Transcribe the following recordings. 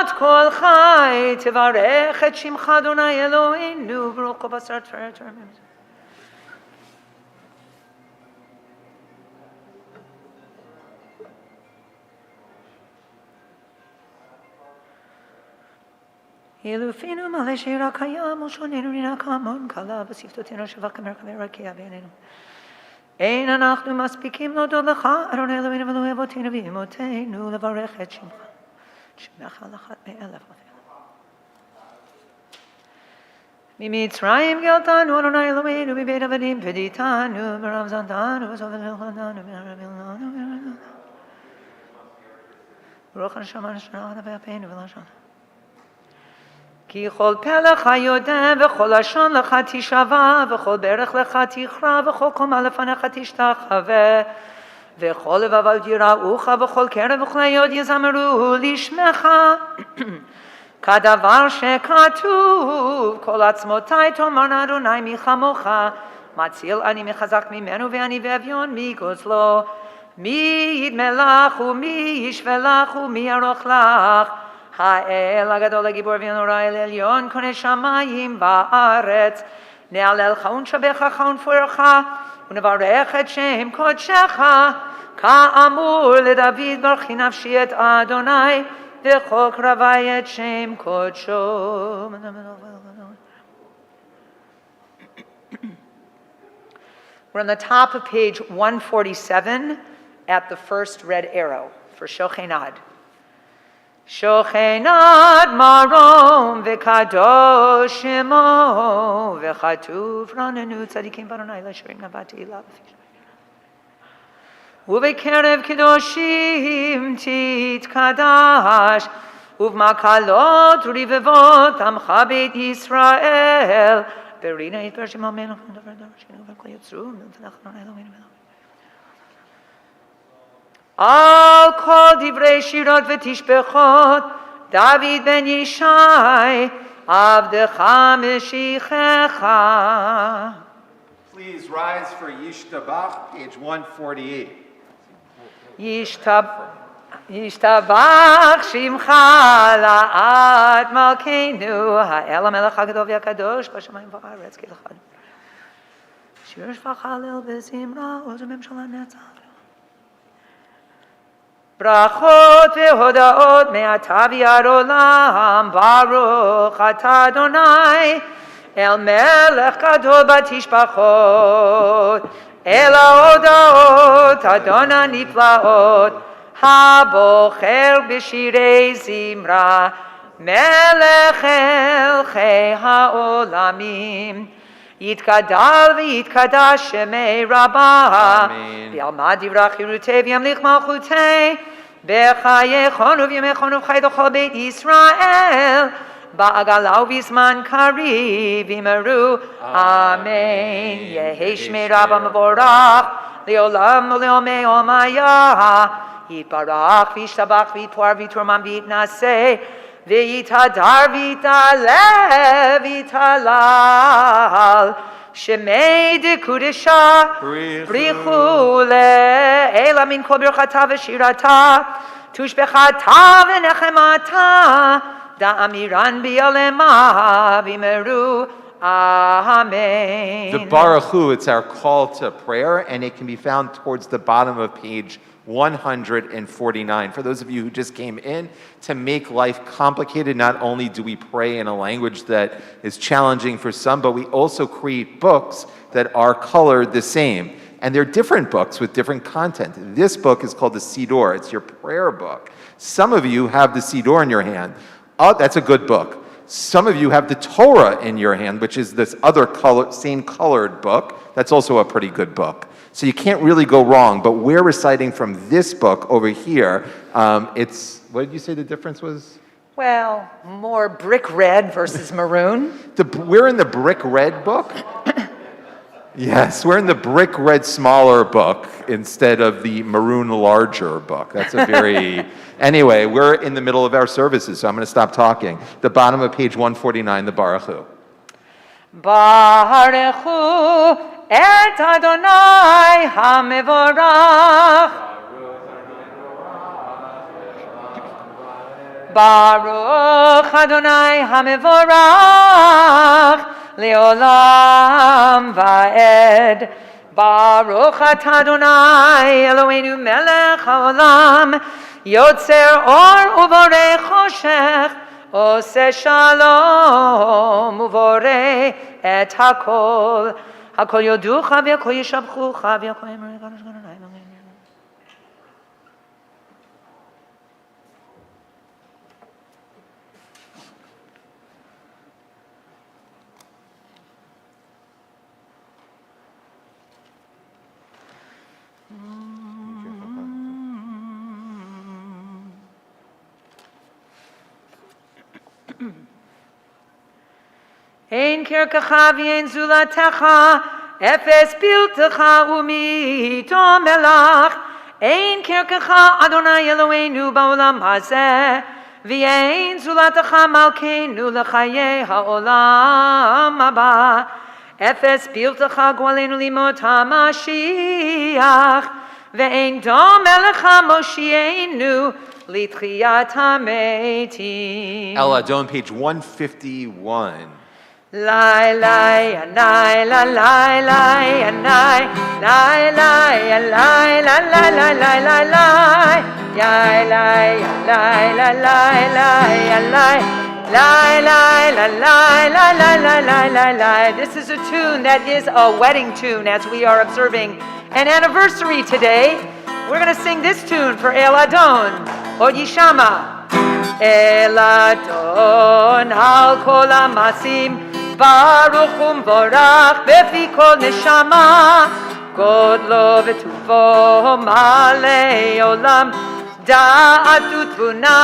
בת כל חי, תברך את שמך אדוני אלוהינו, ברוך הוא בשר תפארת תרמם. ילופינו מלא שיר הקיים, ושוננו רינה כמון קלה, בשפתותינו שווה כמרחבי רקיע בעינינו. אין אנחנו מספיקים להודות לך, אדוני אלוהינו ואלוהי אבותינו ואמותינו, לברך את שמך. שמך לאחת מאלף ממצרים גאלתנו, אדוני אלוהינו, מבית עבדים פדיתנו, מרב זנתנו, וסוף אלוהינו, ברוך הנשמה נשנה עד באפינו ולשון. כי כל פה לך יודע, וכל לשון לך תשבע, וכל ברך לך תכרע, וכל קומה לפניך תשתחווה, וכל לבבות יראוך, וכל קרב וכליות יזמרו לשמך. כדבר שכתוב, כל עצמותי תאמרנה אדוני מי כמוך, מציל אני מחזק ממנו ואני ואביון מגוזלו. מי ידמה לך ומי ישווה לך ומי יערוך לך, האל הגדול הגיבור והנורא אל עליון קונה שמיים בארץ. נהללך ונשבחך ונפארך ונברך את שם קודשך, כאמור לדוד ברכי נפשי את אדוני וכל קרבי את שם קודשו. We're on the top of page 147 at the first red arrow for Shochenad. Shochenad marom v'kadosh shemo v'chatuv ranenu tzadikim baronai l'shirim nabati ilav uvekerev kedoshim titkadash uvmakalot rivevot amcha beit Yisrael berina yitpershim amenu v'davardarashinu v'kol yitzru v'ntanach elohim על כל דברי שירות ותשבחות דוד בן ישי עבדך משיחך. Please rise for Yishtabach, page 148. ישתבח שמך לעד מלכנו, האל המלך הגדול והקדוש בשמיים ובארץ כאחד. שיר שפך הלל בזמרה ובממשלה נצח. ברכות והודאות מעתה ועד עולם, ברוך אתה אדוני אל מלך גדול בתשבחות, אל ההודאות אדון הנפלאות, הבוחר בשירי זמרה, מלך מלכי העולמים. יתגדל ויתקדש שמי רבה, ויעמד דברי חירותי וימליך מלכותי, בחייכון ובימיכון ובחי לכל בית ישראל, בעגלה ובזמן קריב אמרו אמן. יהי שמי רבה מבורך לעולם ולעולמי עולמיה, יתברך וישתבח ויתפאר ויתרומם ויתנשא ויתהדר ויתעלה ויתהלל, שמי דקודשה בריחו לאלה מן כל ברכתה ושירתה, תושבחתה ונחמתה, דאמירן ביעלמה ואמרו Amen. The Baruch Hu, it's our call to prayer, and it can be found towards the bottom of page 149. For those of you who just came in, to make life complicated, not only do we pray in a language that is challenging for some, but we also create books that are colored the same. And they're different books with different content. This book is called the Siddur. It's your prayer book. Some of you have the Siddur in your hand. Oh, that's a good book. Some of you have the Torah in your hand, which is this other color, same colored book. That's also a pretty good book. So you can't really go wrong, but we're reciting from this book over here. It's, what did you say the difference was? Well, more brick red versus maroon. We're in the brick red book? Yes, we're in the brick red smaller book instead of the maroon larger book. That's a very... Anyway, we're in the middle of our services, so I'm going to stop talking. The bottom of page 149, the Baruch Hu. Baruch Hu et Adonai HaMevorach Baruch Adonai HaMevorach Leolam Va'ed. Baruch Atah Adonai Eloheinu Melech HaOlam Yotzer Or Uvorei Choshech Oseh Shalom Uvorei Et HaKol. HaKol Yoducha V'Yakol Yishabchucha V'Yakol Yemrei Kadosh Adonai. Ein kirkacha v'ein zulatecha, efes piltecha u'mito melach. Ein kirkacha Adonai Eloheinu ba'olam hazeh, v'ein zulatecha malkeinu l'chayei ha'olam haba. Efes piltecha gwalenu limot ha'mashiach, v'ein dom elecha moshienu litchiyat ha'metim. Ella, on page 151. Lai lai anai la lai lai anai lai lai lai la lai lai lai lai lai yai lai lai la lai lai lai lai lai la lai la lai lai lai lai lai. This is a tune that is a wedding tune as we are observing an anniversary today. We're going to sing this tune for El Adon Od Yishama. El Adon al kol hamasim Baruch umvorach befi kol neshama Godlo v'tuvo malei olam Da'at u'tvuna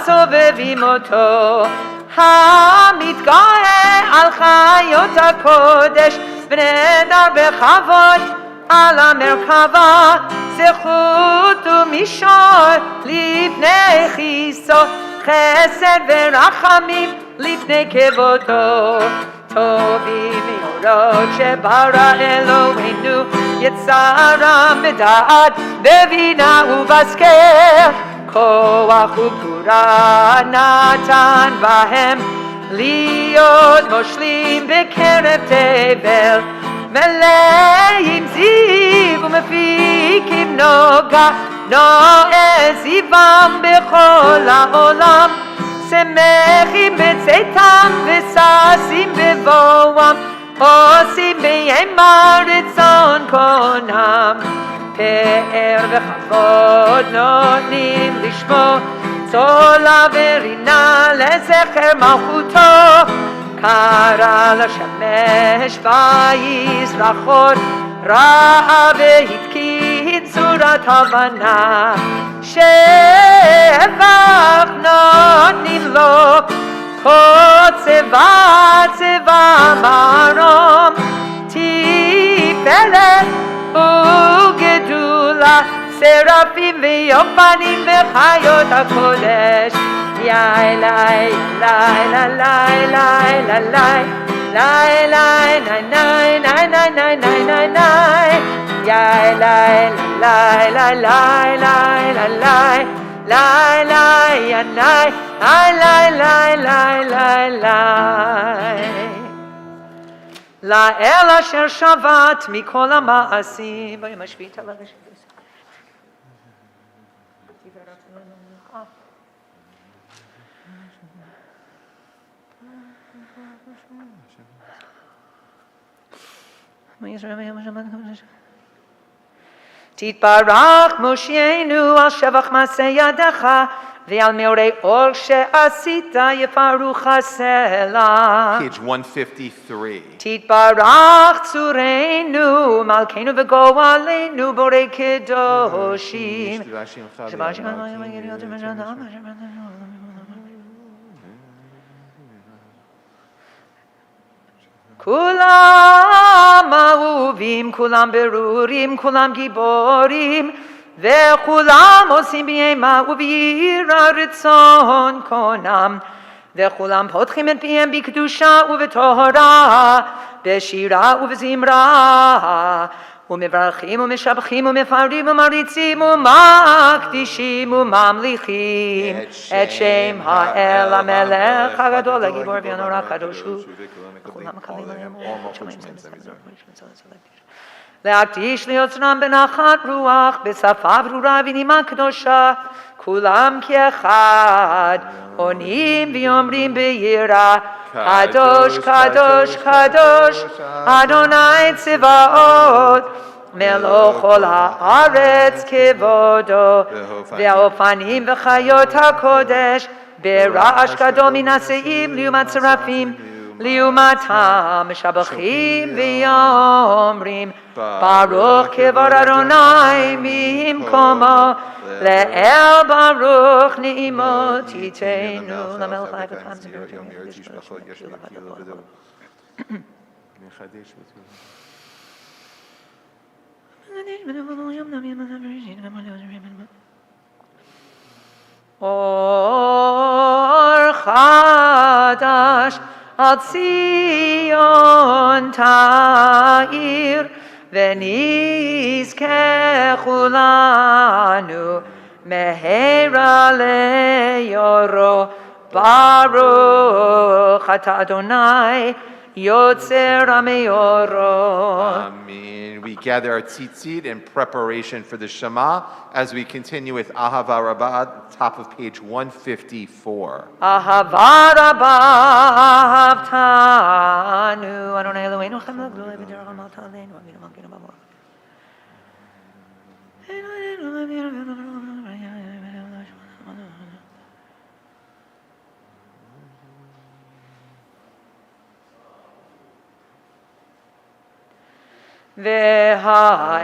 sovevim oto Hamitgaeh al chayot hakodesh V'nedar bechavod al hamerkava Zechut u'mishor lifnei chiso Chesed v'rachamim לפני כבודו, טובים מאורות שברא אלוהינו, יצרם בדעת, בבינה ובשכל, כוח וגבורה נתן בהם, להיות מושלים בקרב תבל, מלאים זיו ומפיקים נוגה, נועז זיוום בכל העולם, שמחים בצאתם וששים בבואם, עושים בימר רצון קונם. פאר וכבוד נותנים לשמו, צולה ורינה לזכר מלכותו. קרא לשמש ויזרח אור, ראה והתקין צורת הבנה. שבח נותנים לו, כל צבא צבא מרום, תפארת וגדולה, סרפים ויופנים וחיות הקודש. יאי לי לי לי לי לי לי לי לי לי לי לי לי לי לי לי yai lai lai lai lai lai lai lai lai lai anai lai lai lai lai lai lai la el asher shavat mikol ha'ma'asim vayom hashvita l'rishon. תתברך מושיענו על שבח מעשה ידיך ועל מאורי אור שעשית יפרוך הסלע. Page 153. תתברך צורנו מלכנו וגואלנו בורא קדושים. כולם אהובים, כולם ברורים, כולם גיבורים, וכולם עושים בימה וביראה רצון קונם, וכולם פותחים את פיהם בקדושה ובטהרה, בשירה ובזמרה, ומברכים ומשבחים ומפארים ומריצים ומקדישים וממליכים את שם האל המלך הגדול הגיבור והנורא הקדוש הוא וכולם מקבלים עליהם להקדיש ליוצרם בנחת רוח בשפה ברורה ונימה קדושה כולם כאחד עונים ואומרים ביראה קדוש קדוש קדוש אדוני צבאות מלוך כל הארץ כבודו והאופנים וחיות הקודש ברעש גדול מן השאים לעומת צרפים לעומתם משבחים ואומרים ברוך כבוד אדוני ממקומו לאל ברוך נעימות ייתנו למלך חי וקיים אור חדש על ציון תאיר ונזכה כולנו מהרה ליורו ברוך אתה אדוני יוצר המאורות. Amen. We gather our tzitzit in preparation for the Shema as we continue with Ahava Rabbah, top of page 154. אהבה רבה אהבתנו אדוני אלוהינו חמלה גדולה ודרך אמרת עלינו אבינו מלכנו במלך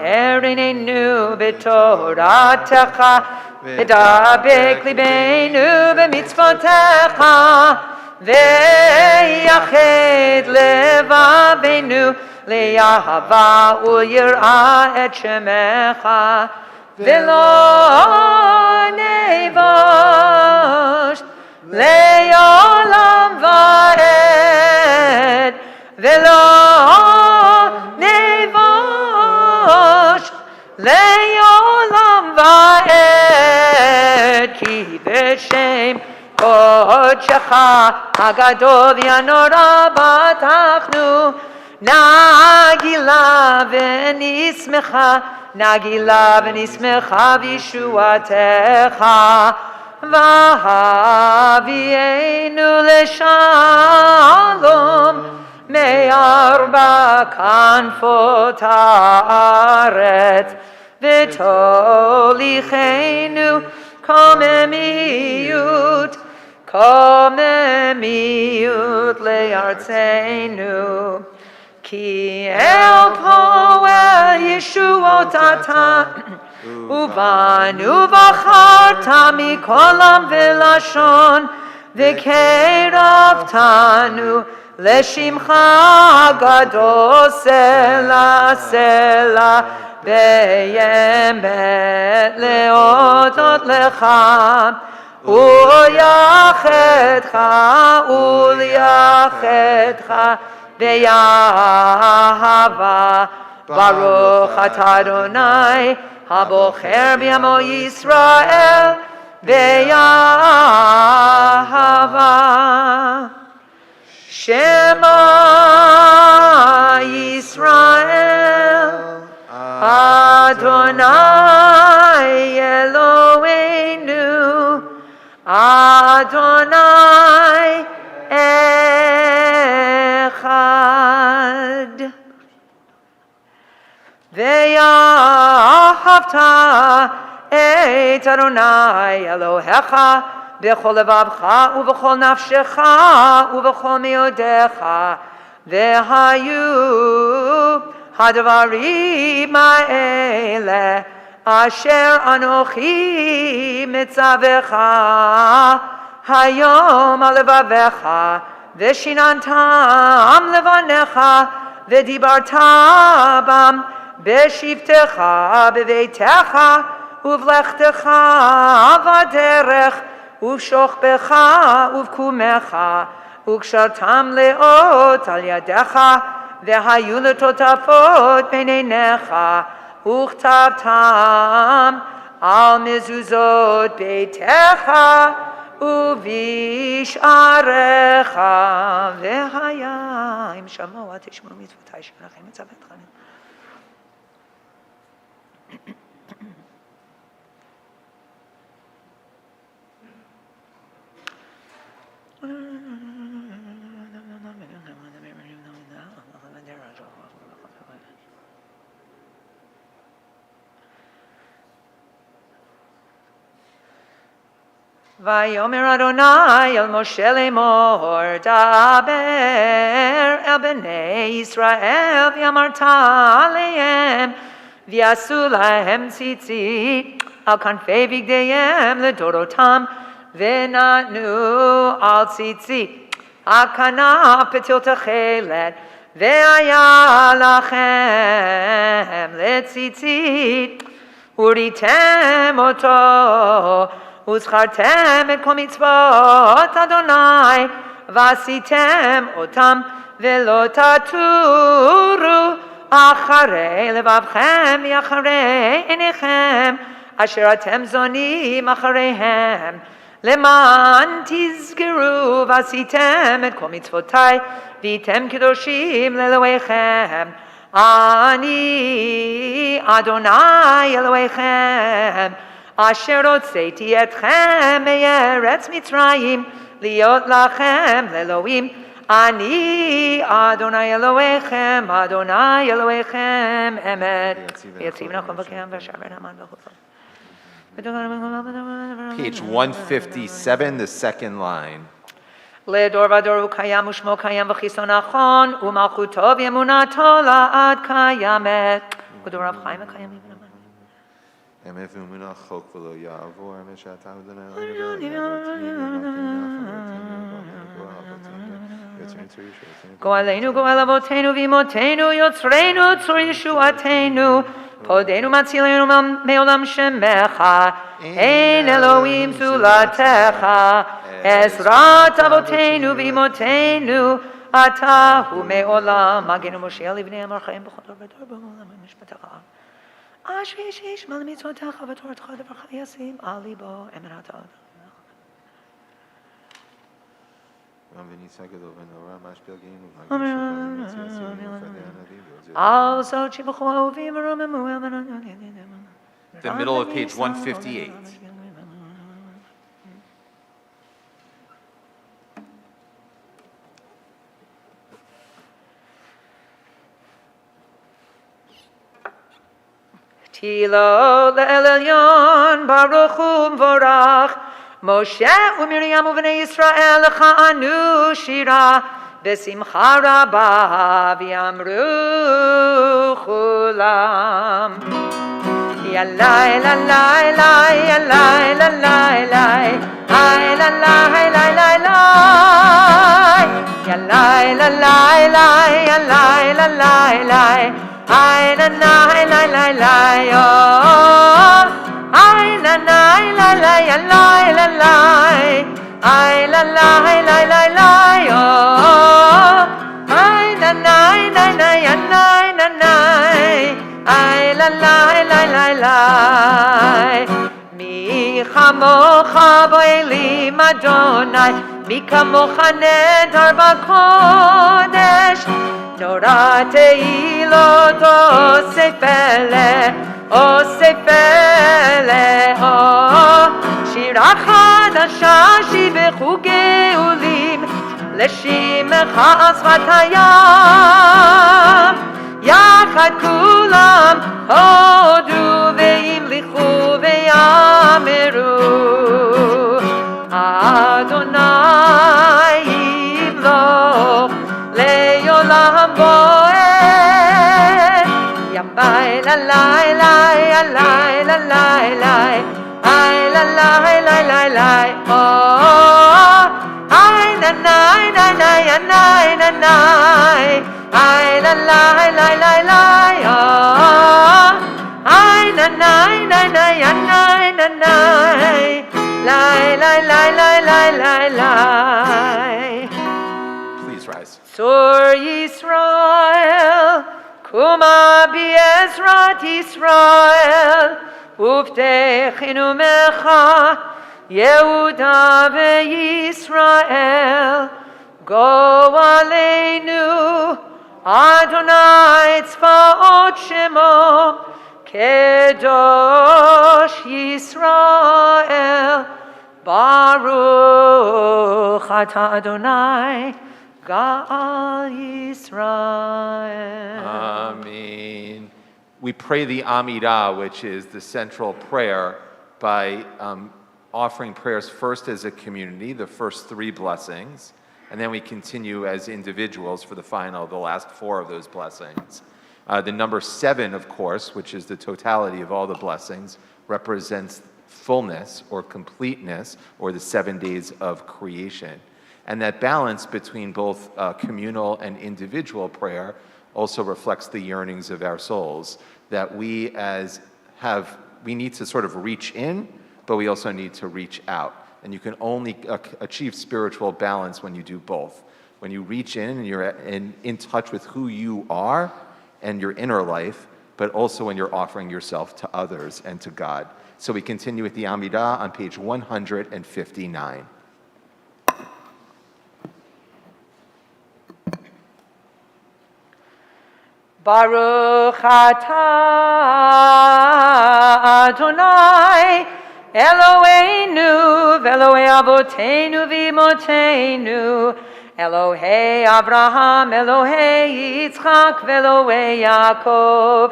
והערננו בתורתך ודבק ליבנו במצוותיך ויחד לבבינו לאהבה וליראה את שמך ולא נבוש לעולם ועד ולא נבוש לעולם ועד כי בשם קודשך הגדול והנורא בטחנו נגילה ונשמחה בישועתך והביאנו לשלום מארבע כנפות הארץ ותוליכנו קוממיות לארצנו כי אל פועל ישועות אתה ובנו בחרת מכל עם ולשון וקרבתנו לשמך הגדול סלע סלע באמת להודות לך וליחדך באהבה ברוך אתה אדוני הבוחר בעמו ישראל באהבה שמע ישראל אדוני אלוהינו אדוני אחד ואהבת את אדוני אלוהיך בכל לבבך ובכל נפשך ובכל מאודיך והיו הדברים האלה אשר אנוכי מצווך היום על לבביך ושיננתם לבניך ודיברת בם בשבתך בביתך ובלכתך בדרך ובשוכבך ובקומך וקשרתם לאות על ידך והיו לטוטפות בין עיניך, וכתבתם על מזוזות ביתך ובשעריך, והיה אם שמוע תשמעו מצוותי שלכם מצוותכם. ויאמר אדוני אל משה לאמור, דבר אל בני ישראל ואמרת עליהם, ויעשו להם ציצית על כנפי בגדיהם לדורותם, ונתנו על ציצית הכנף פתיל תכלת, והיה לכם לציצית, וריתם אותו, וזכרתם את כל מצוות אדוני, ועשיתם אותם, ולא תטורו אחרי לבבכם ואחרי עיניכם, אשר אתם זונים אחריהם, למען תזכרו ועשיתם את כל מצוותי, והייתם קדושים לאלוהיכם. אני אדוני אלוהיכם, אשר הוצאתי אתכם מארץ מצרים, להיות לכם לאלוהים. אני אדוני אלוהיכם, אדוני אלוהיכם אמת. ויציב נכון בקיים ואשר נאמן בחוצות. Page 157, the second line. לדור ודור הוא קיים ושמו קיים וחיסון נכון, ומלכותו ואמונתו לעד קיימת. ודור רב חיים הקיימים. אמת ואמונה חוק ולא יעבור, אמת שאתה גואלנו גואל אבותינו ואמותינו, יוצרנו צור ישועתנו, פודנו מצילנו מעולם שמך, אין אלוהים זולתך, עזרת אבותינו ואמותינו, אתה הוא מעולם, מגן ומושיע לבני עמך בכל דור ודור בעולם משפטך. אשר ישמע למצוותך ותורתך דברך ישים על ליבו אמונתו. The middle of page 158. תהילה לאל עליון, ברוך ומבורך, משה ומרים ובני ישראל לכהנו שירה בשמחה רבה, ויאמרו כולם ילאי ללאי לאי ילאי ללאי לאי איי ללאי לאי לאי לאי ילאי ללאי לאי ילאי ללאי לאי ay na na la la la oh ay na na la la la la la ay la la la la la oh ay na na na na na na na ay la la la la la mi chamocha bo'elim Adonai mi kamocha nedar b'kodesh Nora teilot osefele, שירה חדשה שיבחו גאולים, לשמחה שפת הים, יחד כולם הודו וימליכו ויאמרו, אדוני ימלוך לעולם בוער, ימי ללי לי לי לי לי ay la la la la la oh ay na na na na na na na ay la la la la la oh ay na na na na na na na la la la la la la la Please rise. Sor Yisrael Shuma Ezrat Yisrael, Uvtechinu Mecha, Yehuda veYisrael, Go Aleinu, Adonai Tzvaot Shemo, Kedosh Yisrael, Baruch Ata Adonai, Gal Yisrael. Amen. We pray the Amidah, which is the central prayer, by offering prayers first as a community, the first 3 blessings, and then we continue as individuals for the last 4 of those blessings. The number 7, of course, which is the totality of all the blessings, represents fullness or completeness, or the 7 days of creation. And that balance between both communal and individual prayer also reflects the yearnings of our souls, that we need to sort of reach in, but we also need to reach out. And you can only achieve spiritual balance when you do both. When you reach in and you're in touch with who you are and your inner life, but also when you're offering yourself to others and to God. So we continue with the Amidah on page 159. Baruch Atah Adonai Eloheinu v'Elohei Avoteinu v'Imotenu Elohei Abraham Elohei Yitzchak v'Elohei Yaakov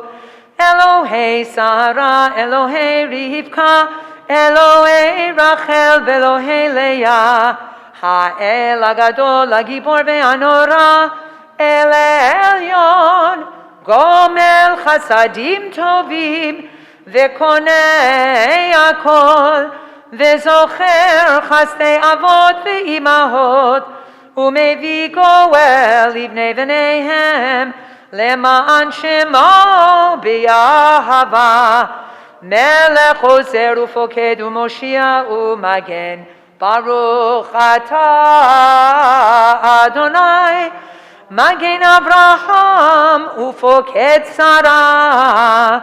Elohei Sarah Elohei Rivka Elohei Rachel v'Elohei Leah Ha'el Agadol Hagibor ve'Anora El Elyon Gomel Chasadim Tovim Vekonei Akol Vezocher Chasdei Avot Ve'imahot Umevi Goel Livnei V'neihem Lema'an Shemo B'Yahava Melech Ozer Ufoked Umoshia Umagen Baruch Atah Adonai Magen Avraham Ufoked Sarah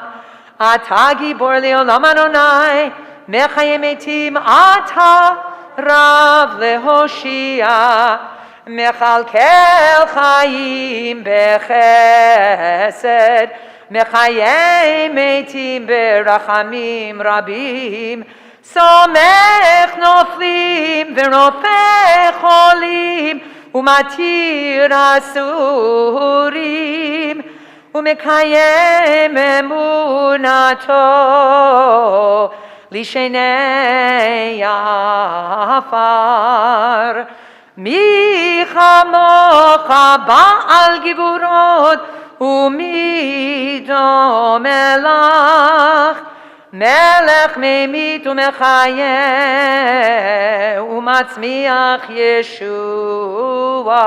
Ata Gibor Leolam Adonai Mechayim Etim Ata Rav Lehoshia Mechalkel Chaim Bechesed Mechayim Etim Berachamim Rabim Somech Noflim Veropech Cholim Umatir Asurim Umekayem Emunato Lishenei Afar Mi Chamocha Ba'al Givurot Umi Domelach Melech Memit Umechayeh Umatzmiach Yeshua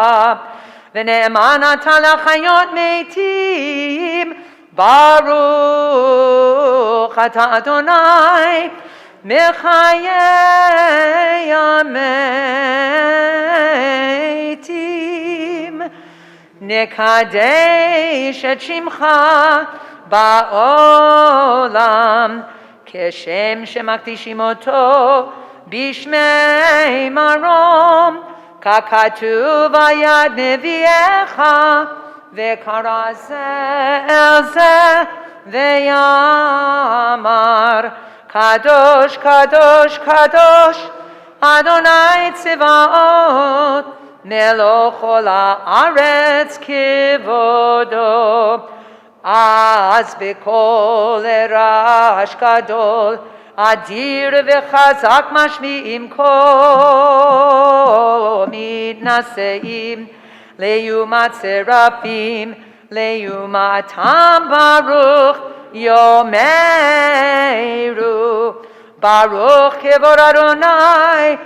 V'ne'eman ata lachayot meitim Baruch ata Adonai Mechayeh Ameitim Nekadesh et Shimcha Ba'olam Keshem shemakdishim oto Bishmei marom Kakatuv ayad neviecha Vekara el zeh Veyamar Kadosh, Kadosh, Kadosh Adonai Tzivaot Meloch ol haaretz kivodo Az b'kol erash gadol Adir v'chazak mashmi'im kol Mitnaseim leyumat serafim Leyumatam baruch yomeru Baruch kevod Adonai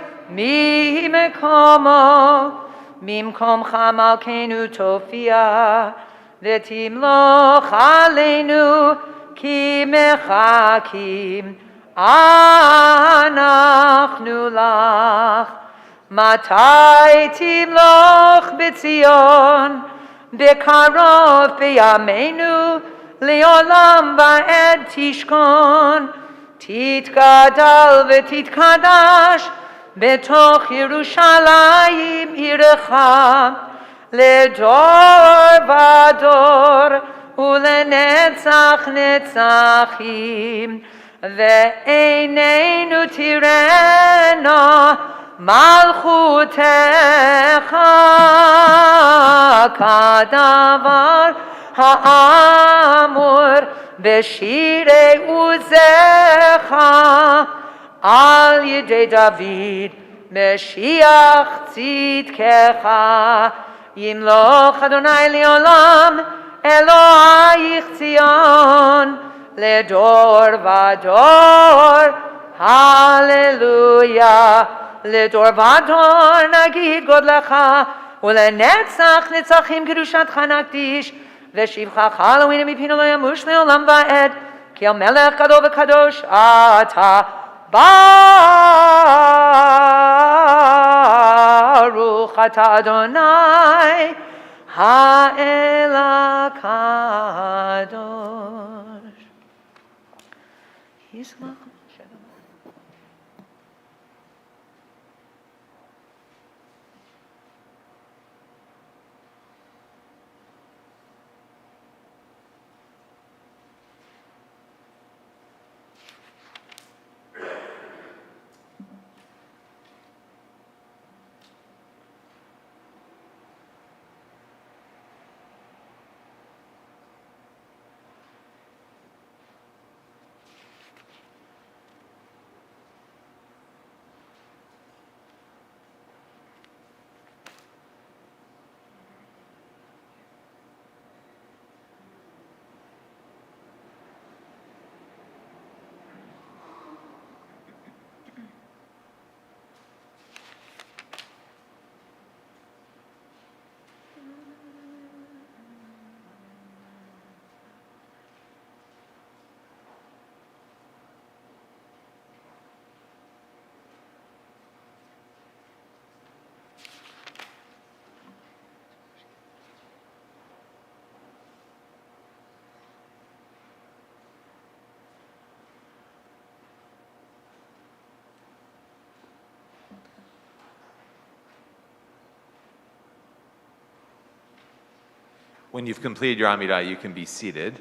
Mimkom chamalkenu tofia V'timloch aleinu ki mechakim Anachnu lach Matai timloch b'tzion בקרוב בימינו, לעולם ועד תשכון, תתגדל ותתקדש, בתוך ירושלים עירך, לדור ודור ולנצח נצחים, ועינינו תראינה מלכותך כדבר האמור בשירי עוזך על ידי דוד משיח צדקך. ימלוך אדוני לעולם אלוהיך ציון לדור ודור. הללויה. לדור ודור נגיד גודלך, ולנצח נצחים קדושתך נקדיש, ושבחך אלוהינו מפינו לא ימוש לעולם ועד, כי המלך גדול וקדוש אתה. ברוך אתה אדוני האל הקדוש. ישמח. When you've completed your Amidah, you can be seated.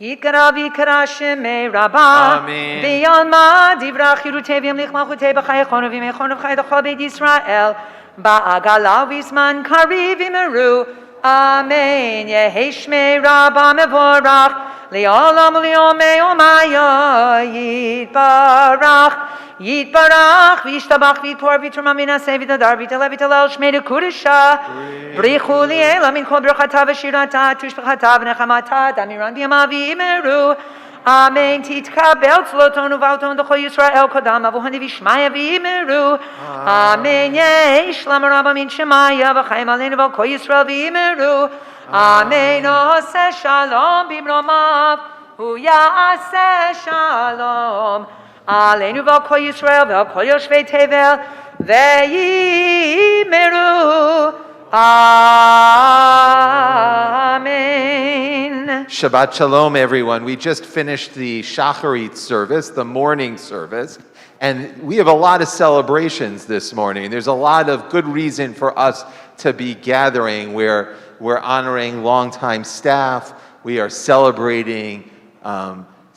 יתקרא ויקרא שמי רבה, וילמד יברח חירותי וימליך מלכותי בחייכון ובימיכון ובחיי לכל בית ישראל, בעגלה ובזמן קריב ימרו, אמן. יהי שמי רבה מבורך, לעולם וליומי יומיה יתברך. יתברך וישתבח ויתפור ויתרומם וינשא ויתהדר ויתעלה ויתהלל שמי לקודשה. בריחו לילה מן כל ברכתה ושירתה תשבחתה ונחמתה דמירן בימיו ויאמרו אמן. תתקבל צלותון ובאותון לכל ישראל קודם אבוהן וישמעיה ויאמרו אמן. יהי שלום רבה מן שמעיה וחיים עלינו ועל כל ישראל ויאמרו אמן. עושה שלום במרומיו הוא יעשה שלום עלינו ועל כל ישראל ועל כל יושבי תבל ויאמרו Amen. Shabbat Shalom, everyone. We just finished the Shacharit service, the morning service, and we have a lot of celebrations this morning. There's a lot of good reason for us to be gathering. We're honoring longtime staff. We are celebrating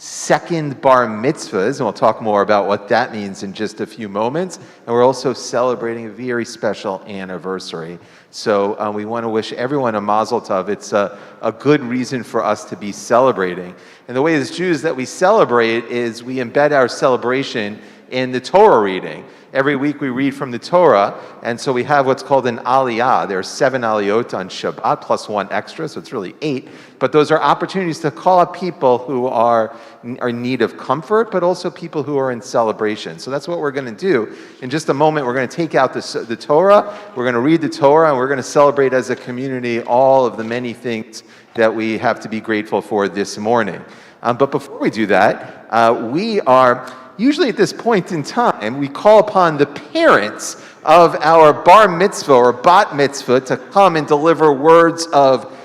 second bar mitzvahs, and we'll talk more about what that means in just a few moments. And we're also celebrating a very special anniversary. So we want to wish everyone a mazel tov. It's a good reason for us to be celebrating. And the way as Jews that we celebrate is we embed our celebration in the Torah reading. Every week we read from the Torah, and so we have what's called an aliyah. There are 7 aliyot on Shabbat, plus 1 extra, so it's really 8. But those are opportunities to call up people who are in need of comfort, but also people who are in celebration. So that's what we're going to do. In just a moment, we're going to take out the Torah, we're going to read the Torah, and we're going to celebrate as a community all of the many things that we have to be grateful for this morning. But before we do that, we are... Usually at this point in time, we call upon the parents of our bar mitzvah or bat mitzvah to come and deliver words of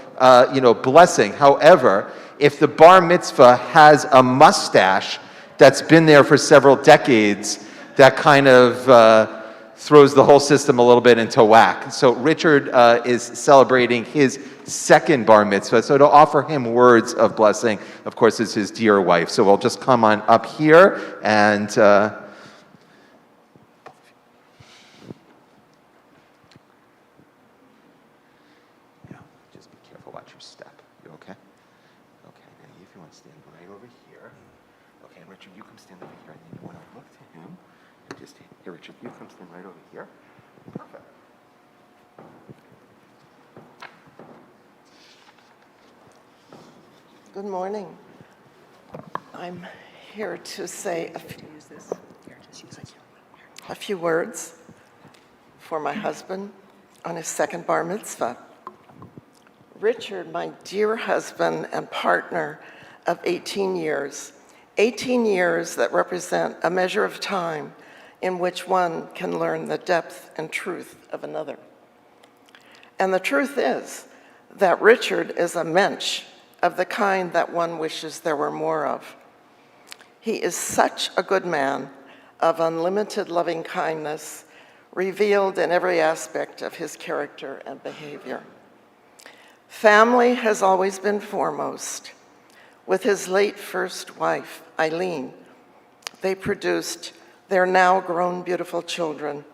blessing. However, if the bar mitzvah has a mustache that's been there for several decades, that kind of throws the whole system a little bit into whack. So Richard is celebrating his second bar mitzvah, so to offer him words of blessing, of course, is his dear wife. So we'll just come on up here and just be careful, watch your step. You okay? Okay, now if you want to stand right over here. Okay, and Richard, you come stand over here, and then you want to look to him. And just, here, Richard, you come stand right over here. Perfect. Good morning. I'm here to say a few words for my husband on his second bar mitzvah. Richard, my dear husband and partner of 18 years that represent a measure of time in which one can learn the depth and truth of another. And the truth is that Richard is a mensch of the kind that one wishes there were more of. He is such a good man of unlimited loving kindness, revealed in every aspect of his character and behavior. Family has always been foremost. With his late first wife, Eileen, they produced their now grown beautiful children,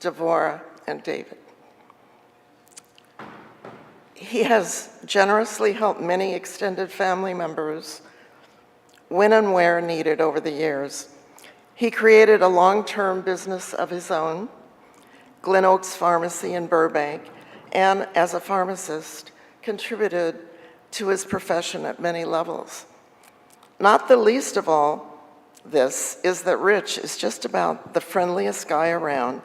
Devorah and David. He has generously helped many extended family members when and where needed over the years. He created a long-term business of his own, Glen Oaks Pharmacy in Burbank, and as a pharmacist, contributed to his profession at many levels. Not the least of all this is that Rich is just about the friendliest guy around,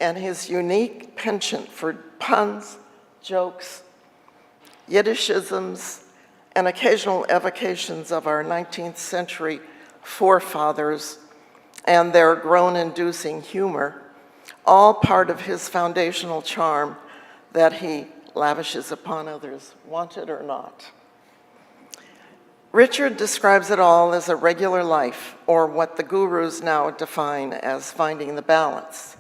and his unique penchant for puns, jokes, Yiddishisms, and occasional evocations of our 19th century forefathers and their groan-inducing humor, all part of his foundational charm that he lavishes upon others, wanted or not. Richard describes it all as a regular life, or what the gurus now define as finding the balance.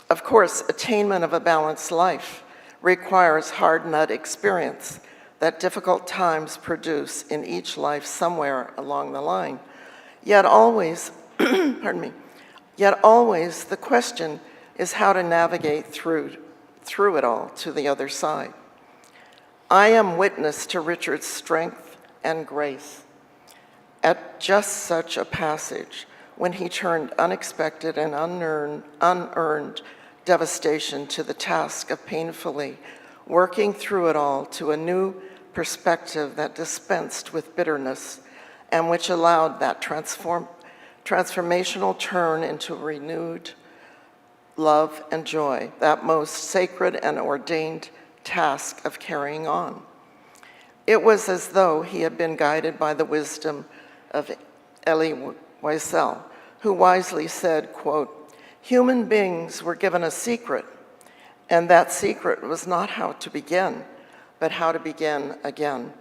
Of course, attainment of a balanced life requires hard nut experience that difficult times produce in each life somewhere along the line. Yet always, yet always the question is how to navigate through it all to the other side. I am witness to Richard's strength and grace at just such a passage when he turned unexpected and unearned devastation to the task of painfully working through it all to a new perspective that dispensed with bitterness and which allowed that transformational turn into renewed love and joy, that most sacred and ordained task of carrying on. It was as though he had been guided by the wisdom of Elie Wiesel, who wisely said, quote, "Human beings were given a secret, and that secret was not how to begin, but how to begin again,"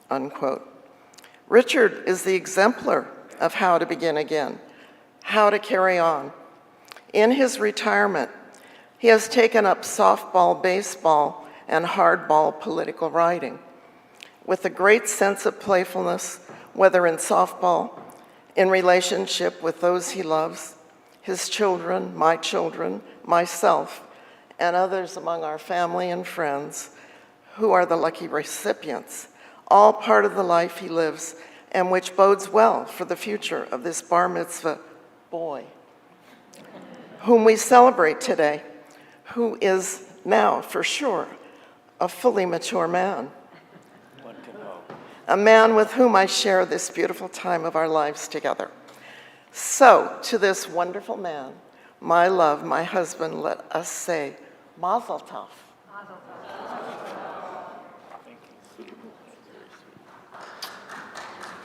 unquote. Richard is the exemplar of how to begin again, how to carry on. In his retirement, he has taken up softball, baseball, and hardball political writing. With a great sense of playfulness, whether in softball, in relationship with those he loves, his children, myself, and others among our family and friends who are the lucky recipients, all part of the life he lives and which bodes well for the future of this bar mitzvah boy, whom we celebrate today, who is now, for sure, a fully mature man. A man with whom I share this beautiful time of our lives together. So, to this wonderful man, my love, my husband, let us say, Mazel Tov.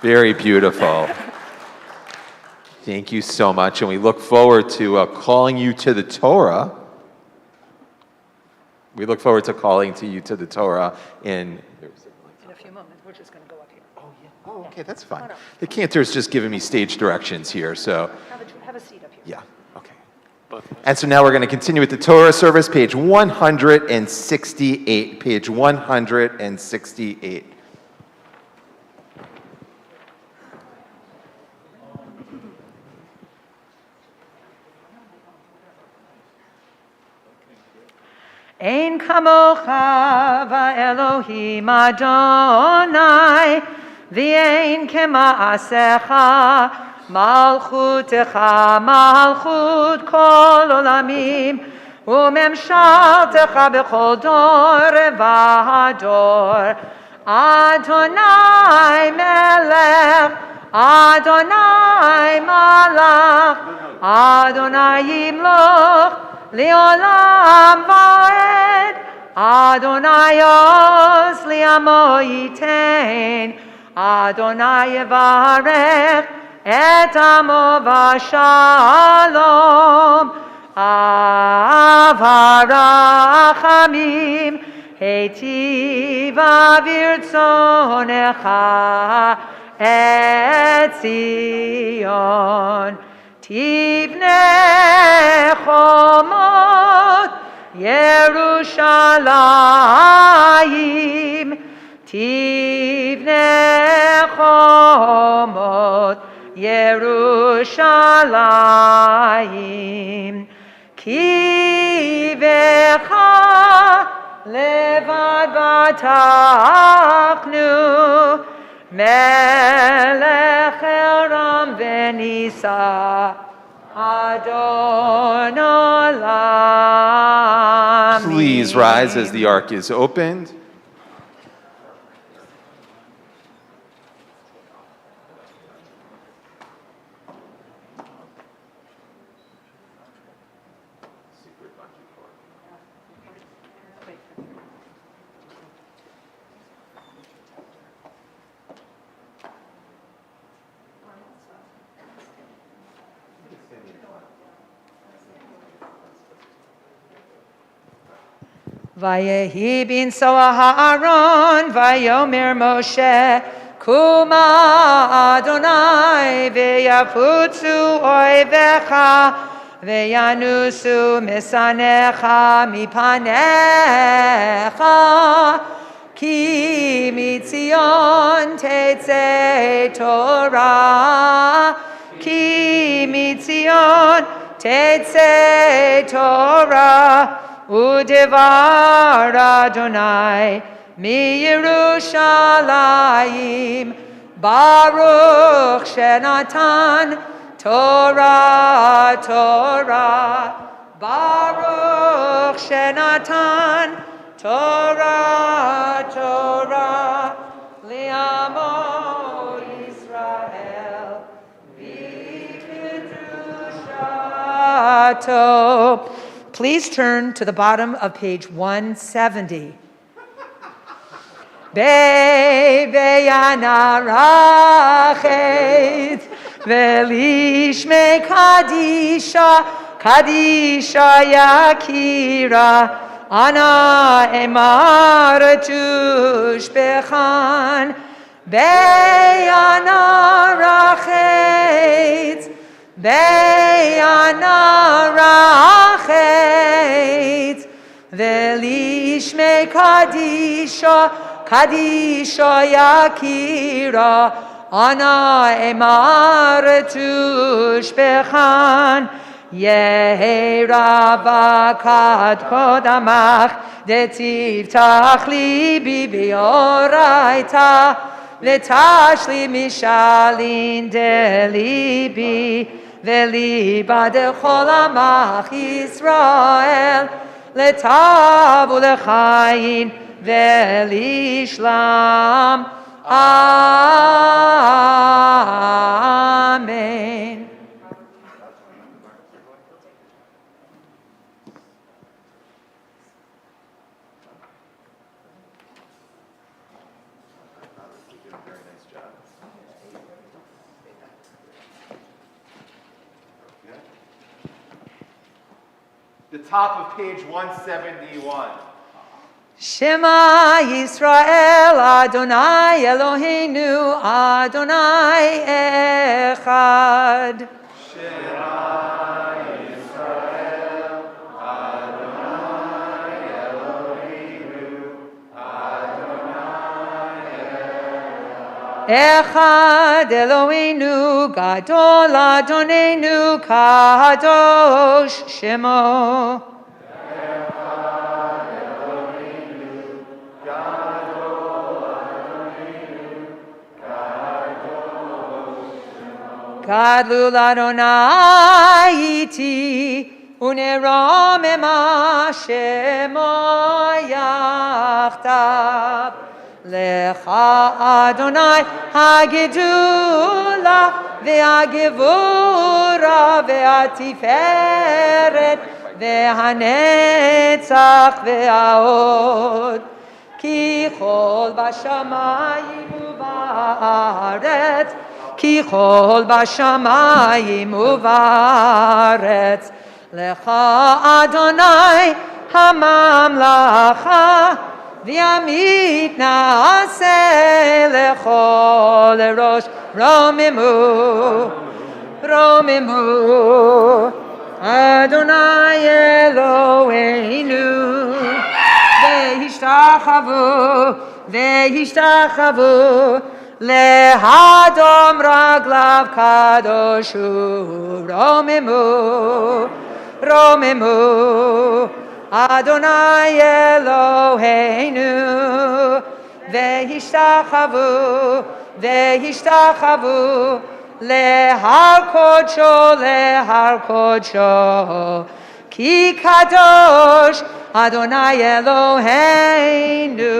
Very beautiful. Thank you so much, and we look forward to calling you to the Torah. We look forward to calling to you to the Torah in a few moments. We're just going to go up here. Oh, okay, that's fine. The cantor's just giving me stage directions here, so. Have a seat up here. Yeah, okay. And so now we're going to continue with the Torah service, page 168. Page 168. Ein kamocha va'Elohim Adonai, v'ein kema'asecha, malchutecha malchut kol olamim, u'memshaltecha b'chol dor v'hador. Adonai melech, Adonai malach, Adonai yimloch, Leolam vaed, Adonai oz li'amo yitein, Adonai yevarech et amo v'shalom, avarachamim, heitiv avirtzonecha et Zion. Tivnei chomot Yerushalayim, Tivnei chomot Yerushalayim, ki vecha levad batachnu, Melech Eram v'nisa Adon Olam. Please rise as the ark is opened. Vayehi bin soah ha'aron, vayomer Moshe, Kuma Adonai, veyafutzu oivecha, veyanusu misanecha mipanecha, ki mitzion tetzei Torah, ki mitzion tetzei Torah, Udevar Adonai mi Yerushalayim, Baruch Shenatan Torah, Baruch Shenatan Torah, Li'amo Yisrael v'kedushato. Please turn to the bottom of page 170. Beyana rachet velishme kadisha yakira ana emar tushbechan. Beyana rachet velishme kadisha yakira Ana emar tushbechan Yehi rabakad kodamach Detivtach libi bioraita Letashli mishalin delibi Veliba dechol amach Yisrael Letavu lechayin velishlam Amen. The top of page 171. Shema Yisrael Adonai Eloheinu Adonai Echad. Shema Yisrael Adonai Eloheinu Adonai Echad Eloheinu Gadol Adonenu Kadosh Shemo. Gadlul Adonai iti unerom ema shemo yachtav lecha Adonai hagedula ve'agevura ve'atiferet ve'hanetzach ve'aod ki chol bashamayim u'ba'aretz Ki chol bashamayim uvaretz lecha Adonai hamamlacha v'yamit na'aseh lechol erosh romimu Adonai Eloheinu ve'hishtachavu Lehadom raglav kadoshu romimu Adonai Eloheinu vehishtachavu lehar kodsho ki kadosh Adonai Eloheinu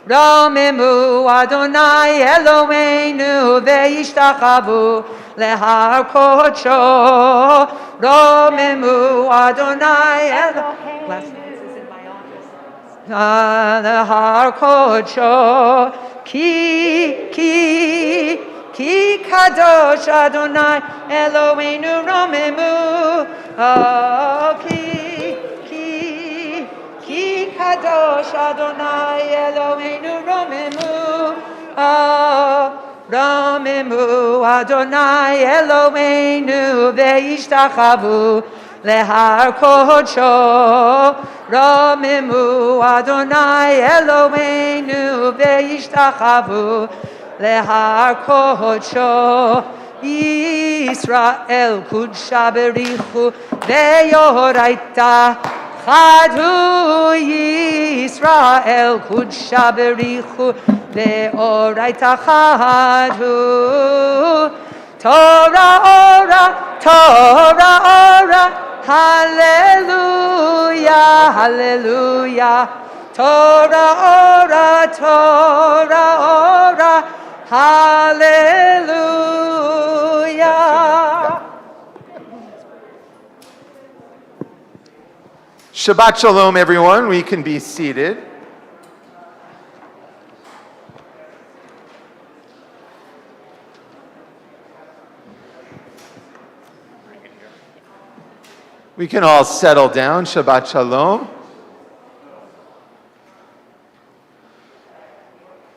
Romimu Adonai Eloheinu ve'ishtachavu lehar kodsho Romimu Adonai Eloheinu lehar kodsho ki kadosh Adonai Eloheinu Romimu Ki kadosh Adonai Eloheinu romimu Adonai Eloheinu ve'ishtachavu lehar kodsho romimu Adonai Eloheinu ve'ishtachavu lehar kodsho Yisrael kudsha berichu ve'yoraita Chadu Yisrael kudsha berichu ve'oraita chadu Torah ora hallelujah Torah ora hallelujah Shabbat Shalom, everyone. We can be seated. We can all settle down. Shabbat Shalom.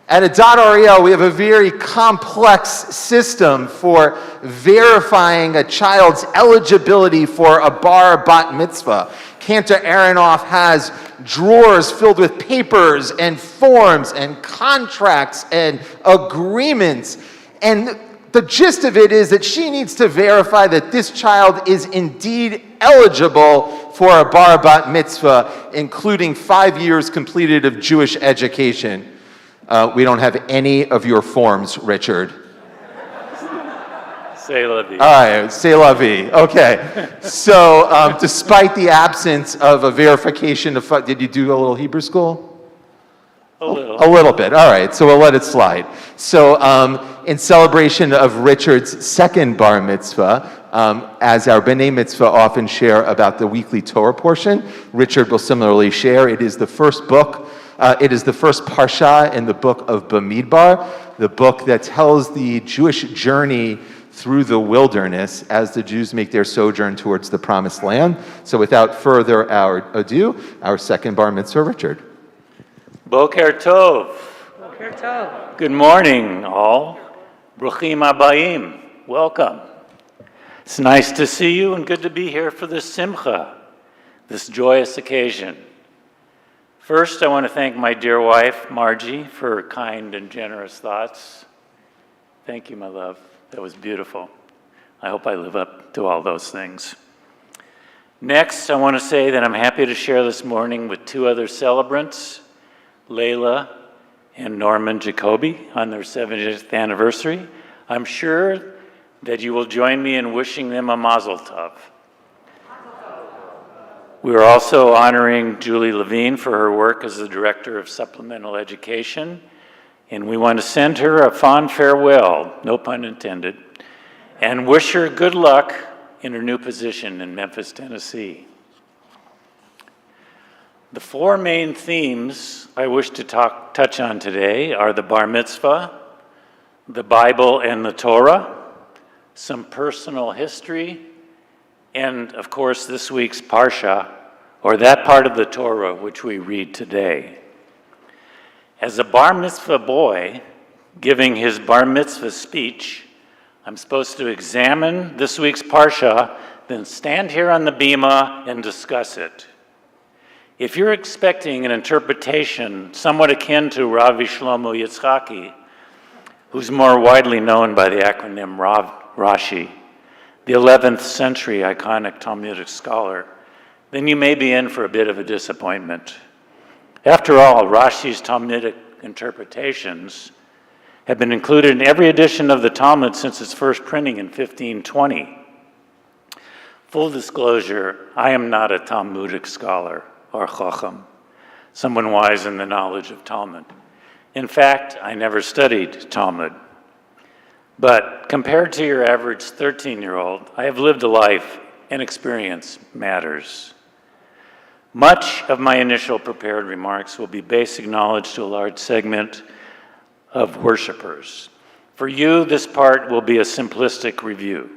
At Adat Ariel, we have a very complex system for verifying a child's eligibility for a bar bat mitzvah. Cantor Aronoff has drawers filled with papers and forms and contracts and agreements. And the gist of it is that she needs to verify that this child is indeed eligible for a bar bat mitzvah, including 5 years completed of Jewish education. We don't have any of your forms, Richard. C'est la vie. All right, c'est la vie. Okay. So, despite the absence of a verification of, did you do a little Hebrew school? A little. A little bit. All right. So we'll let it slide. So, in celebration of Richard's second bar mitzvah, as our B'nai Mitzvah often share about the weekly Torah portion, Richard will similarly share. It is the first book. It is the first parsha in the book of Bamidbar, the book that tells the Jewish journey through the wilderness as the Jews make their sojourn towards the promised land. So without further ado, our second bar mitzvah, Richard. Boker Tov. Boker Tov. Good morning, all. Bruchim Abayim. Welcome. It's nice to see you and good to be here for this simcha, this joyous occasion. First, I want to thank my dear wife, Margie, for her kind and generous thoughts. Thank you, my love. That was beautiful. I hope I live up to all those things. Next, I want to say that I'm happy to share this morning with two other celebrants, Layla and Norman Jacoby, on their 70th anniversary. I'm sure that you will join me in wishing them a mazel tov. We are also honoring Julie Levine for her work as the Director of Supplemental Education, and we want to send her a fond farewell, no pun intended, and wish her good luck in her new position in Memphis, Tennessee. The four main themes I wish to touch on today are the bar mitzvah, the Bible and the Torah, some personal history, and of course this week's parsha, or that part of the Torah which we read today. As a bar mitzvah boy giving his bar mitzvah speech, I'm supposed to examine this week's parsha, then stand here on the bima and discuss it. If you're expecting an interpretation somewhat akin to Ravi Shlomo Yitzchaki, who's more widely known by the acronym Rashi, the 11th century iconic Talmudic scholar, then you may be in for a bit of a disappointment. After all, Rashi's Talmudic interpretations have been included in every edition of the Talmud since its first printing in 1520. Full disclosure, I am not a Talmudic scholar or chacham, someone wise in the knowledge of Talmud. In fact, I never studied Talmud. But compared to your average 13-year-old, I have lived a life, and experience matters. Much of my initial prepared remarks will be basic knowledge to a large segment of worshipers. For you, this part will be a simplistic review.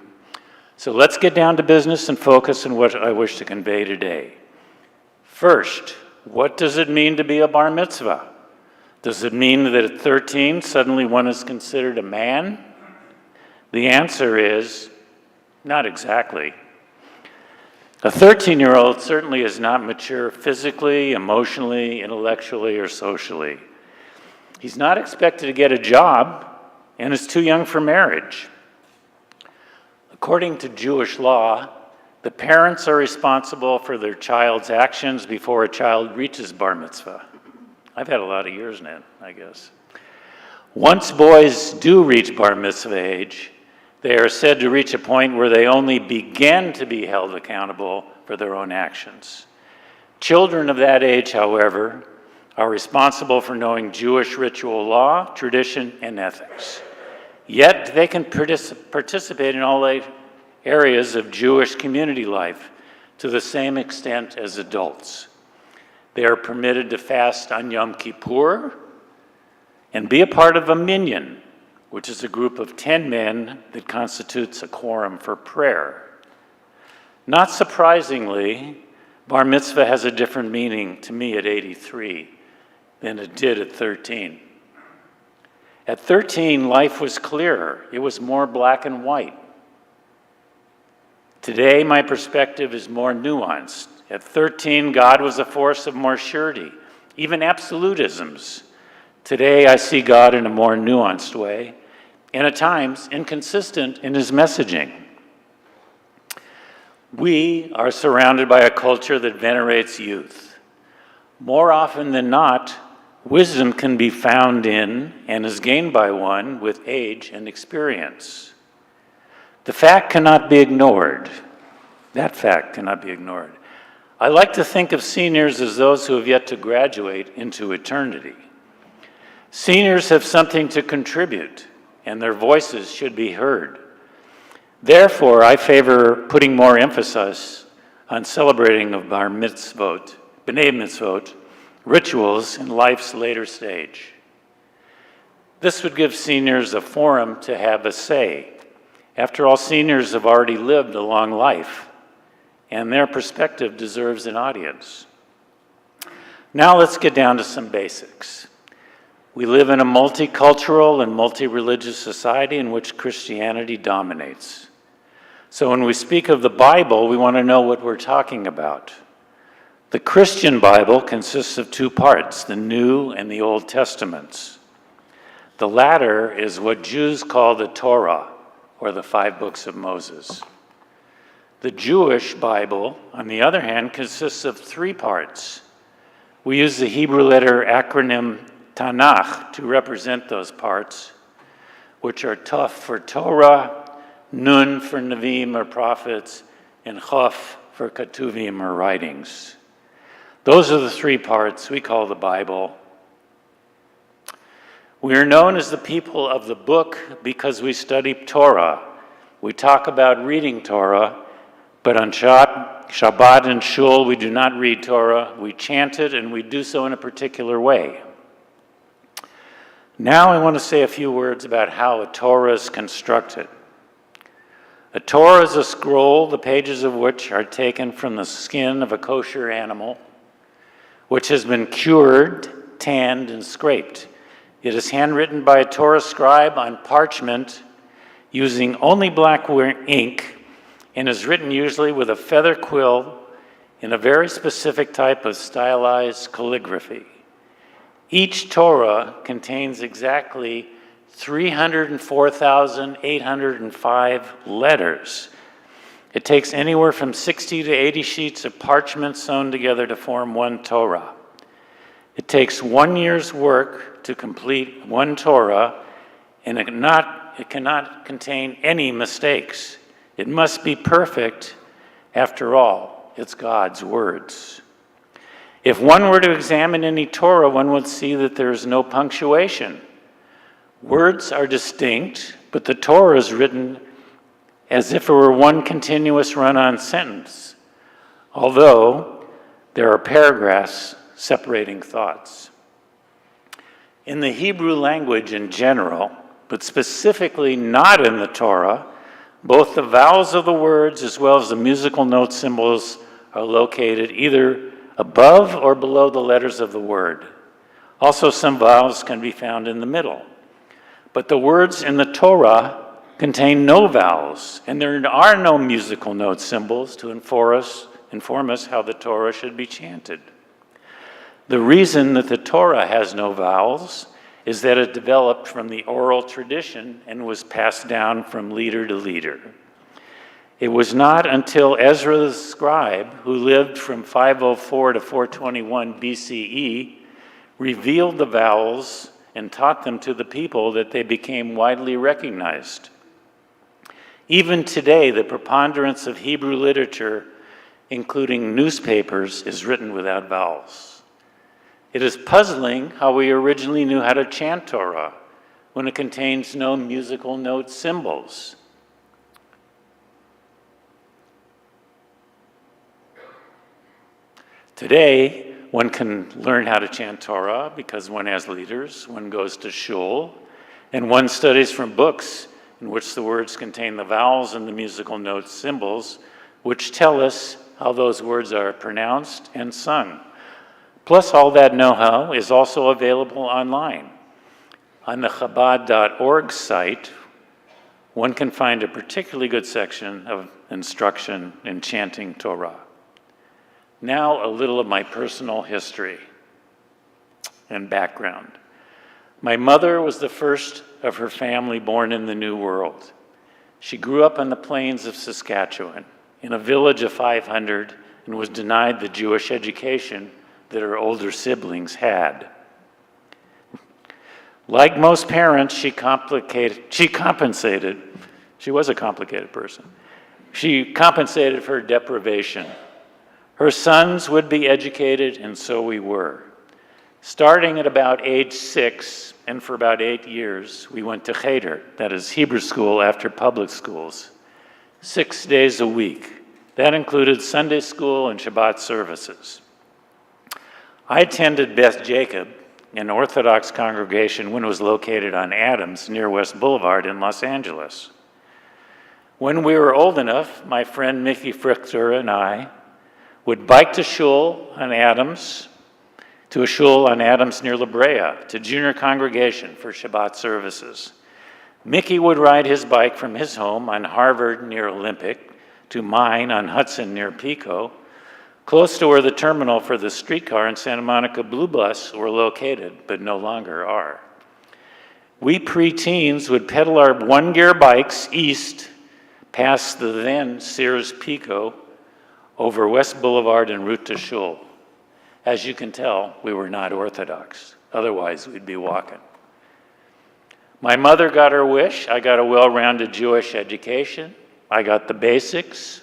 So let's get down to business and focus on what I wish to convey today. First, what does it mean to be a bar mitzvah? Does it mean that at 13, suddenly one is considered a man? The answer is, not exactly. A 13-year-old certainly is not mature physically, emotionally, intellectually, or socially. He's not expected to get a job and is too young for marriage. According to Jewish law, the parents are responsible for their child's actions before a child reaches bar mitzvah. I've had a lot of years now, I guess. Once boys do reach bar mitzvah age, they are said to reach a point where they only begin to be held accountable for their own actions. Children of that age, however, are responsible for knowing Jewish ritual law, tradition, and ethics. Yet they can participate in all areas of Jewish community life to the same extent as adults. They are permitted to fast on Yom Kippur and be a part of a minyan, which is a group of 10 men that constitutes a quorum for prayer. Not surprisingly, bar mitzvah has a different meaning to me at 83 than it did at 13. At 13, life was clearer. It was more black and white. Today, my perspective is more nuanced. At 13, God was a force of more surety, even absolutisms. Today, I see God in a more nuanced way, and at times inconsistent in his messaging. We are surrounded by a culture that venerates youth. More often than not, wisdom can be found in and is gained by one with age and experience. The fact cannot be ignored. That fact cannot be ignored. I like to think of seniors as those who have yet to graduate into eternity. Seniors have something to contribute, and their voices should be heard. Therefore, I favor putting more emphasis on celebrating of bar mitzvot, b'nai mitzvot, rituals in life's later stage. This would give seniors a forum to have a say. After all, seniors have already lived a long life, and their perspective deserves an audience. Now let's get down to some basics. We live in a multicultural and multi-religious society in which Christianity dominates. So when we speak of the Bible, we want to know what we're talking about. The Christian Bible consists of two parts, the New and the Old Testaments. The latter is what Jews call the Torah, or the 5 books of Moses. The Jewish Bible, on the other hand, consists of 3 parts. We use the Hebrew letter acronym Tanakh to represent those parts, which are Taf for Torah, Nun for Nevi'im or prophets, and Chaf for Ketuvim or writings. Those are the 3 parts we call the Bible. We are known as the people of the book because we study Torah. We talk about reading Torah, but on Shabbat and Shul, we do not read Torah. We chant it, and we do so in a particular way. Now I want to say a few words about how a Torah is constructed. A Torah is a scroll, the pages of which are taken from the skin of a kosher animal, which has been cured, tanned, and scraped. It is handwritten by a Torah scribe on parchment using only black ink and is written usually with a feather quill in a very specific type of stylized calligraphy. Each Torah contains exactly 304,805 letters. It takes anywhere from 60 to 80 sheets of parchment sewn together to form one Torah. It takes 1 year's work to complete one Torah, and it cannot contain any mistakes. It must be perfect. After all, it's God's words. If one were to examine any Torah, one would see that there is no punctuation. Words are distinct, but the Torah is written as if it were one continuous run-on sentence, although there are paragraphs separating thoughts. In the Hebrew language in general, but specifically not in the Torah, both the vowels of the words as well as the musical note symbols are located either above or below the letters of the word. Also, some vowels can be found in the middle. But the words in the Torah contain no vowels, and there are no musical note symbols to inform us how the Torah should be chanted. The reason that the Torah has no vowels is that it developed from the oral tradition and was passed down from leader to leader. It was not until Ezra the scribe, who lived from 504 to 421 BCE, revealed the vowels and taught them to the people that they became widely recognized. Even today, the preponderance of Hebrew literature, including newspapers, is written without vowels. It is puzzling how we originally knew how to chant Torah when it contains no musical note symbols. Today, one can learn how to chant Torah because one has leaders, one goes to shul, and one studies from books in which the words contain the vowels and the musical note symbols, which tell us how those words are pronounced and sung. Plus, all that know-how is also available online. On the Chabad.org site, one can find a particularly good section of instruction in chanting Torah. Now, a little of my personal history and background. My mother was the first of her family born in the New World. She grew up on the plains of Saskatchewan in a village of 500 and was denied the Jewish education that her older siblings had. Like most parents, she was a complicated person. She compensated for her deprivation. Her sons would be educated, and so we were. Starting at about age 6, and for about 8 years, we went to cheder, that is Hebrew school after public schools, 6 days a week. That included Sunday school and Shabbat services. I attended Beth Jacob, an Orthodox congregation when it was located on Adams near West Boulevard in Los Angeles. When we were old enough, my friend Mickey Frichter and I would bike to shul on Adams, to a shul on Adams near La Brea, to junior congregation for Shabbat services. Mickey would ride his bike from his home on Harvard near Olympic to mine on Hudson near Pico, close to where the terminal for the streetcar and Santa Monica Blue Bus were located, but no longer are. We preteens would pedal our one-gear bikes east past the then Sears Pico over West Boulevard en route to shul. As you can tell, we were not Orthodox. Otherwise, we'd be walking. My mother got her wish. I got a well-rounded Jewish education. I got the basics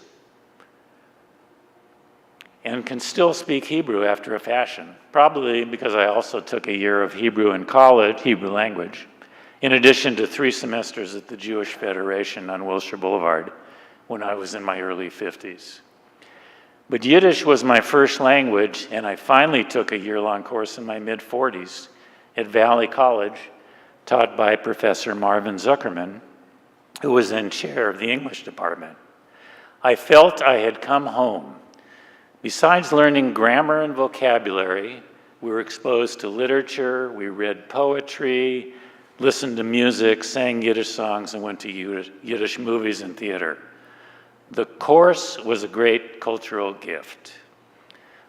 and can still speak Hebrew after a fashion, probably because I also took a year of Hebrew in college, Hebrew language, in addition to 3 semesters at the Jewish Federation on Wilshire Boulevard when I was in my early 50s. But Yiddish was my first language, and I finally took a year-long course in my mid-40s at Valley College, taught by Professor Marvin Zuckerman, who was in chair of the English department. I felt I had come home. Besides learning grammar and vocabulary, we were exposed to literature, we read poetry, listened to music, sang Yiddish songs, and went to Yiddish movies and theater. The course was a great cultural gift.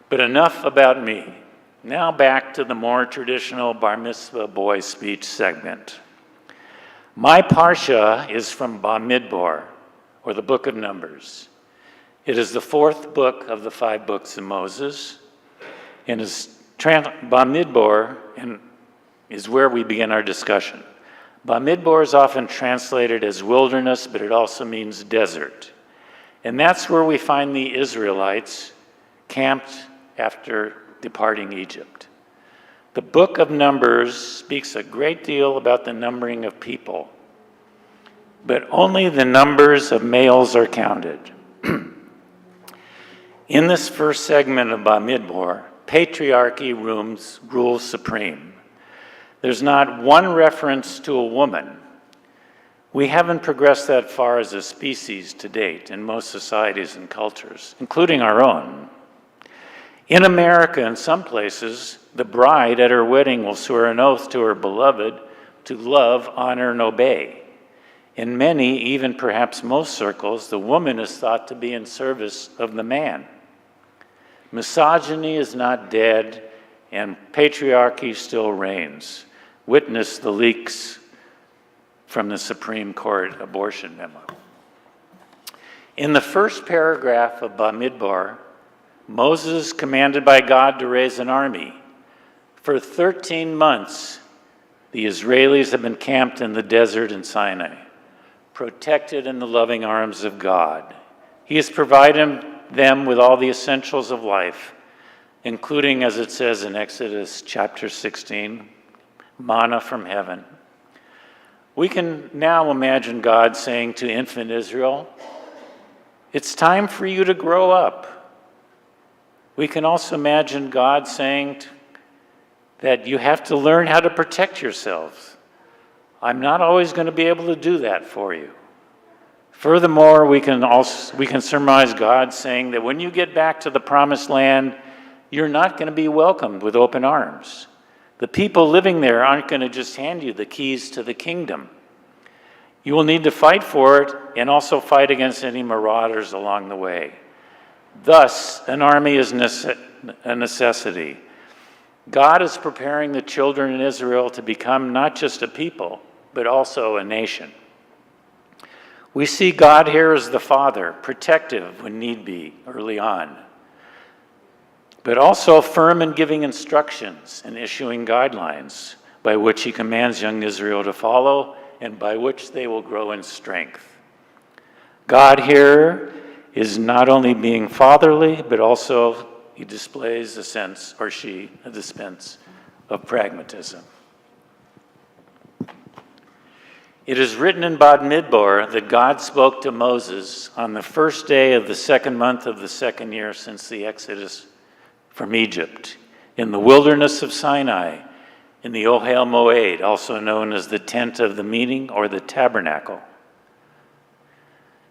But enough about me. Now back to the more traditional bar mitzvah boy speech segment. My parsha is from Bamidbar, or the Book of Numbers. It is the 4th book of the 5 books of Moses, and Bamidbar is where we begin our discussion. Bamidbar is often translated as wilderness, but it also means desert. And that's where we find the Israelites camped after departing Egypt. The book of Numbers speaks a great deal about the numbering of people, but only the numbers of males are counted. In this first segment of Bamidbar, patriarchy rules supreme. There's not one reference to a woman. We haven't progressed that far as a species to date in most societies and cultures, including our own. In America, in some places, the bride at her wedding will swear an oath to her beloved to love, honor, and obey. In many, even perhaps most circles, the woman is thought to be in service of the man. Misogyny is not dead, and patriarchy still reigns. Witness the leaks from the Supreme Court abortion memo. In the first paragraph of Bamidbar, Moses is commanded by God to raise an army. For 13 months, the Israelis have been camped in the desert in Sinai, protected in the loving arms of God. He has provided them with all the essentials of life, including, as it says in Exodus chapter 16, manna from heaven. We can now imagine God saying to infant Israel, "It's time for you to grow up." We can also imagine God saying that you have to learn how to protect yourselves. I'm not always going to be able to do that for you. Furthermore, we can surmise God saying that when you get back to the promised land, you're not going to be welcomed with open arms. The people living there aren't going to just hand you the keys to the kingdom. You will need to fight for it and also fight against any marauders along the way. Thus, an army is a necessity. God is preparing the children in Israel to become not just a people, but also a nation. We see God here as the Father, protective when need be early on, but also firm in giving instructions and issuing guidelines by which he commands young Israel to follow and by which they will grow in strength. God here is not only being fatherly, but also he displays a sense, or she, a dispense of pragmatism. It is written in Bamidbar that God spoke to Moses on the first day of the second month of the second year since the Exodus from Egypt, in the wilderness of Sinai, in the Ohel Moed, also known as the tent of the meeting or the tabernacle.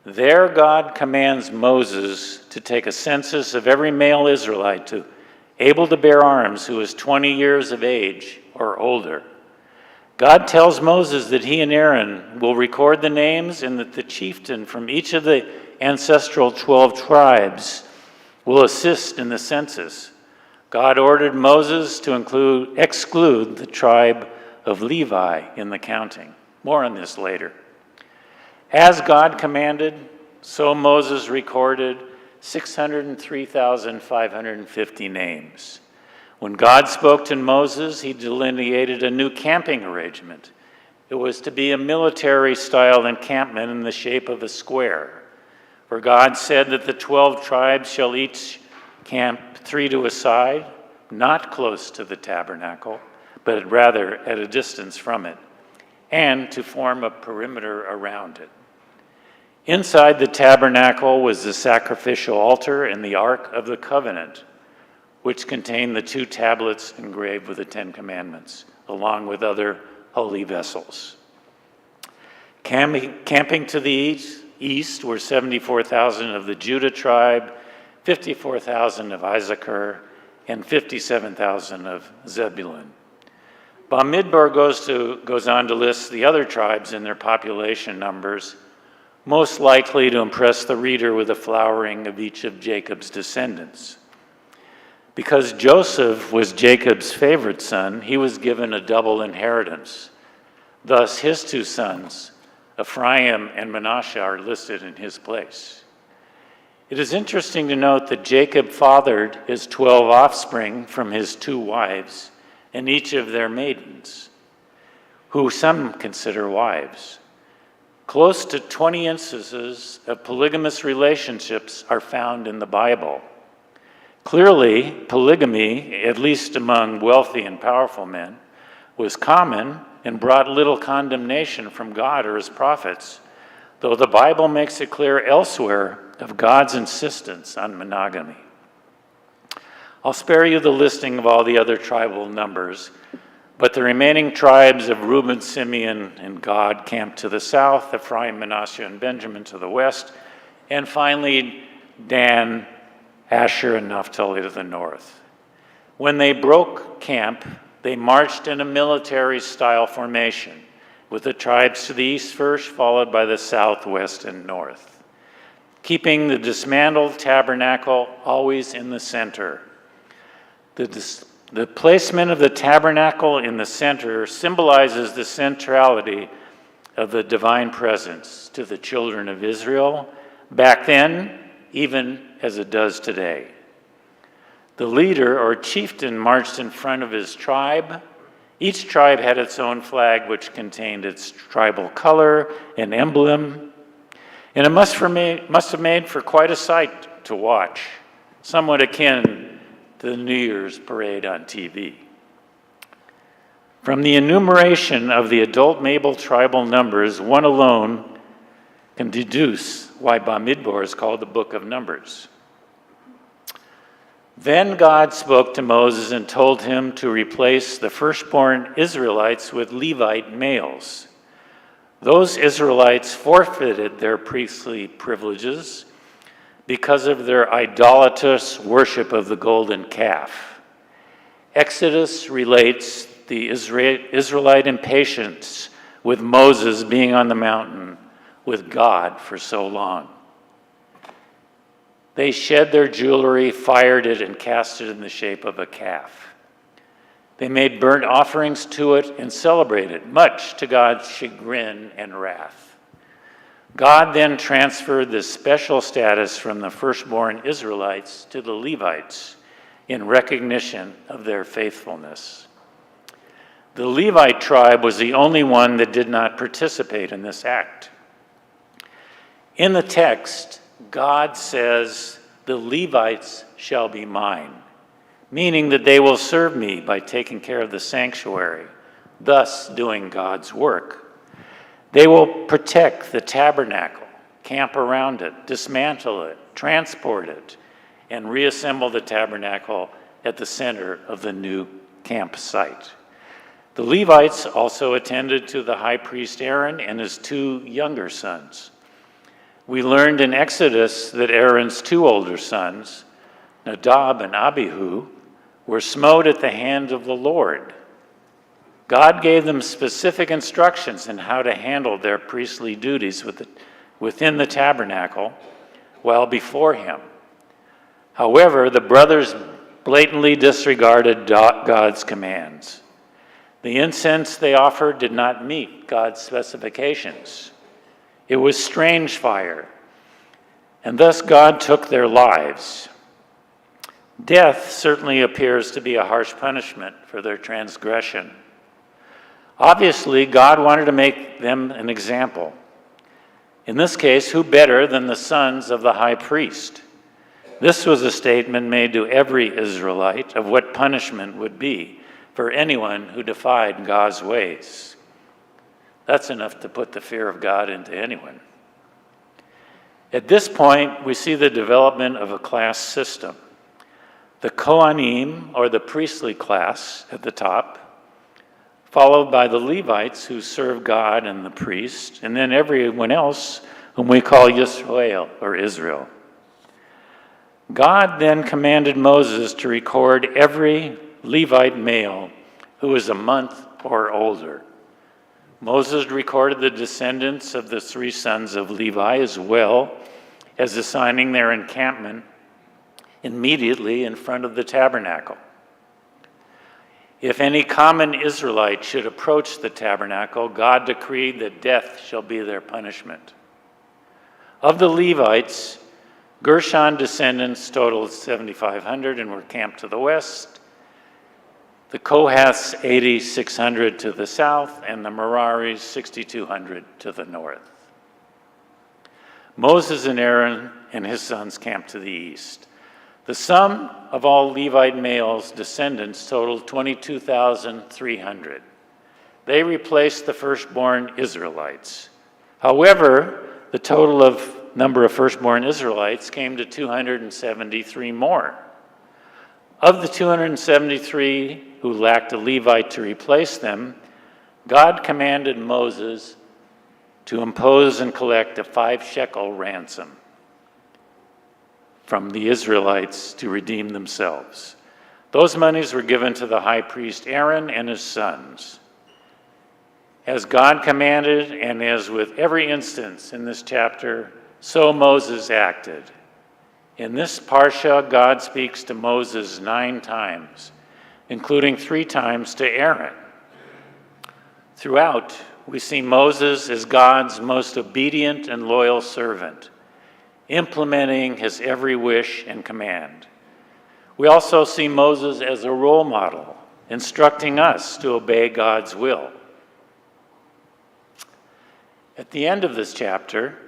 There God commands Moses to take a census of every male Israelite able to bear arms who is 20 years of age or older. God tells Moses that he and Aaron will record the names and that the chieftain from each of the ancestral 12 tribes will assist in the census. God ordered Moses to exclude the tribe of Levi in the counting. More on this later. As God commanded, so Moses recorded 603,550 names. When God spoke to Moses, he delineated a new camping arrangement. It was to be a military-style encampment in the shape of a square, for God said that the 12 tribes shall each camp 3 to a side, not close to the tabernacle, but rather at a distance from it, and to form a perimeter around it. Inside the tabernacle was the sacrificial altar and the Ark of the Covenant, which contained the 2 tablets engraved with the 10 Commandments, along with other holy vessels. Camping to the east were 74,000 of the Judah tribe, 54,000 of Issachar, and 57,000 of Zebulun. Bamidbar goes on to list the other tribes and their population numbers, most likely to impress the reader with a flowering of each of Jacob's descendants. Because Joseph was Jacob's favorite son, he was given a double inheritance. Thus, his 2 sons, Ephraim and Manasseh, are listed in his place. It is interesting to note that Jacob fathered his 12 offspring from his 2 wives and each of their maidens, who some consider wives. Close to 20 instances of polygamous relationships are found in the Bible. Clearly, polygamy, at least among wealthy and powerful men, was common and brought little condemnation from God or his prophets, though the Bible makes it clear elsewhere of God's insistence on monogamy. I'll spare you the listing of all the other tribal numbers, but the remaining tribes of Reuben, Simeon, and Gad camped to the south, Ephraim, Manasseh, and Benjamin to the west, and finally Dan, Asher, and Naphtali to the north. When they broke camp, they marched in a military-style formation, with the tribes to the east first, followed by the south, west, and north, keeping the dismantled tabernacle always in the center. The placement of the tabernacle in the center symbolizes the centrality of the divine presence to the children of Israel back then, even as it does today. The leader or chieftain marched in front of his tribe. Each tribe had its own flag, which contained its tribal color and emblem. And it must have made for quite a sight to watch, somewhat akin to the New Year's parade on TV. From the enumeration of the adult male tribal numbers, one alone can deduce why Bamidbar is called the Book of Numbers. Then God spoke to Moses and told him to replace the firstborn Israelites with Levite males. Those Israelites forfeited their priestly privileges because of their idolatrous worship of the golden calf. Exodus relates the Israelite impatience with Moses being on the mountain with God for so long. They shed their jewelry, fired it, and cast it in the shape of a calf. They made burnt offerings to it and celebrated, much to God's chagrin and wrath. God then transferred this special status from the firstborn Israelites to the Levites in recognition of their faithfulness. The Levite tribe was the only one that did not participate in this act. In the text, God says, "The Levites shall be mine," meaning that they will serve me by taking care of the sanctuary, thus doing God's work. They will protect the tabernacle, camp around it, dismantle it, transport it, and reassemble the tabernacle at the center of the new campsite. The Levites also attended to the high priest Aaron and his 2 younger sons. We learned in Exodus that Aaron's 2 older sons, Nadab and Abihu, were smote at the hand of the Lord. God gave them specific instructions in how to handle their priestly duties within the tabernacle while before him. However, the brothers blatantly disregarded God's commands. The incense they offered did not meet God's specifications. It was strange fire, and thus God took their lives. Death certainly appears to be a harsh punishment for their transgression. Obviously, God wanted to make them an example. In this case, who better than the sons of the high priest? This was a statement made to every Israelite of what punishment would be for anyone who defied God's ways. That's enough to put the fear of God into anyone. At this point, we see the development of a class system. The Kohanim, or the priestly class, at the top, followed by the Levites who serve God and the priest, and then everyone else whom we call Yisrael, or Israel. God then commanded Moses to record every Levite male who was a month or older. Moses recorded the descendants of the 3 sons of Levi, as well as assigning their encampment immediately in front of the tabernacle. If any common Israelite should approach the tabernacle, God decreed that death shall be their punishment. Of the Levites, Gershon descendants totaled 7,500 and were camped to the west. The Kohaths, 8,600 to the south, and the Meraris, 6,200 to the north. Moses and Aaron and his sons camped to the east. The sum of all Levite males' descendants totaled 22,300. They replaced the firstborn Israelites. However, the total of number of firstborn Israelites came to 273 more. Of the 273 who lacked a Levite to replace them, God commanded Moses to impose and collect a 5-shekel ransom from the Israelites to redeem themselves. Those monies were given to the high priest Aaron and his sons. As God commanded, and as with every instance in this chapter, so Moses acted. In this parsha, God speaks to Moses 9 times, including 3 times to Aaron. Throughout, we see Moses as God's most obedient and loyal servant, implementing his every wish and command. We also see Moses as a role model, instructing us to obey God's will. At the end of this chapter,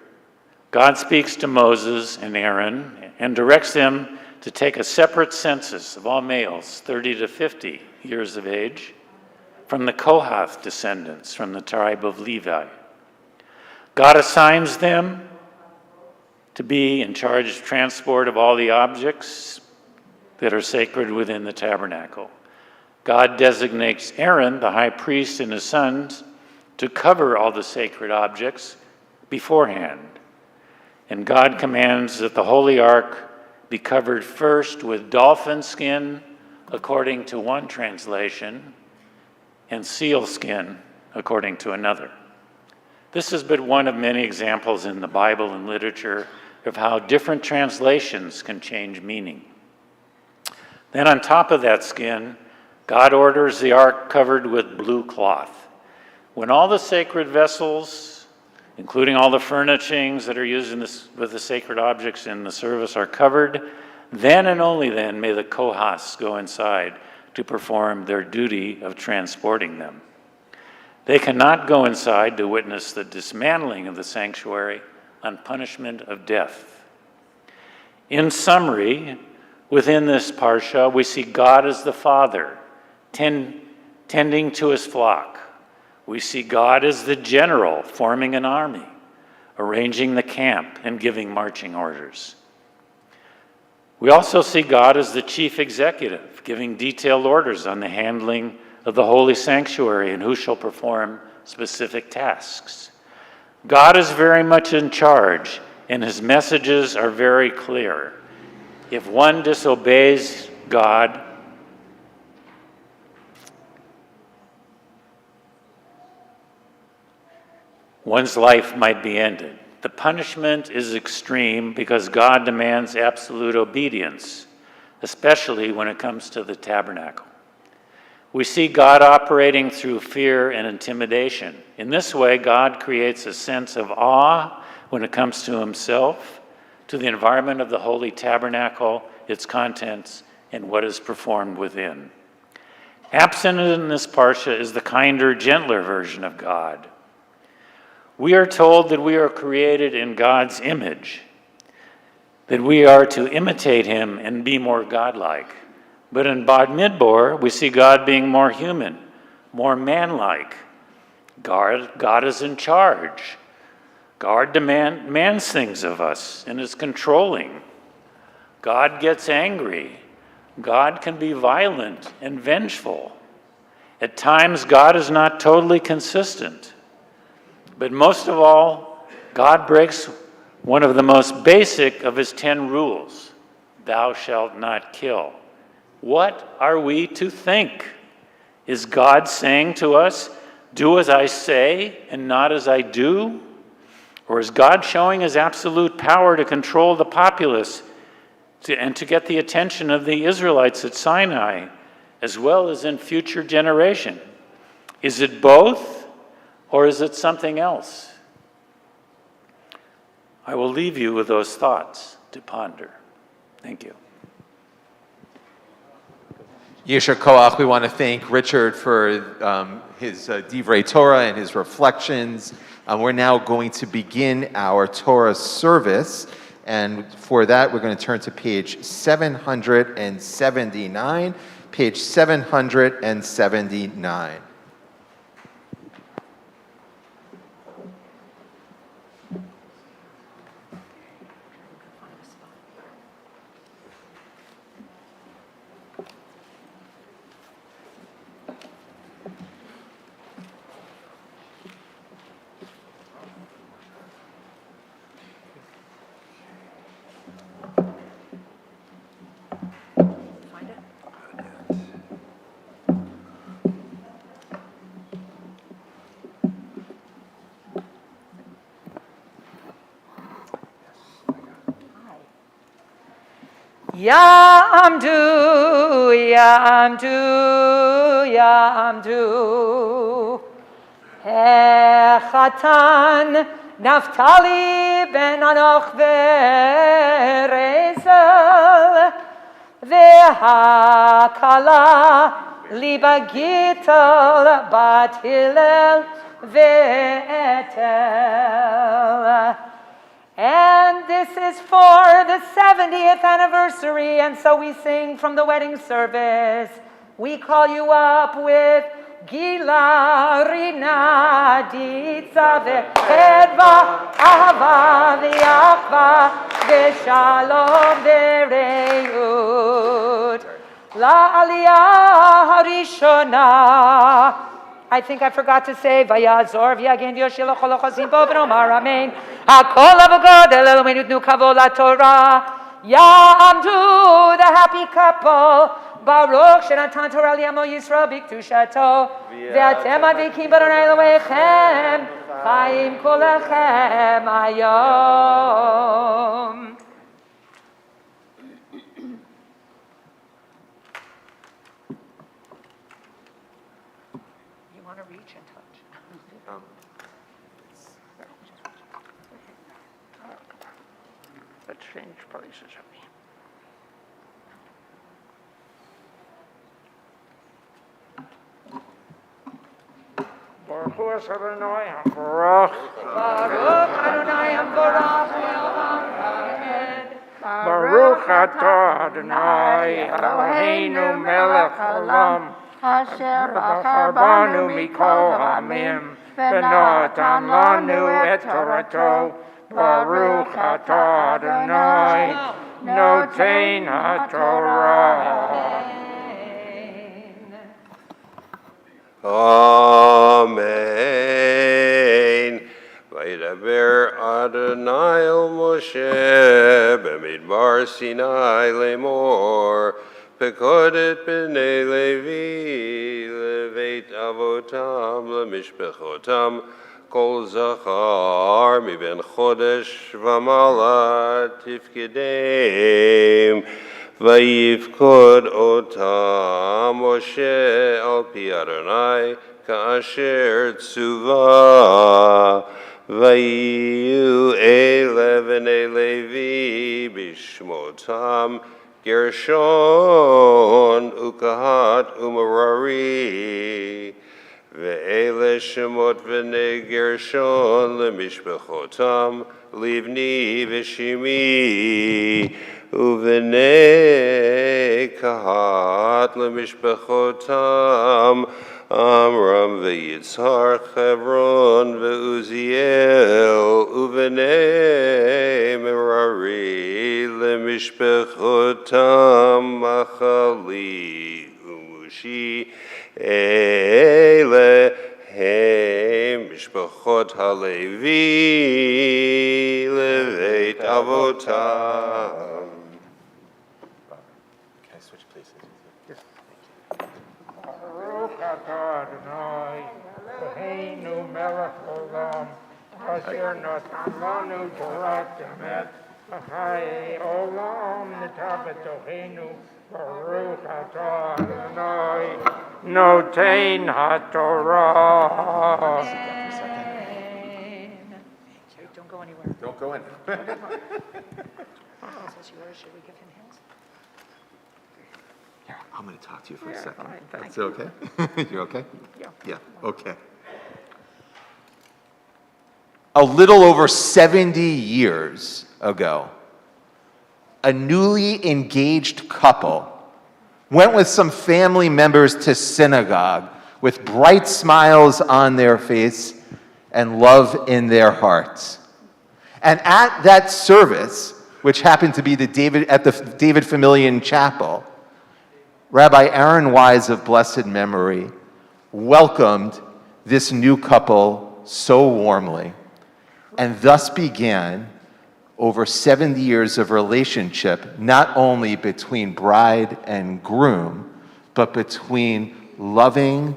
God speaks to Moses and Aaron and directs them to take a separate census of all males 30 to 50 years of age from the Kohath descendants from the tribe of Levi. God assigns them to be in charge of transport of all the objects that are sacred within the tabernacle. God designates Aaron, the high priest, and his sons to cover all the sacred objects beforehand. And God commands that the Holy Ark be covered first with dolphin skin, according to one translation, and seal skin, according to another. This is but one of many examples in the Bible and literature of how different translations can change meaning. Then on top of that skin, God orders the ark covered with blue cloth. When all the sacred vessels, including all the furnishings that are used with the sacred objects in the service, are covered, then and only then may the Kohas go inside to perform their duty of transporting them. They cannot go inside to witness the dismantling of the sanctuary on punishment of death. In summary, within this parsha, we see God as the Father, tending to his flock. We see God as the general, forming an army, arranging the camp, and giving marching orders. We also see God as the chief executive, giving detailed orders on the handling of the holy sanctuary and who shall perform specific tasks. God is very much in charge, and his messages are very clear. If one disobeys God, one's life might be ended. The punishment is extreme because God demands absolute obedience, especially when it comes to the tabernacle. We see God operating through fear and intimidation. In this way, God creates a sense of awe when it comes to himself, to the environment of the holy tabernacle, its contents, and what is performed within. Absent in this parsha is the kinder, gentler version of God. We are told that we are created in God's image, that we are to imitate him and be more godlike. But in Bamidbar, we see God being more human, more manlike. God is in charge. God demands things of us and is controlling. God gets angry. God can be violent and vengeful. At times, God is not totally consistent. But most of all, God breaks one of the most basic of his 10 rules: thou shalt not kill. What are we to think? Is God saying to us, do as I say and not as I do? Or is God showing his absolute power to control the populace and to get the attention of the Israelites at Sinai, as well as in future generation? Is it both? Or is it something else? I will leave you with those thoughts to ponder. Thank you. Yesher Koach, we want to thank Richard for his Divrei Torah and his reflections. We're now going to begin our Torah service. And for that, we're going to turn to page 779. Page 779. Ya'amdu, Ya'amdu, Ya'amdu. Hechatan Naftali ben Anoch ve'Rezel ve'Hakala liba Gital bat Hillel ve'Etel. And this is for the 70th anniversary, and so we sing from the wedding service. We call you up with Gila, Rina, Ditza, Ve'edva, Ahava, Ve'achva, Ve'shalom, Ve'reut. La Aliyah Harishona. I think I forgot to say, Vayazor v'yagin v'yoshil l'chol ha'chosim bo v'nomar amen. Hakol ha'v'godel Eloheinu tnu kavod la'Torah. Ya'amdu, the happy couple. Baruch shenatan Torah li'amo Yisrael b'kedushato. Ve'atem advikim b'Adonai Elohechem. Chaim kolechem hayom. want to reach and touch. Let's change places. Baruch Hu Adonai HaBarach. Baruch Adonai Hamvorach Le'olam Vamed. Baruch atah Adonai Eloheinu melech haolam. Asher bachar banu mikol ha'amim. V'natan lanu et Torato. Baruch atah Adonai noten haTorah. Amen. Vaydaber Adonai el Moshe Bamidbar Sinai lemor Pekodet b'nei Levi leveit avotam lemishpechotam kol zachar miben chodesh v'mala tifkedem Vayifkod otam Moshe al pi Adonai ka'asher tzuva Vayu elevnei Levi bishmotam Gershon ukahat umerari Ve'ele shemot v'nei Gershon lemishpechotam livni v'shimi Uvnei kahat lemishpechotam Amram veYitzhar Chevron veUziel Uvnei Merari lemishpechotam Machali umushi Ele Hem mishpechot halevi leveit avotam. Baruch atah Adonai Eloheinu melech haolam. Asher natan lanu Torat emet. V'chayei olam nitah b'tochenu. Baruch atah Adonai noten haTorah. Don't go anywhere. Don't go in. This is yours. Should we give him his? Here, I'm going to talk to you for a second. fine, thank That's okay? You're okay? Yeah, okay. A little over 70 years ago, a newly engaged couple went with some family members to synagogue with bright smiles on their face and love in their hearts. And at that service, which happened to be the David Familian Chapel, Rabbi Aaron Wise of blessed memory welcomed this new couple so warmly, and thus began over 70 years of relationship, not only between bride and groom, but between loving,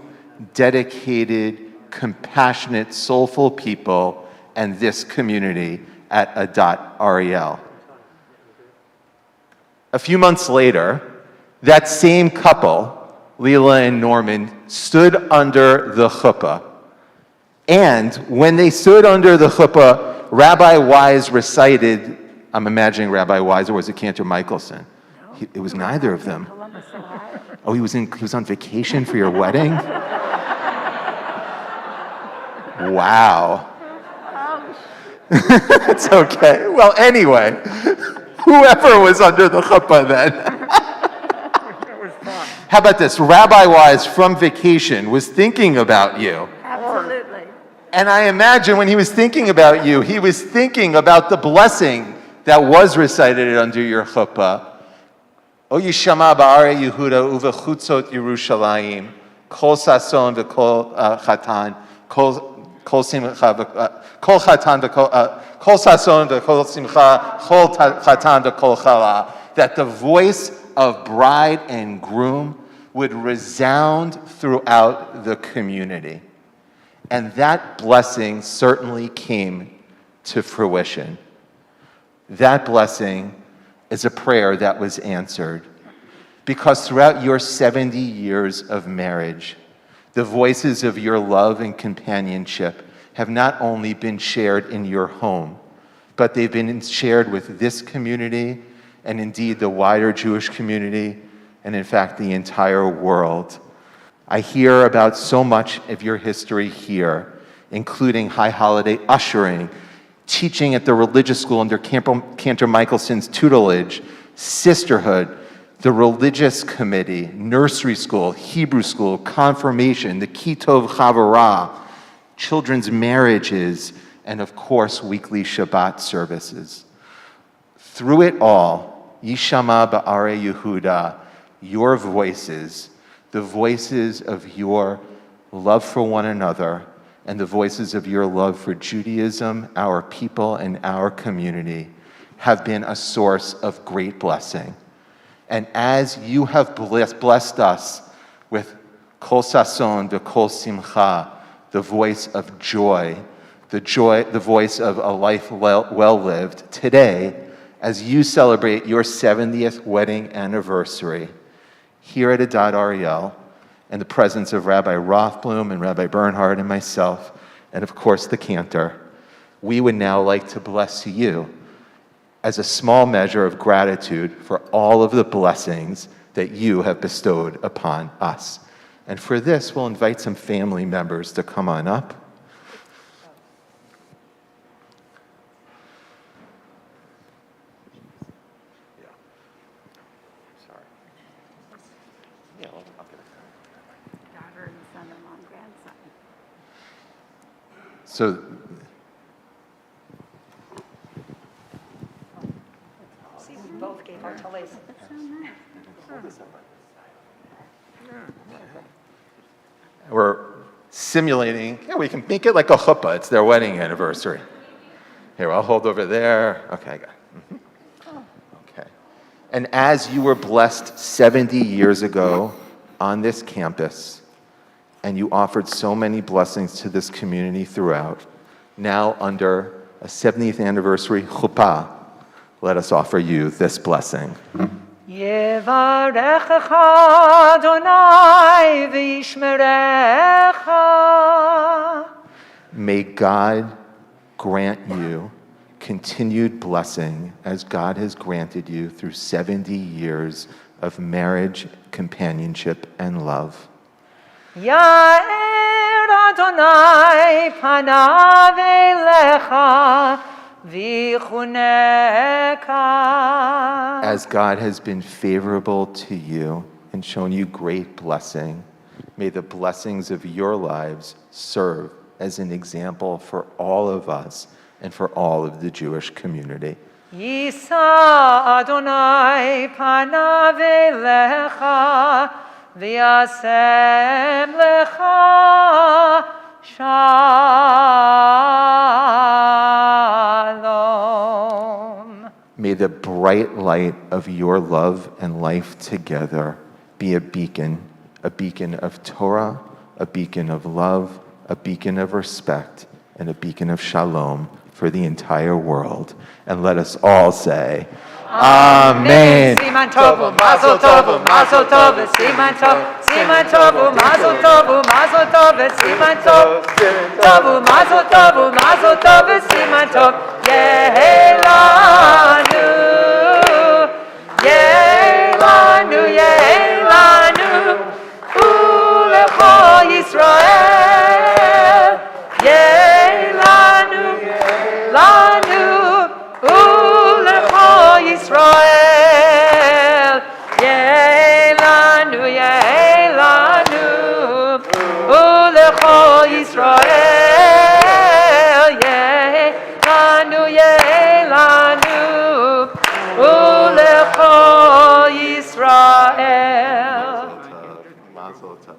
dedicated, compassionate, soulful people and this community at Adat Ariel. A few months later, that same couple, Leela and Norman, stood under the chuppah. And when they stood under the chuppah, Rabbi Wise recited, I'm imagining Rabbi Wise, or was it Cantor Michelson? It was neither of them. Oh, he was on vacation for your wedding? Wow. It's okay. Well, anyway, whoever was under the chuppah then. How about this? Rabbi Wise from vacation was thinking about you. Absolutely. And I imagine when he was thinking about you, he was thinking about the blessing that was recited under your chuppah. O yishama ba'arei Yehuda uvechutzot Yerushalayim, kol sason v'kol chatan, kol simcha, kol chatan kol sason v'kol simcha, kol chatan v'kol chala. That the voice of bride and groom would resound throughout the community. And that blessing certainly came to fruition. That blessing is a prayer that was answered. Because throughout your 70 years of marriage, The voices of your love and companionship have not only been shared in your home, but they've been shared with this community and indeed the wider Jewish community and in fact the entire world. I hear about so much of your history here, including high holiday ushering, teaching at the religious school under Cantor Michelson's tutelage, sisterhood, the religious committee, nursery school, Hebrew school, confirmation, the Kitov Chavurah, children's marriages, and of course, weekly Shabbat services. Through it all, Yishama Ba'are Yehuda, your voices, the voices of your love for one another, and the voices of your love for Judaism, our people, and our community, have been a source of great blessing. And as you have blessed us with Kol Sason V'Kol Simcha, the voice of joy, the voice of a life well lived, today, as you celebrate your 70th wedding anniversary, here at Adad Ariel, in the presence of Rabbi Rothblum and Rabbi Bernhard and myself, and of course the cantor, we would now like to bless you as a small measure of gratitude for all of the blessings that you have bestowed upon us. And for this, we'll invite some family members to come on up. Daughter and son-in-law and grandson. So, See, we both gave our talis. we're simulating, we can make it like a chuppah. It's their wedding anniversary. Here, I'll hold over there. Okay, I got it. Okay. And as you were blessed 70 years ago on this campus, and you offered so many blessings to this community throughout, now under a 70th anniversary chuppah, let us offer you this blessing. Yevarechecha Adonai v'yishmerecha. May God grant you continued blessing as God has granted you through 70 years of marriage, companionship, and love. Yair Adonai panav elecha v'chuneka. As God has been favorable to you and shown you great blessing, may the blessings of your lives serve as an example for all of us and for all of the Jewish community. Yisa Adonai panav elecha v'yasem lecha shalom. May the bright light of your love and life together be a beacon of Torah, a beacon of love, a beacon of respect, and a beacon of shalom for the entire world. And let us all say, Amen. Siman tovu, mazel tovu, mazel tovu, siman tovu, siman tovu, mazel tovu, mazel tovu, siman tovu, tovu, mazel tovu, mazel tovu, siman tovu. Yehelanu, yehelanu, yehelanu, ulecho Yisrael, yehelanu, lanu, ulecho Yisrael, yehelanu, yehelanu, ulecho Yisrael, yehelanu, yehelanu, ulecho Yisrael. Mazel tov.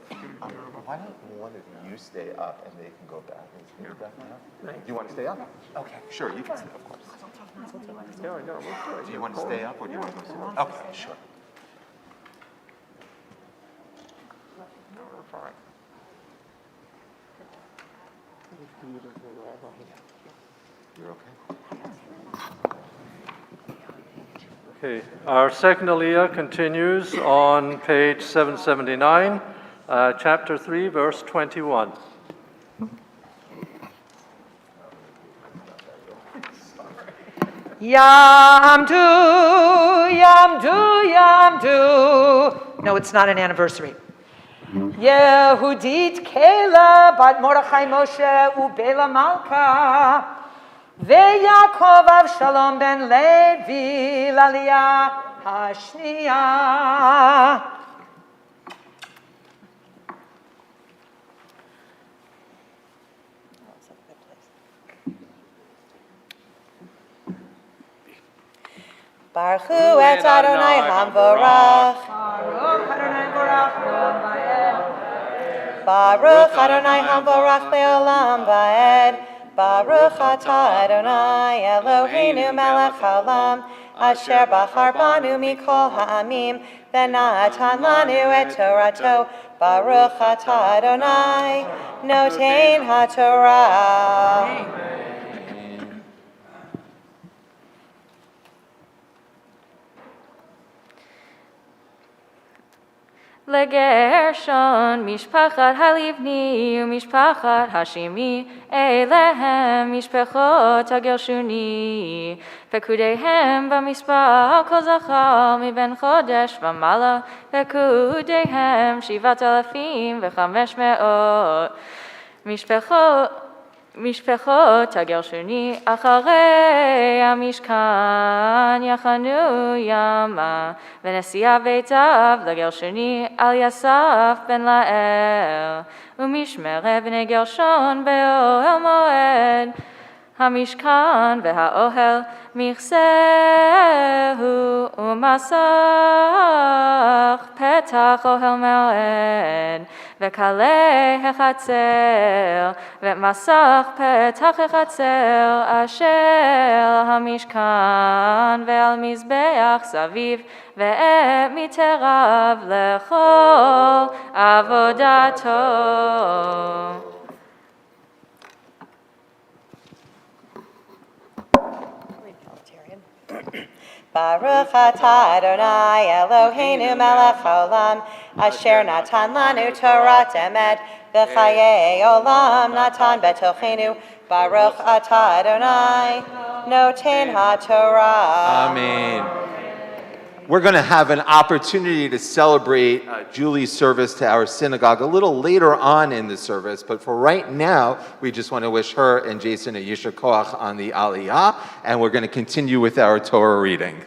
Why don't one of you stay up and they can go back and stay back now? You want to stay up? Okay, sure, you can stay up, of course. Do you want to stay up or do you want to go sit down? Okay, sure. You're okay? Okay, our second aliyah continues on page 779 chapter 3, verse 21. Yamdu, Yamdu, Yamdu. No, it's not an anniversary. Yehudit Kela bat Mordechai Moshe ubela Malka veYakov Avshalom ben Levi l'Aliyah hashniya. Baruch Hu et Adonai Hamvorach. Baruch Adonai Borach Le'olam Va'ed. Baruch Adonai Hamvorach Le'olam Va'ed. Baruch atah Adonai Eloheinu melech haolam, asher bachar banu mikol ha'amim, v'natan lanu et Torato. Baruch atah Adonai notein haTorah. לגרשון משפחת הלבני ומשפחת השמי, אליהם משפחות הגרשוני, פקודיהם במספר כל זכר מבין חודש ומעלה, פקודיהם 7,500 משפחות הגרשוני אחרי המשכן יחנו ימה, ונשיא ביתיו לגרשוני על יסף בן לאל, ומשמרת בני גרשון באוהל מועד, המשכן והאוהל מכסהו ומסך פתח אוהל מועד, וכלי החצר ומסך פתח החצר אשר המשכן ועל מזבח סביב ואת מיתריו לכל עבודתו. Baruch atah Adonai Eloheinu melech haolam, asher natan lanu Torah emet, v'chayei olam natan betochenu. Baruch atah Adonai notein haTorah. Amen. We're going to have an opportunity to celebrate Julie's service to our synagogue a little later on in the service, but for right now, we just want to wish her and Jason a Yisher Koach on the Aliyah, and we're going to continue with our Torah reading.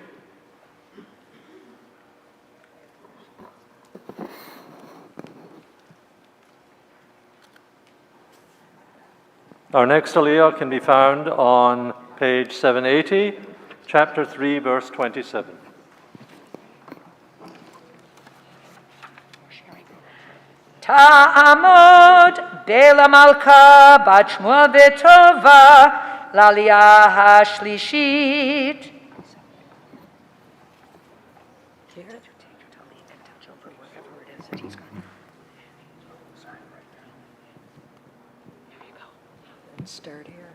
Our next Aliyah can be found on page 780, chapter 3, verse 27. Ta'amod Bela Malka bat Shmuel v'Tova l'Aliyah hashlishit. Start here.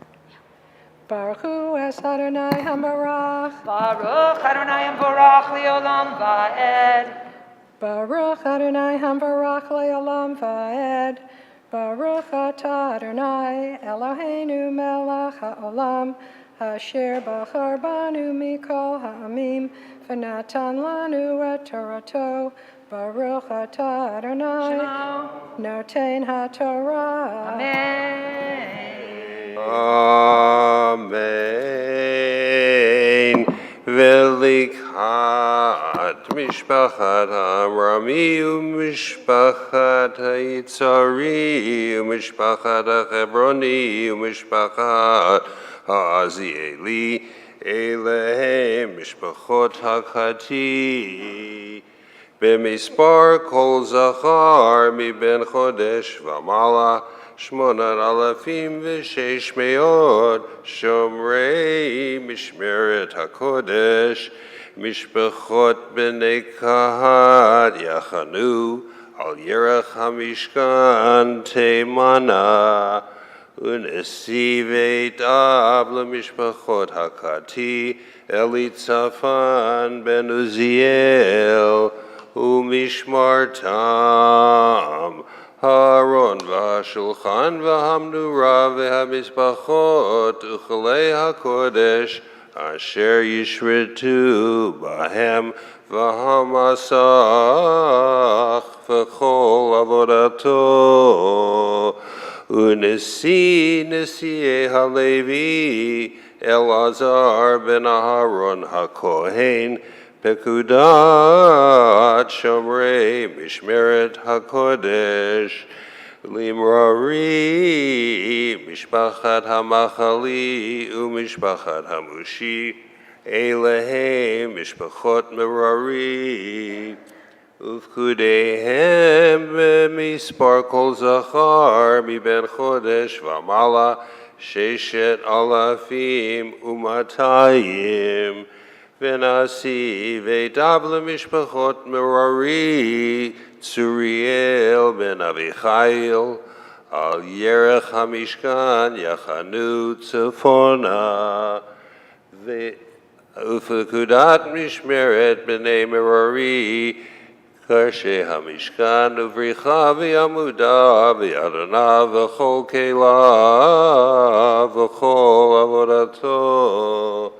Baruch Hu es Adonai Hamorach. Baruch Adonai Hamvorach Le'olam Va'ed. Baruch Adonai Hamvorach Le'olam Va'ed. Baruch atah Adonai Eloheinu melech haolam, asher bachar banu mikol ha'amim, v'natan lanu et Torato. Baruch atah Adonai notein haTorah. Amen. Amen. Velikat mishpachat Amrami umishpachat Yitzari umishpachat Hebroni umishpachat Hazieli Elehem mishpachot hakati b'mispar kol zachar miben chodesh v'mala Shmonat alafim v'sheish me'od shomrei mishmeret hakodesh mishpachot b'nei kahat yachanu al yerach hamishkan teimana unesi ve'itav l'mishpachot hakati elitzafan ben Uziel ומשמרתם, הארון והשולחן והמנורה והמזבחות וכלי הקודש אשר ישרתו בהם והמסך וכל עבודתו. נשיאי הלוי אלעזר בן אהרון הכהן פקודת שומרי משמרת הקודש למררי משפחת המחלי ומשפחת המושי, אליהם משפחות מררי ופקודיהם במספר כל זכר מבין חודש ומעלה 6,200. ונשיא וידב למשפחות מררי צוריאל בן אביחיל על ירך המשכן יחנו צפונה. ופקודת משמרת בני מררי קרשי המשכן ובריחה ועמודה וידנה וכל כליו וכל עבודתו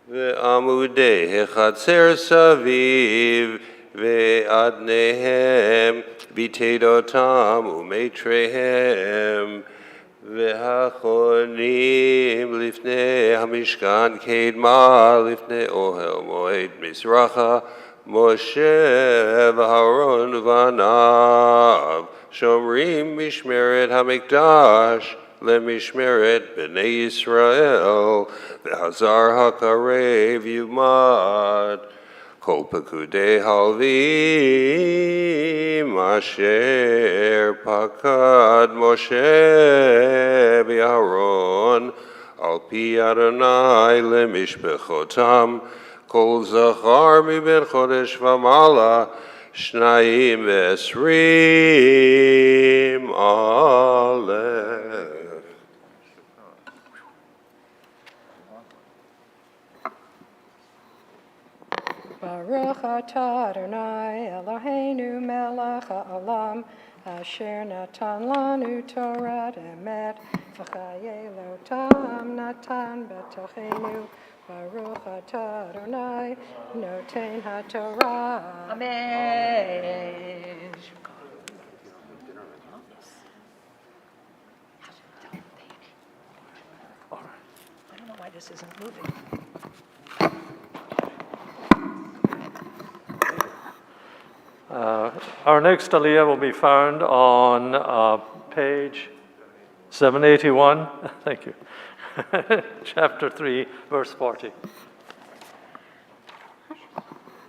ועמודי החצר סביב ואדניהם ביתדותם ומיתריהם והחונים לפני המשכן קדמה לפני אוהל מועד מזרחה משה ואהרון ובניו שומרים משמרת המקדש למשמרת בני ישראל והזר הקרב יומד. כל פקודי הלווים אשר פקד משה ואהרון על פי אדוני למשפחותם, כל זכר מבין חודש ומעלה 22 א'. Baruch atah Adonai Eloheinu melech haolam asher natan lanu Torah emet v'chayei lotam natan betochenu. Baruch atah Adonai noten haTorah. Amen. I don't know why this isn't moving. Our next aliyah will be found on page 781. Thank you. Chapter 3, verse 40.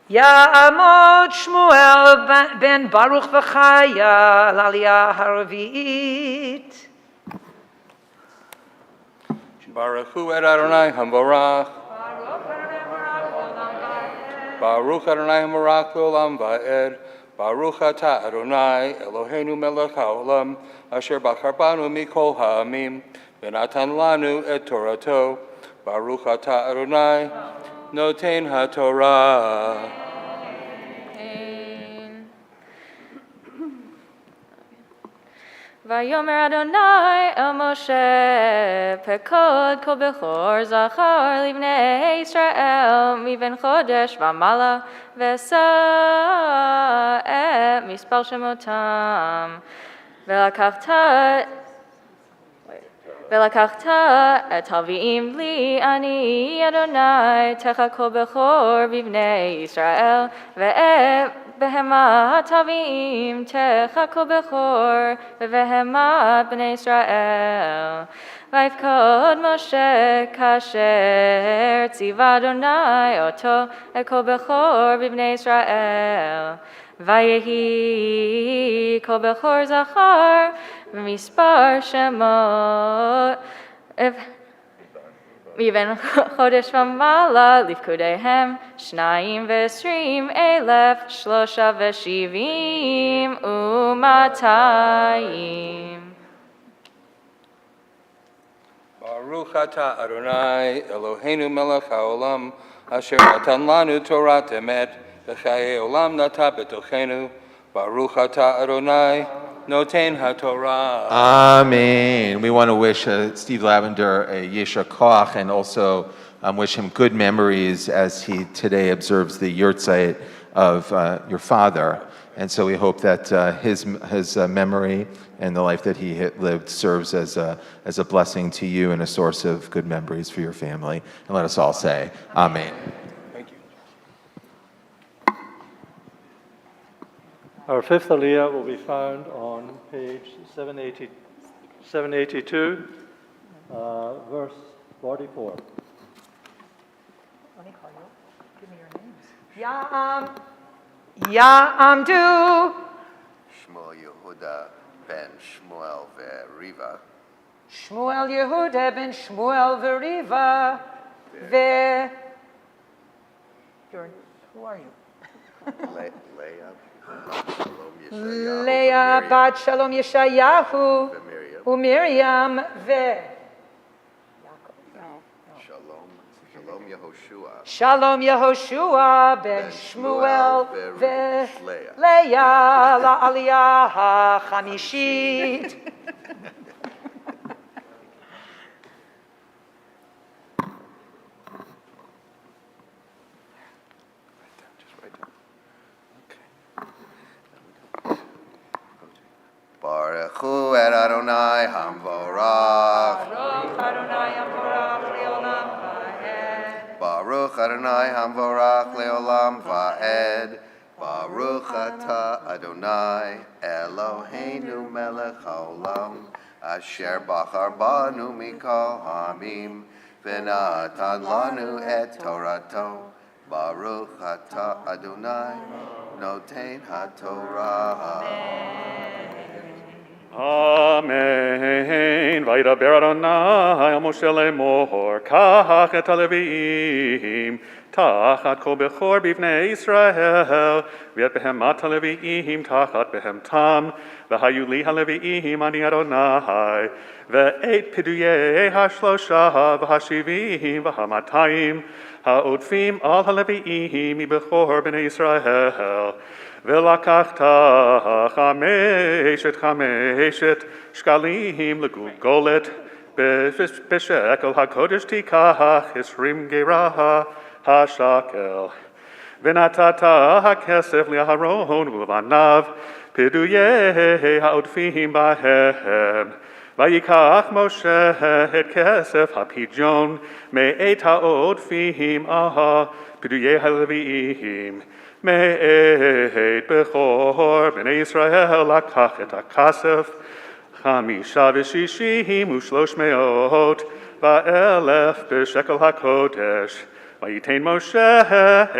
Ya'amod Shmuel ben Baruch v'chaya l'aliyah haravi'it. Baruch hu et Adonai hamvarach. Baruch Adonai hamvarach l'olam va'ed. Baruch atah Adonai Eloheinu melech haolam asher bachar banu mikol ha'amim v'natan lanu et Torato. Baruch atah Adonai noten haTorah. Vayomer Adonai el Moshe pekod kol bechor zachar livnei Israel miben chodesh v'mala v'sa et mispal shemotam ולקחת את הלוויים לי אני אדוני תכה כל בכור בבני ישראל ואת בהמת הלוויים תכה כל בכור בבהמת בני ישראל ויפקוד משה כאשר ציווה אדוני אותו את כל בכור בבני ישראל ויהי כל בכור זכר במספר שמות מבין חודש ומעלה לפקודיהם 22,270 Baruch atah Adonai Eloheinu melech haolam asher natan lanu Torah emet v'chaye olam nata betochenu. Baruch atah Adonai, noten haTorah. Amen. We want to wish Steve Lavender a Yesha Koach and also wish him good memories as he today observes the yurtzeit of your father. And so we hope that his memory and the life that he lived serves as a blessing to you and a source of good memories for your family. And let us all say, Amen. Thank you. Our fifth aliyah will be found on page 782, verse 44. Let me call you. Give me your names. Ya'amdu. Shmuel Yehuda ben Shmuel ve'Riva. Shmuel Yehuda ben Shmuel Veriva. Ve. Who are you? Leah bat Shalom Yeshayahu. Umiriam ve. Shalom Yehoshua. Shalom Yehoshua ben Shmuel ve Leah la Aliyah HaChamishit. Baruch Hu et Adonai Hamvorach. Baruch Adonai Hamvorach leolam va'ed. Baruch Adonai Hamvorach leolam va'ed. Baruch atah Adonai Eloheinu melech haolam asher bachar banu mikol hamim v'natan lanu et Torato. Baruch atah Adonai noten haTorah. Amen. Vaydaber Adonai al Moshe lemor, kach et haleviim, tachat kol bechor bivnei Yisrael, v'et behem mat haleviim, tachat behem tam, v'hayu li haleviim ani Adonai, v'et piduyei hashlosha v'hashivim v'hamatayim, ha'odfim al haleviim bechor b'nei Yisrael, ולקחת חמשת שקלים לגולגולת, בשקל הקודש תיקח 20 גרה השקל. ונתת הכסף לאהרון ולבניו, פדויי העודפים בהם. ויקח משה את כסף הפדיון מאת העודפים פדויי הלוויים. מאת בכור בני ישראל לקח את הכסף 65,300 בשקל הקודש. וייתן משה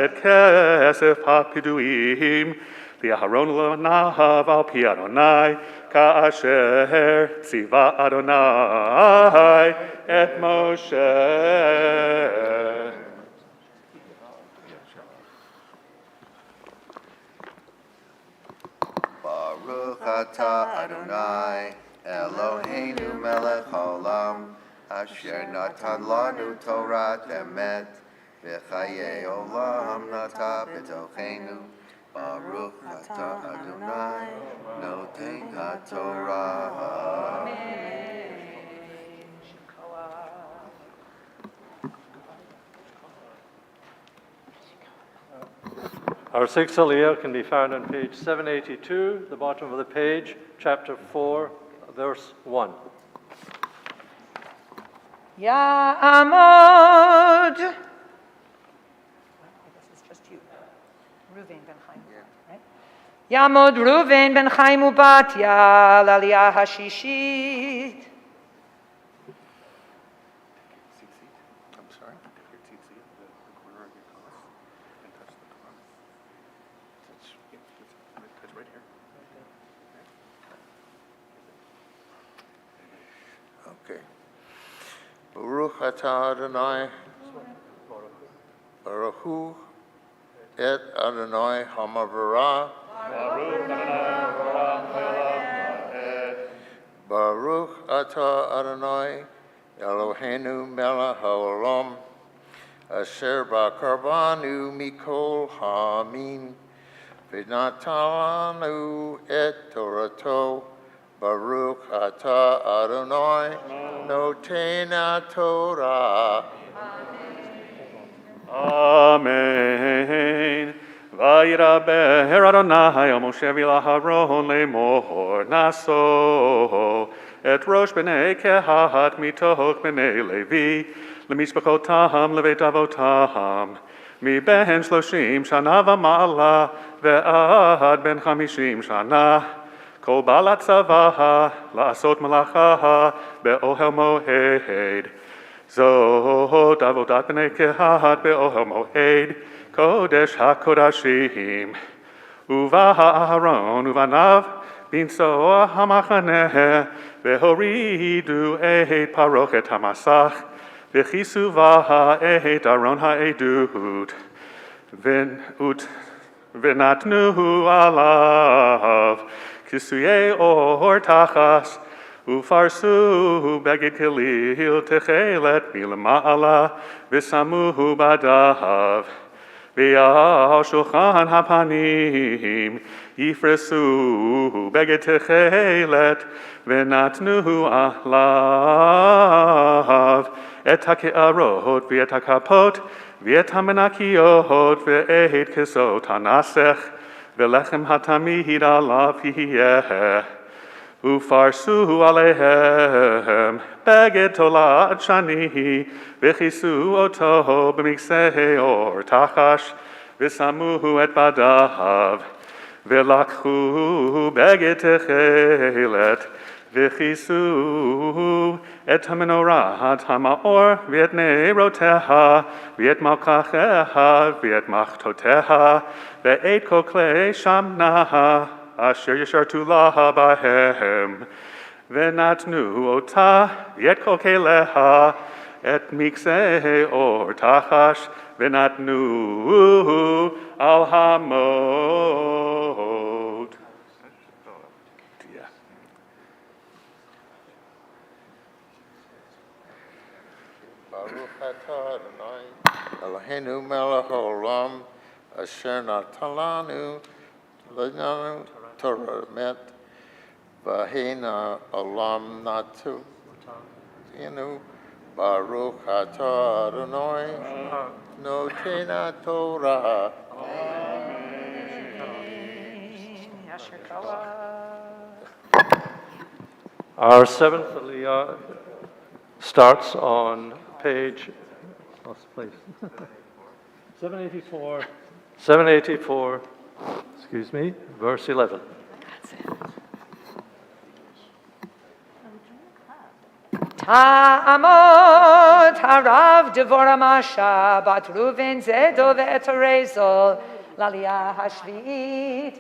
את כסף הפדויים לאהרון ולבניו על פי אדוני, כאשר ציווה אדוני את משה. Baruch atah Adonai Eloheinu melech haolam asher natan lanu Torat emet v'chaye olam nata b'tochenu. Baruch atah Adonai noten haTorah. Our sixth aliyah can be found on page 782, the bottom of the page, chapter 4, verse 1. Ya'amod. I guess it's just you. Reuven ben Chaim, right? Ya'amod Reuven ben Chaim ubatya l'aliyah hashishit. I'm sorry? Your tzitzit, the corner of your cross, and touch the cross. Touch right here. Okay. Baruch atah Adonai, Baruch Hu et Adonai Hamavara. Baruch atah Adonai Eloheinu melech haolam asher b'karvanu mikol ha'amin. V'natan lanu et Torato. Baruch atah Adonai, noten Torah. Amen. Vayiraber Adonai al Moshe v'Aharon lemor naso et rosh b'nei kehat mitoch b'nei Levi lemishpachotam levet avotam מבין 30 שנה ומעלה ועד בין 50 שנה כל בעל הצבא לעשות מלאכה באוהל מועד. זאת עבודת בני קהת באוהל מועד, קודש הקודשים. ובא אהרון ובניו בנסוע המחנה, והורידו את פרוכת המסך, וכיסו בה את ארון העדות, ונתנו עליו כיסויי אור תחס, ופרסו בגד כליל תכלת מלמעלה, ושמו בדיו. ועל שולחן הפנים יפרסו בגד תכלת, ונתנו עליו את הקערות ואת הכפות ואת המנקיות ואת כסות הנסך, ולחם התמיד עליו יהיה. ופרסו עליהם בגד תולעת שני, וכיסו אותו במקצה אור תחש, ושמו את בדיו, ולקחו בגד תכלת, וכיסו את המנורת המאור, ואת נרותיה, ואת מלככיה, ואת מחתותיה, ואת כל כלי שמנה, אשר ישרתו לה בהם, ונתנו אותה ואת כל כליה, את מקצה אור תחש, ונתנו על המות. Baruch atah Adonai, Eloheinu melech haolam, asher natan lanu Torah met, v'heina olam natu, Baruch atah Adonai, noten Torah. Our seventh Aliyah starts on page, please, 784, verse 11. Ta'amot harav devora masha bat Ruven zedo ve'et harezol l'aliyah hashvi'it.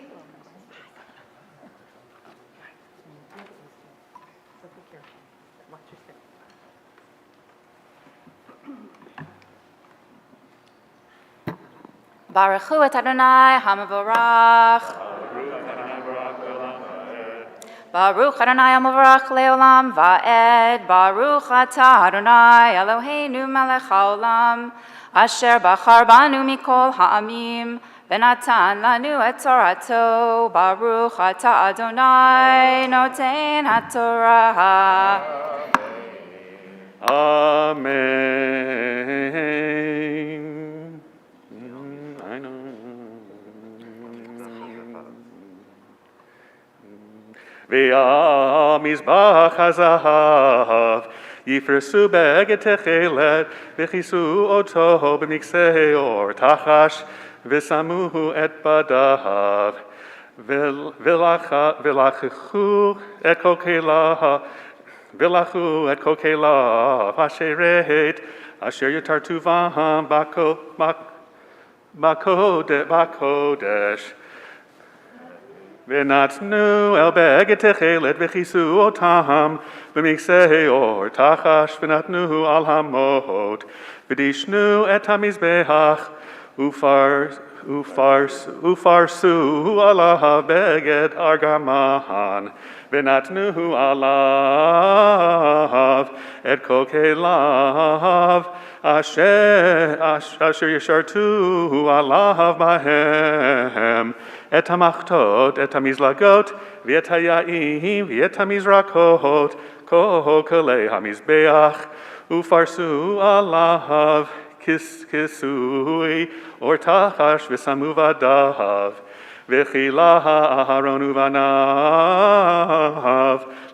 Baruch hu et Adonai hamavorach. Baruch Adonai hamavorach leolam va'ed. Baruch atah Adonai Eloheinu melech haolam, asher bachar banu mikol ha'amim, v'natan lanu et torato. Baruch atah Adonai noten haTorah. Amen. והמזבח הזהב יפרסו בגד תכלת, וכיסו אותו במקצה אור תחש, ושמו את בדיו, ולקחו את כל כליו אשרת, אשר יתרתו בם בקודש. ונתנו אל בגד תכלת, וכיסו אותם במקצה אור תחש, ונתנו על המות, ודישנו את המזבח, Ufarsu alav beged argaman, Venatnu alav et kokelav, Asher yashartu alav bahem, et hamachtot, et hamizlagot, v'et hayaim, v'et hamizrakot, kohokele hamizbeach, ufarsu alav, kisui, or tachash v'samuvadav, v'chila ha'aharon uvanav,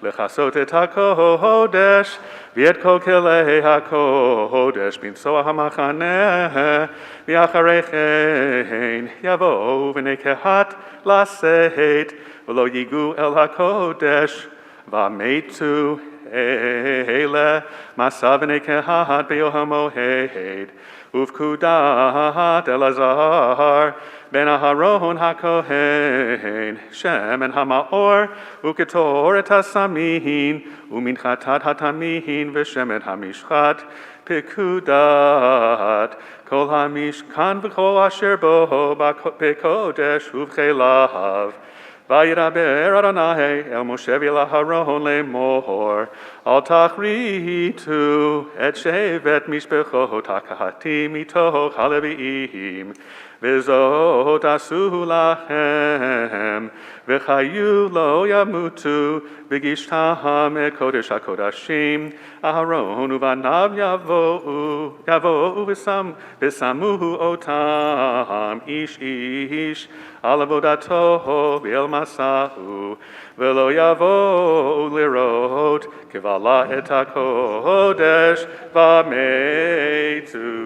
lechasot et hakodesh, v'et kokele hakodesh, b'msoa hamachaneh, v'acharechein, yavo v'nei kehat laseit, v'lo yigu el hakodesh, v'ametu ele, masav v'nei kehat be'yohamohed, uvkudat elazar, ben Aharon hakohen, Shem and Hamaor, uketor et hasamin, uminchatat hatamin, v'shem et hamishchat, pekudat, kol hamishkan v'kol asher bo bekodesh uvchelav, vayiraber Adonai el Moshe v'el Aharon lemor, al tachritu et shevet mishpechot hakahatim mitoch haleviim, V'zot asu lachem, v'chayu lo yamutu, v'gishtam et kodesh hakodashim, Aharon uvanav yavo'u v'samuhu otam, ish, al avodato v'el masahu, v'lo yavo'u lirot, kivala et hakodesh v'ametu.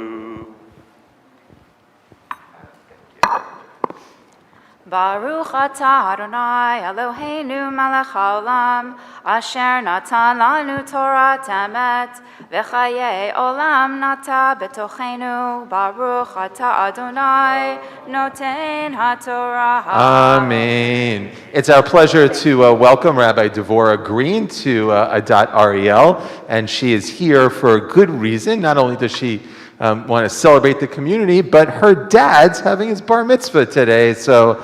Baruch atah Adonai Eloheinu melech haolam, asher natan lanu Torah emet, v'chayei olam nata betochenu. Baruch atah Adonai noten haTorah. Amen. It's our pleasure to welcome Rabbi Devorah Green to Adat Ariel, and she is here for a good reason. Not only does she want to celebrate the community, but her dad's having his bar mitzvah today, so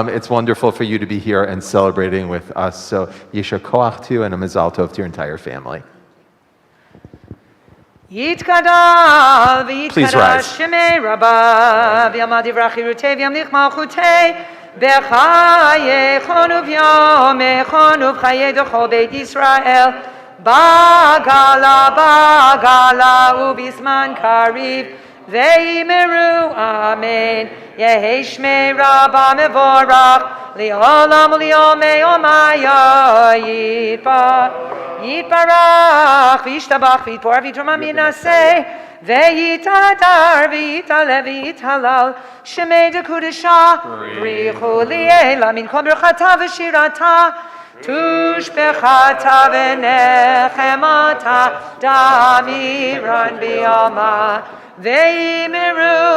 it's wonderful for you to be here and celebrating with us. So yisher koach to you and a mazal tov to your entire family. Yitkadal Please rise. v'yitkadash shemei rabba v'yamad yivrach yirutei v'yamlich malchutei b'chayechon u'v'yomechon u'v'chayei d'chol beit Yisrael Bagala ubisman kariv ve'imeru amen. Yehi shmei rabba mevorach li'olam u'li'omei omaya yitbarach v'yishtabach v'yitpor v'yitrama minaseh ve'yitadar v'yitale v'yithalal shemei dekudesha brichu li'ela min kol berchata v'shirata Tushbechata v'nechemata damiran b'yama ve'imiru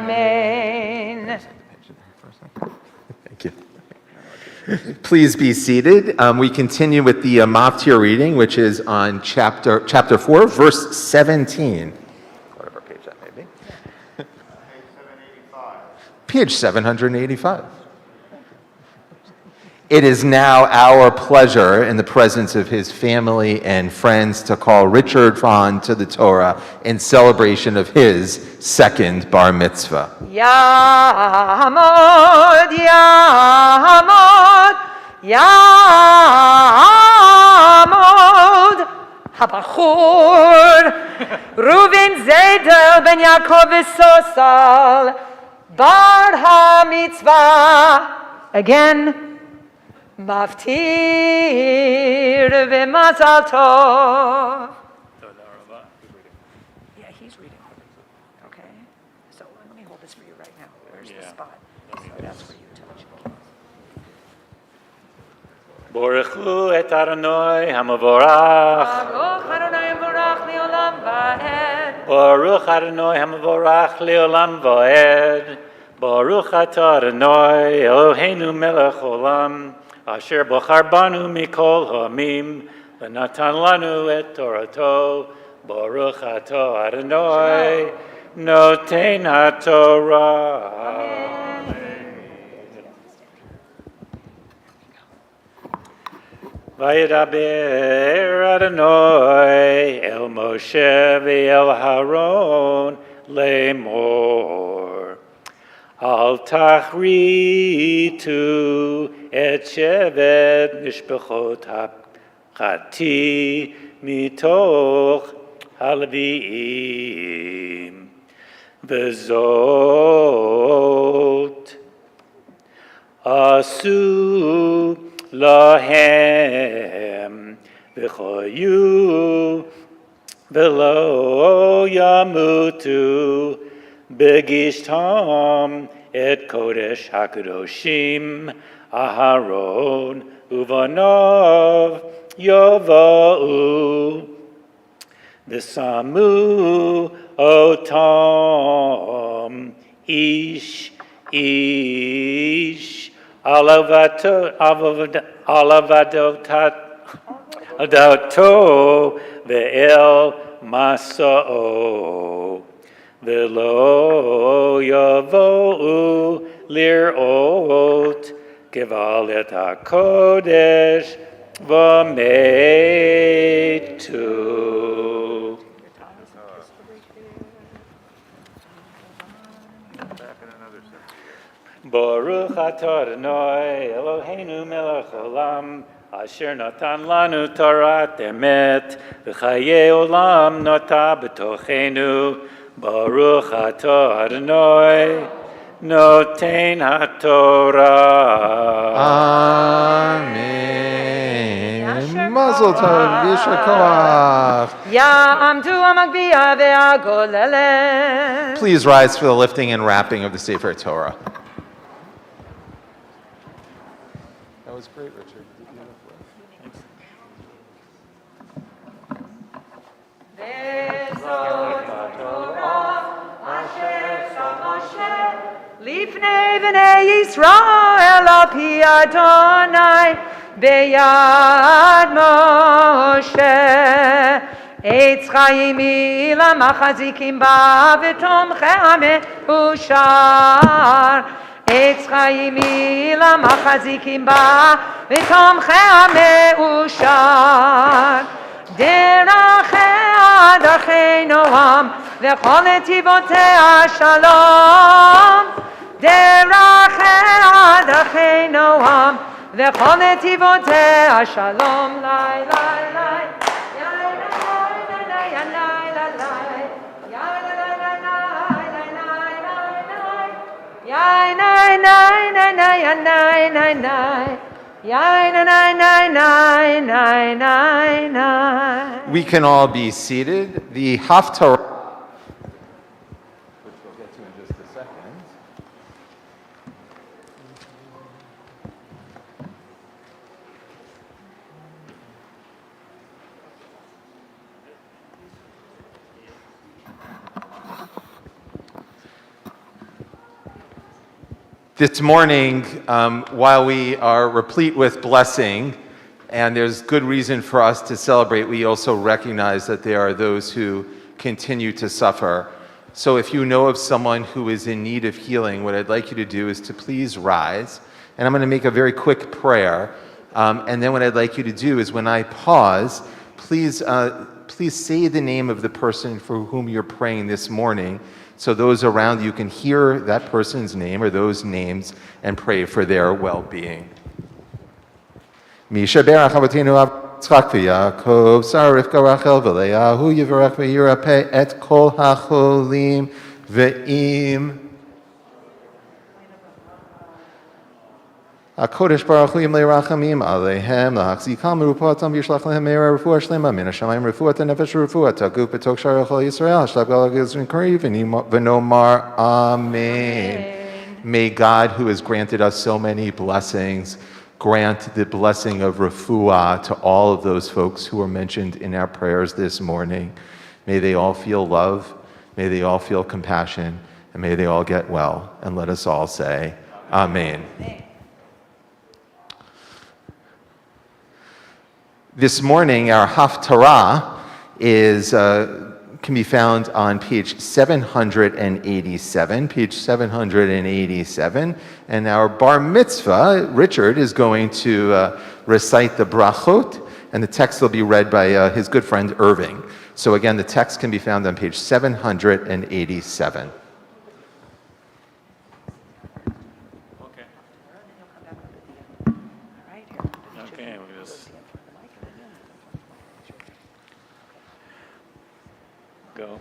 amen. Thank you. Please be seated. We continue with the Maftir reading, which is on chapter 4, verse 17. Whatever page that may be. Page 785. It is now our pleasure, in the presence of his family and friends, to call Richard Fahn to the Torah in celebration of his second bar mitzvah. Yamod, Yamod, Yamod, Habachur, Reuven Zedel ben Yaakov Sosal, Bar HaMitzvah. Again. Maftir v'mazal tov. Yeah, he's reading. Okay. So let me hold this for you right now. There's the spot. So that's where you touch. Borechu et Adonai hamavorach. Baruch Adonai hamavorach leolam va'ed. Baruch Adonai hamavorach leolam va'ed. Baruch atah Adonai Eloheinu melech olam. Asher bochar banu mikol ha'amim, v'natan lanu et Torato, Baruch atah Adonai, Noten HaTorah. Vayedaber Adonai el Moshe ve'el Haron lemor. Al tachritu et shevet mishpachot hachati mitoch haleviim. Vezot asu lahem v'choyu v'lo yamutu begishtam et kodesh hakadoshim Aharon uvanav yova'u v'samu otam ish Alavadoto ve'el masa'o ve'lo yavo'u lir'ot gevalet HaKodesh v'metu. Baruch atah Adonai Eloheinu melech olam asher natan lanu Torah emet v'chayei olam nota b'tochenu. Baruch atah Adonai noten HaTorah. Amen. Mazel tov, Yisher Koach. Ya'amdu amagbiya ve'agolele. Please rise for the lifting and wrapping of the Sefer Torah. That was great, Richard. Lifnei v'nei Yisrael al pi Adonai beyad Moshe. Eitz chaim ila machazikim ba v'tomchei ushar. Eitz chaim ila machazikim ba v'tomchei ushar. Derachei adachei noam v'chol netivotei shalom. Derachei adachei noam v'chol netivotei shalom. Lai lai lai. We can all be seated. The Haftarah, which we'll get to in just a second. This morning, while we are replete with blessing, and there's good reason for us to celebrate, we also recognize that there are those who continue to suffer. So if you know of someone who is in need of healing, what I'd like you to do is to please rise, and I'm going to make a very quick prayer, and then what I'd like you to do is when I pause, please say the name of the person for whom you're praying this morning, so those around you can hear that person's name or those names and pray for their well-being. Misha berach Avotenu Yitzchak v'Yaakov, Sarah Rivka Rachel v'Leah, Hu yivarech v'yirapeh et kol hacholim ve'im HaKodesh Baruch Hu Yimlei Rachamim Aleihem L'Hachzikam Rupuatam Yishlach Lehem Meira Refuah Shlema Min HaShamayim Refuah Nefesh Refuah Taguf B'Tok Shar Chol Yisrael Hashlach B'Al Gizrin Kari V'Nomar Amen. May God, who has granted us so many blessings, grant the blessing of refuah to all of those folks who were mentioned in our prayers this morning. May they all feel love, may they all feel compassion, and may they all get well. And let us all say, Amen. This morning, our Haftarah is can be found on page 787, page 787. And our bar mitzvah, Richard, is going to recite the brachot, and the text will be read by his good friend Irving. So again, the text can be found on page 787. Okay, we just go.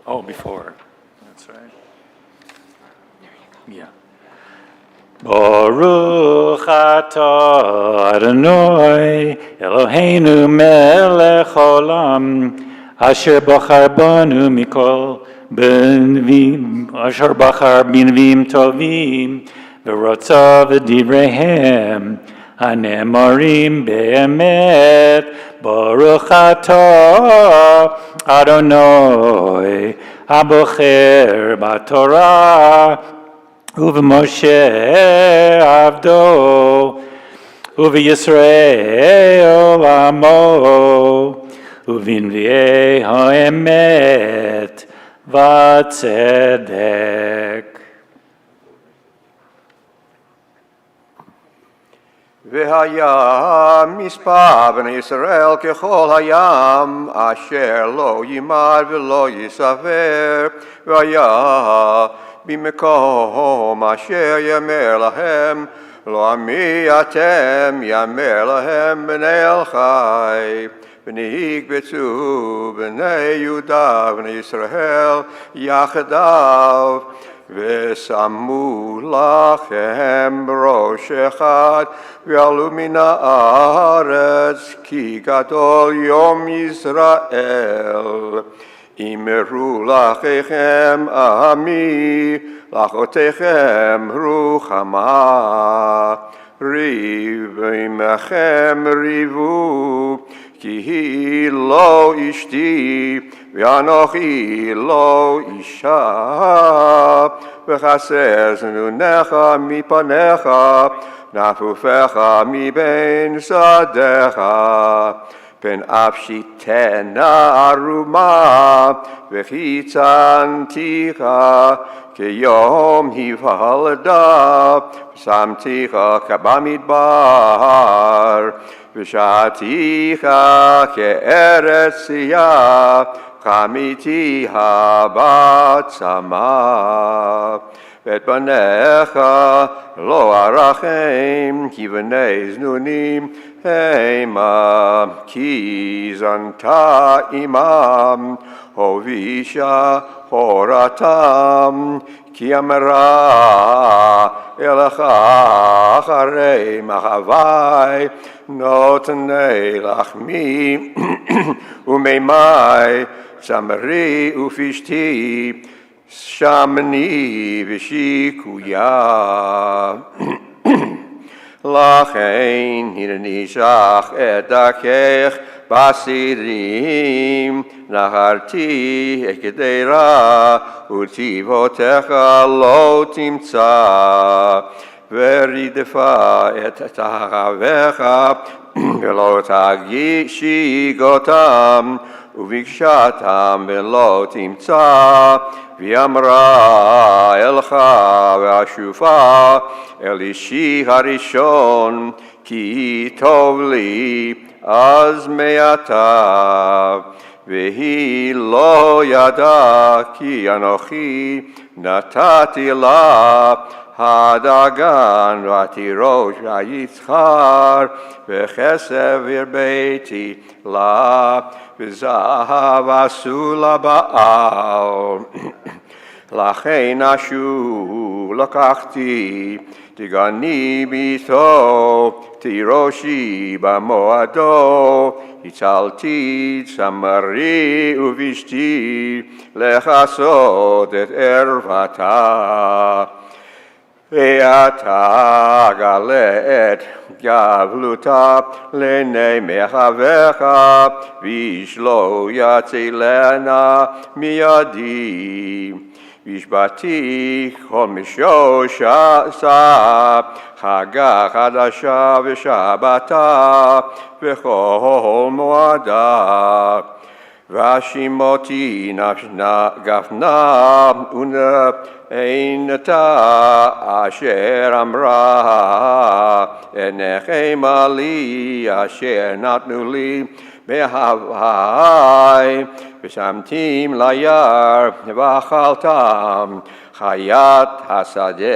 Oh, before. That's right. Yeah. Baruch atah Adonai Eloheinu melech olam asher bachar banu mikol benvim asher bachar benvim tovim v'rotza v'divrehem הנאמרים באמת, ברוך אתה אדוני הבוחר בתורה ובמשה עבדו ובישראל עמו ובנביאי האמת והצדק. והיה מספר בני ישראל ככל הים, אשר לא יימד ולא יספר, והיה במקום אשר יאמר להם, לא עמי אתם, יאמר להם בני אל חי. ונקבצו בני יהודה ובני ישראל יחדיו, ושמו לכם בראש אחד, ועלו מן הארץ, כי גדול יום ישראל. אמרו לאחיכם עמי, לאחותיכם רוחמה. ריב עמכם ריבו, כי היא לא אשתי, ואנוכי לא אישה. וחסר זנונך מפניך, נפופיך מבין שדיך. פן אפשי תנה ערומה, וכי צנתיך, כיום היוולדה, שמתיך כבמדבר, ושעתיך כארץ צייה, חמיתיה בעצמה. ואת בניך לא ארחם, כי בני זנונים המה, כי זנתה עמם, הובישה הורתם, כי אמרה אליך אחרי מחווי, נותני לחמי ומימי, צמרי ופשתי, שמני ושיקויה. לכן הנני שך את דרכך בסירים, נהרתי את גדרה וציוותיך לא תמצא. ורדפה את תאוויך ולא תגישיג אותם, ובקשתם ולא תמצא. ואמרה אלך ואשופה אל אישי הראשון, כי טוב לי אז מעתה. והיא לא ידעה, כי אנוכי נתתי לה הדגן והתירוש והיצחר, וכסף הרביתי לה, וזהב עשו לבעל. לכן אשוב לקחתי, תגני ביתו, תירושי במועדו, הצלתי צמרי ובשתי, לכסות את ערוותה. ואתה גלה את גבלותה לעיני מחבך, ואיש לא יצילנה מידי. והשבתי כל משוש עשה, חגה חדשה ושבתה, וכל מועדה. והשימותי נפשנה גפנה ונענתה אשר אמרה עיניכם לי אשר נתנו לי בהווי ושמתים ליער ואכלתם חיית השדה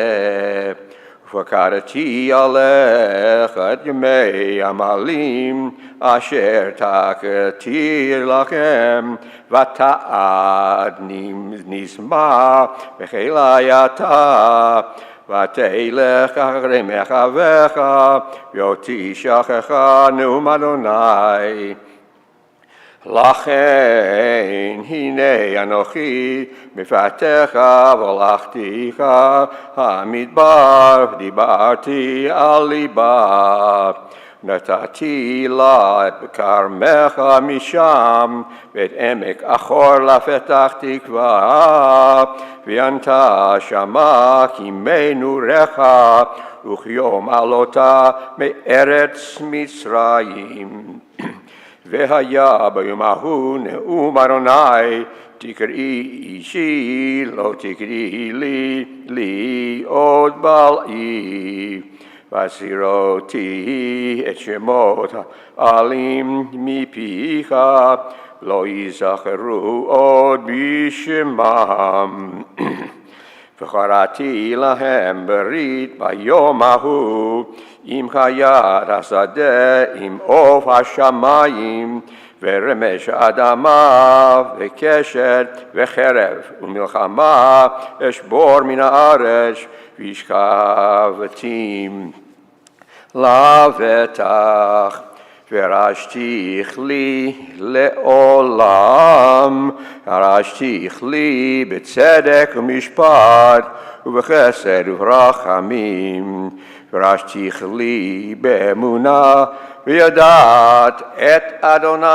ופקדתי עליך את ימי עמלים אשר תקתי לכם ותעד נשמע בחילייתה ותלך אחרי מחבך ואותי שכחה נאום אדוני לכן הנה אנוכי מפתיך והלכתיך המדבר דיברתי על ליבה נתתי לה את כרמך משם ואת עמק אחור לפתח תקווה וענתה שמה כימי נורך וכיום עלותה מארץ מצרים והיה ביום ההוא נאום אדוני תקראי אישי לא תקראי לי עוד בלעי וסירותי את שמות העלים מפיך לא יזכרו עוד בשמם וקראתי להם ברית ביום ההוא עם חיית השדה, עם עוף השמיים, ורמש האדמה, וקשת, וחרב, ומלחמה, אשבור מן הארץ, והשכבתי לבטח, ורשתיך לי לעולם, ורשתיך לי בצדק ומשפט, ובחסד וברחמים, ורשתיך לי באמונה, וידעת את אדוני.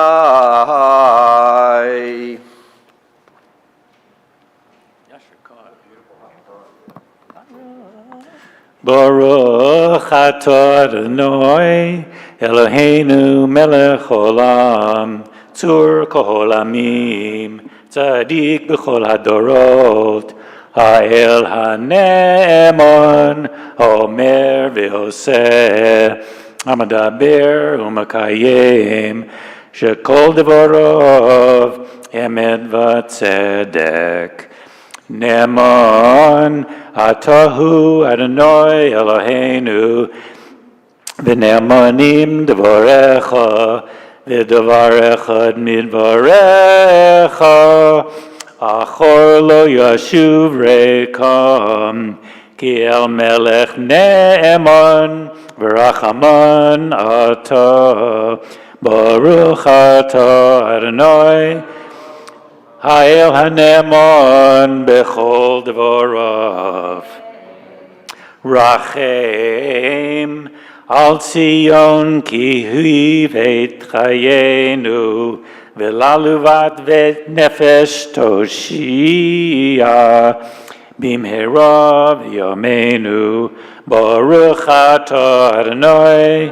Baruch atah Adonai Eloheinu melech olam tzur kol amim tzadik b'chol hadorot ha'el ha'ne'eman ha'omer v'oseh ha'madaber u'makayim shekol devorov emet v'tzedek Ne'eman atahu Adonai Eloheinu v'ne'emanim devarecha v'davar echad midvarecha achor lo yashuv rekam ki el melech ne'eman v'rachaman ata baruch ata Adonai Ha'el ha'ne'eman b'chol dvorav. Rachem al Tzion ki hu veit chayenu v'laluvat v'et nefesh toshia bimhera v'yomenu baruch atah Adonai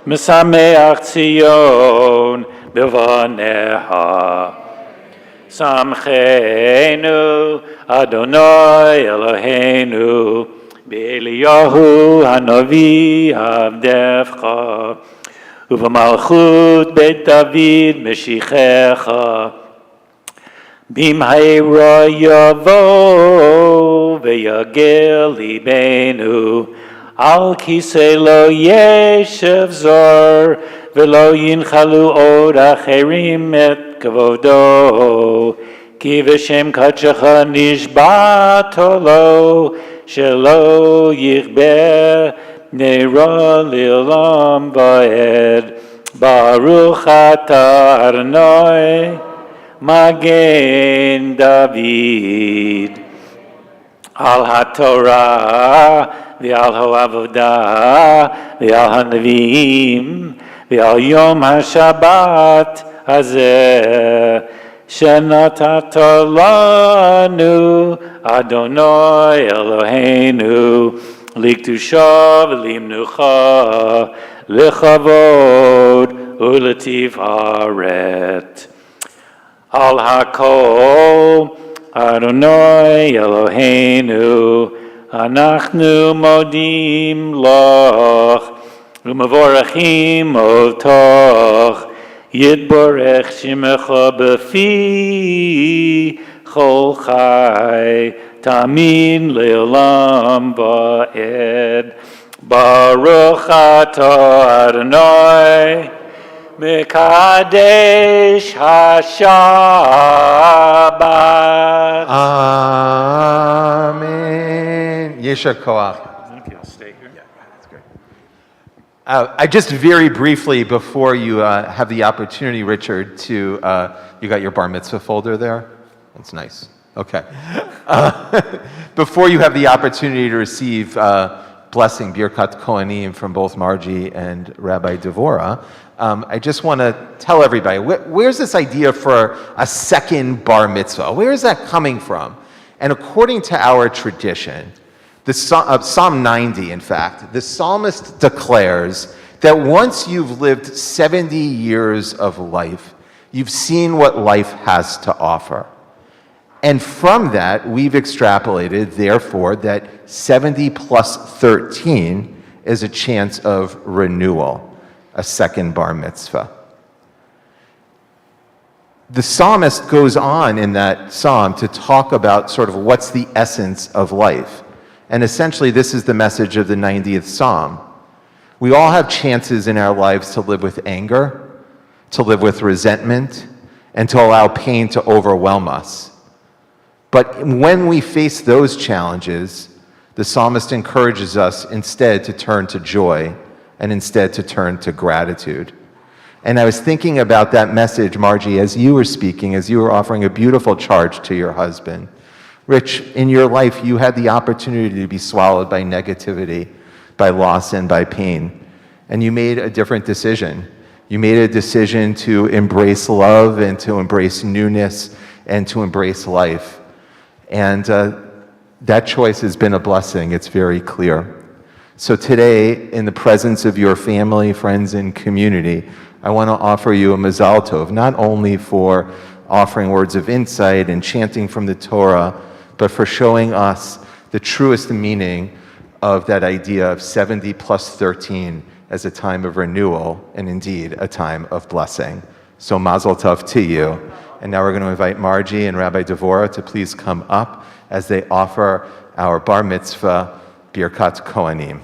mesameach Tzion b'vaneha Samchenu Adonai Eloheinu Be'eliyahu Hanavi Avdevcha Uvamalchut Beit David Meshichecha Bimheira Yavo Ve'yagel Libenu Al Kisei Lo Yeshev Zor Ve'lo Yinchalu Od Acherim Et כבודו, כי בשם קדשך נשבעת לו, שלא יכבה נרו לעולם ועד. ברוך אתה אדוני, מגן דוד. על התורה ועל העבודה ועל הנביאים ועל יום השבת הזה שנתת לנו אדוני אלוהינו לקדושה ולמנוחה לכבוד ולתפארת. Al hakol Adonai Eloheinu Anachnu modim loch Umavorachim otoch Yitborech Shemecha Befi Chol Chai Tamin Leolam Va'ed Baruch Atah Adonai Mekadesh HaShabbat. Amen. Yesha Koach. I just very briefly, before you have the opportunity, Richard, to, you got your bar mitzvah folder there? That's nice. Okay. Before you have the opportunity to receive blessing, Birkat Kohanim, from both Margie and Rabbi Devorah, I just want to tell everybody, where's this idea for a second bar mitzvah? Where is that coming from? And according to our tradition, Psalm 90, in fact, the psalmist declares that once you've lived 70 years of life, you've seen what life has to offer. And from that, we've extrapolated, therefore, that 70 plus 13 is a chance of renewal, a second bar mitzvah. The psalmist goes on in that psalm to talk about sort of what's the essence of life. And essentially, this is the message of the 90th Psalm. We all have chances in our lives to live with anger, to live with resentment, and to allow pain to overwhelm us. But when we face those challenges, the psalmist encourages us instead to turn to joy and instead to turn to gratitude. And I was thinking about that message, Margie, as you were speaking, as you were offering a beautiful charge to your husband. Rich, in your life, you had the opportunity to be swallowed by negativity, by loss, and by pain. And you made a different decision. You made a decision to embrace love and to embrace newness and to embrace life. And that choice has been a blessing. It's very clear. So today, in the presence of your family, friends, and community, I want to offer you a Mazal Tov, not only for offering words of insight and chanting from the Torah, but for showing us the truest meaning of that idea of 70 plus 13 as a time of renewal and indeed a time of blessing. So Mazel Tov to you. And now we're going to invite Margie and Rabbi Devorah to please come up as they offer our bar mitzvah Birkat Kohanim.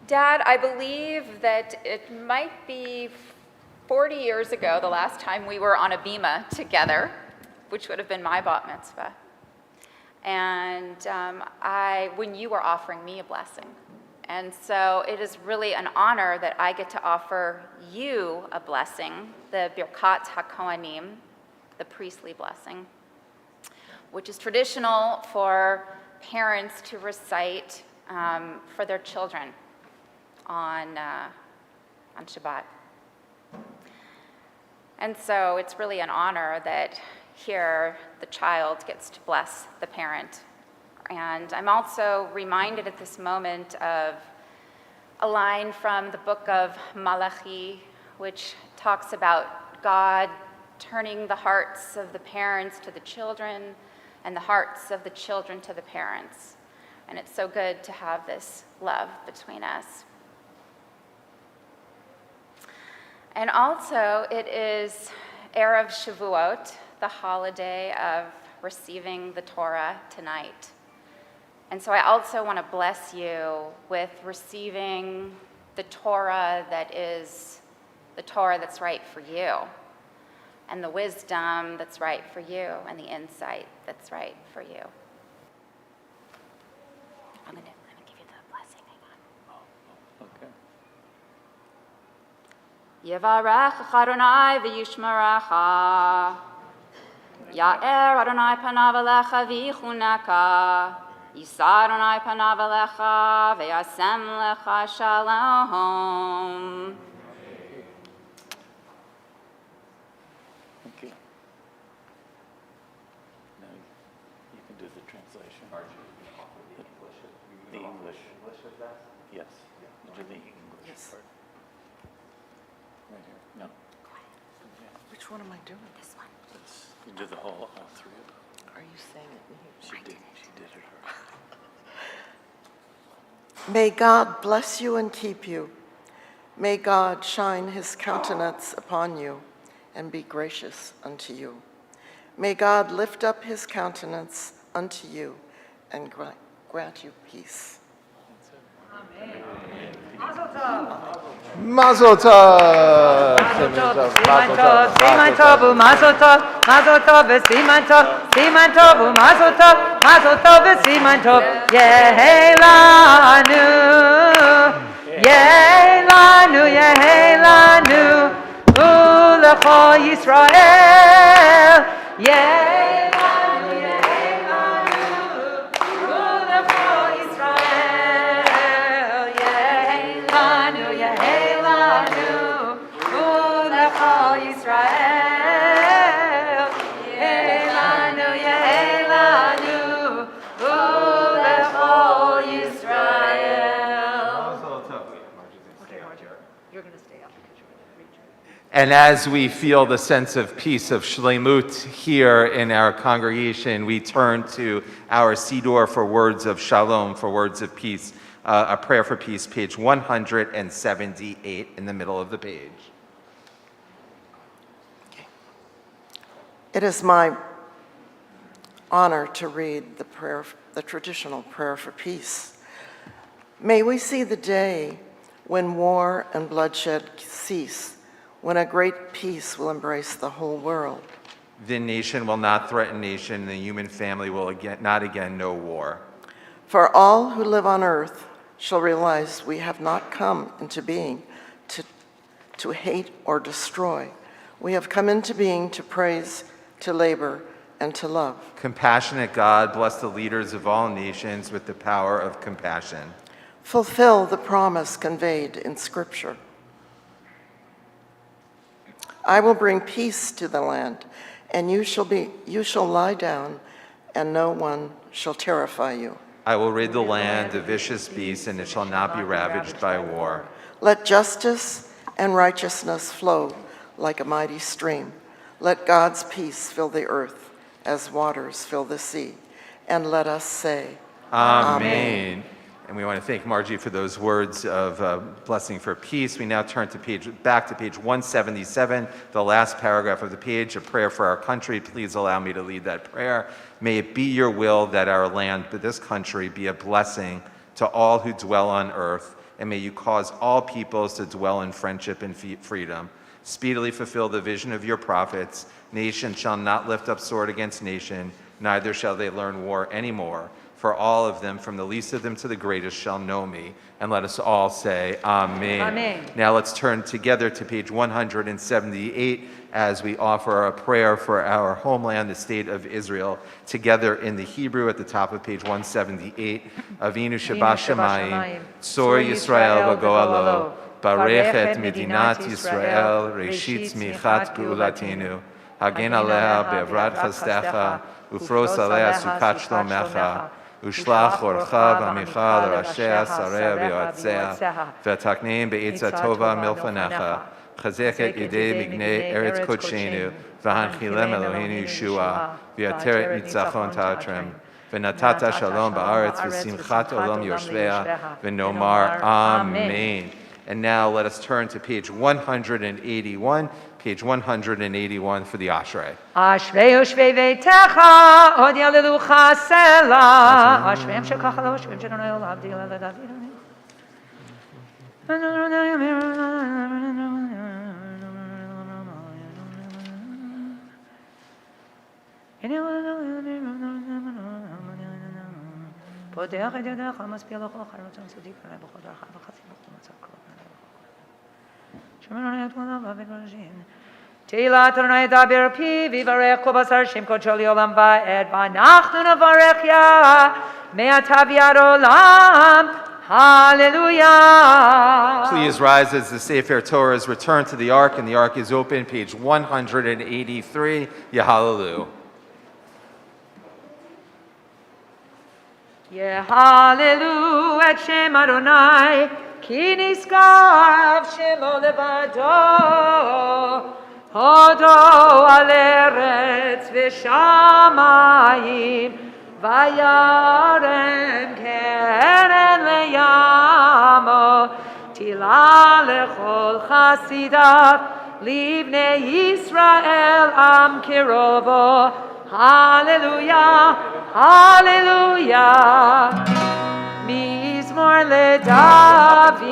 Dad, I believe that it might be 40 years ago, the last time we were on a bima together, which would have been my bat mitzvah. And when you were offering me a blessing. And so it is really an honor that I get to offer you a blessing, the Birkat HaKohanim, the priestly blessing, which is traditional for parents to recite for their children on Shabbat. And so it's really an honor that here the child gets to bless the parent. And I'm also reminded at this moment of a line from the book of Malachi, which talks about God turning the hearts of the parents to the children and the hearts of the children to the parents. And it's so good to have this love between us. And also, it is Erev Shavuot, the holiday of receiving the Torah tonight. And so I also want to bless you with receiving the Torah that is the Torah that's right for you, and the wisdom that's right for you, and the insight that's right for you. I'm going to give you the blessing. Hang on. Okay. Yevarech Adonai v'yishmerecha. Ya'er Adonai panav elecha v'yichuneka. Yisa Adonai panav elecha v'yasem lecha shalom. Thank you. Now you can do the translation? The English. Yes. Do the English Yes. part. Right here. No. Which one am I doing? This one. You do the whole, all three of them. Are you saying it in here? She did it her. May God bless you and keep you. May God shine his countenance upon you and be gracious unto you. May God lift up his countenance unto you and grant you peace. Mazel tov. Siman tov, mazel tov, siman tov, mazel tov, siman tov. Yehelanu, yehelanu, yehelanu, ulecho Yisrael. Yehelanu, yehelanu, ulecho Yisrael. Yehelanu, yehelanu, ulecho Yisrael. Yehelanu, yehelanu, ulecho Yisrael. Okay, Margie, you're going to stay up because you're going to read your... And as we feel the sense of peace, of shlemut here in our congregation, we turn to our Siddur for words of shalom, for words of peace, a prayer for peace, page 178 in the middle of the page. It is my honor to read the traditional prayer for peace. May we see the day when war and bloodshed cease, when a great peace will embrace the whole world. The nation will not threaten nation, and the human family will not again know war. For all who live on earth shall realize we have not come into being to hate or destroy. We have come into being to praise, to labor, and to love. Compassionate God, bless the leaders of all nations with the power of compassion. Fulfill the promise conveyed in Scripture. I will bring peace to the land, and you shall lie down, and no one shall terrify you. I will rid the land of vicious beasts, and it shall not be ravaged by war. Let justice and righteousness flow like a mighty stream. Let God's peace fill the earth as waters fill the sea. And let us say, Amen. And we want to thank Margie for those words of blessing for peace. We now turn back to page 177, the last paragraph of the page, a prayer for our country. Please allow me to lead that prayer. May it be your will that our land, this country, be a blessing to all who dwell on earth, and may you cause all peoples to dwell in friendship and freedom. Speedily fulfill the vision of your prophets. Nation shall not lift up sword against nation, neither shall they learn war anymore. For all of them, from the least of them to the greatest, shall know me. And let us all say, Amen. Amen. Now let's turn together to page 178 as we offer a prayer for our homeland, the state of Israel, together in the Hebrew at the top of page 178. Avinu Shabbat Tzor Yisrael v'goalo, Barech et Medinat Yisrael, Reshit Tzmichat Geulatenu, Hagen aleha be'avrat chasdecha, ufros alea sukat shlomecha, Ushlach orcha v'amicha l'rashea sarea v'yotzea v'takneim be'etza tova milfanecha chazek et yedei mignei eretz kodshenu v'hanchilem Eloheinu Yeshua v'yateret nitzachon ta'atrem v'natata shalom ba'aretz v'simchat olam yoshvea v'nomar Amen. And now let us turn to page 181. Page 181 for the Ashrei. Ashrei Yoshvei Veitecha, Od Yalelucha Sela. Ashreim Shekach Alo, Ashreim Shekach Alo, Abdi Alo, David Podech et Yodecha, Maspia Locho, Charotam Sudik, Rebechodach, Abachatzim, Matzak, Tehillah Adonai daber pi vivarech kol basar shem kodshol olam va'ed v'anachnu navarech ya me'ata v'ad olam. Hallelujah. Please rise as the Sefer Torah is returned to the Ark, and the Ark is open, page 183. Yahalelu. יהללו את שם אדוני, כי נשגב שמו לבדו. הודו על ארץ ושמיים, וירם קרן לימו. תהילה לכל חסידיו, לבני ישראל עם קרובו. הללויה, הללויה. מזמור לדוד,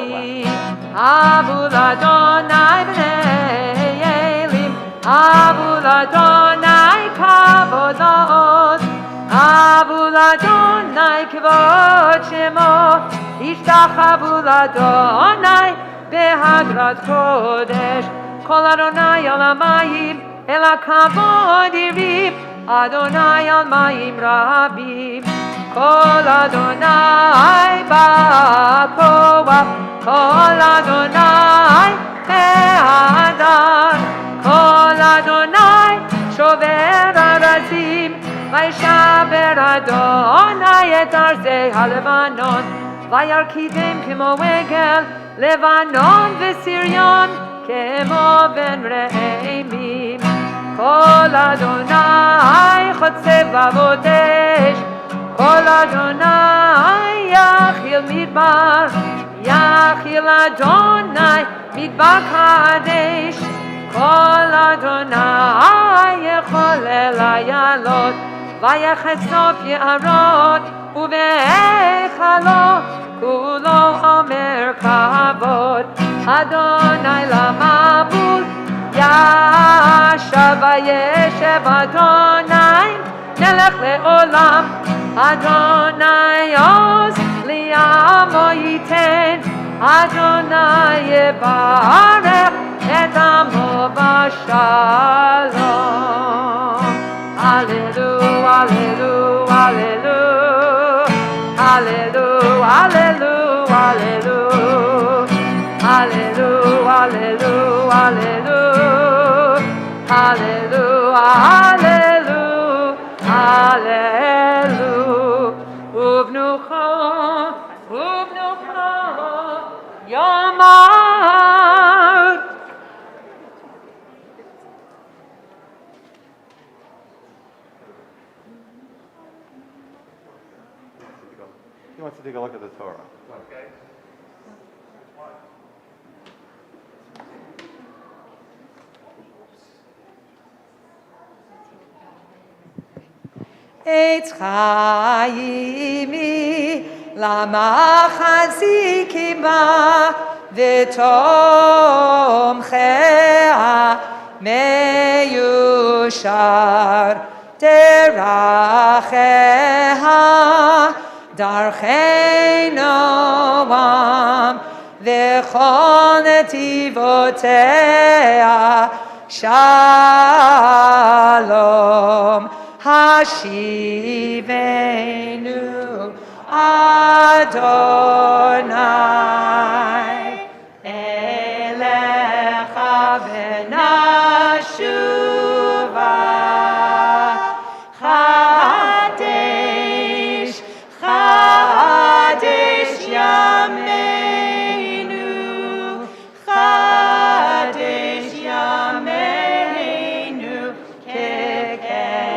אבו לאדוני בני אלים, אבו לאדוני כבוד לעוז, אבו לאדוני כבוד שמו, השתחוו לאדוני בהדרת קודש. כל אדוני על המים, אל הכבוד ירבים, אדוני על מים רבים. כל אדוני בכוח, כל אדוני בהדר, כל אדוני שובר ארזים, וישבר אדוני את ארזי הלבנון, וירקידם כמו עגל, לבנון וסריון, כמו בן רעמים. כל אדוני חוצב לבבות אש, כל אדוני יחיל מדבר, יחיל אדוני מדבר קדש. כל אדוני יכול אל איילות, ויחשוף יערות ובהיכלו, כולו אומר כבוד. אדוני למבול ישב, וישב אדוני מלך לעולם. אדוני עוז לעמו ייתן, אדוני יברך את עמו בשלום. הללו, הללו, הללו, הללו, הללו, הללו, הללו, הללו, הללו, הללו, הללו, הללו. ובנוחו, ובנוחו, יאמר. He wants to take a look at the Torah. Okay. עץ חיימי למחזיקים בה, ותומכיה מיושר. דרכיה דרכי נועם, וכל נתיבותיה שלום. השיבנו אדוני אליך ונשובה. חדש, חדש ימינו, חדש ימינו כקדם.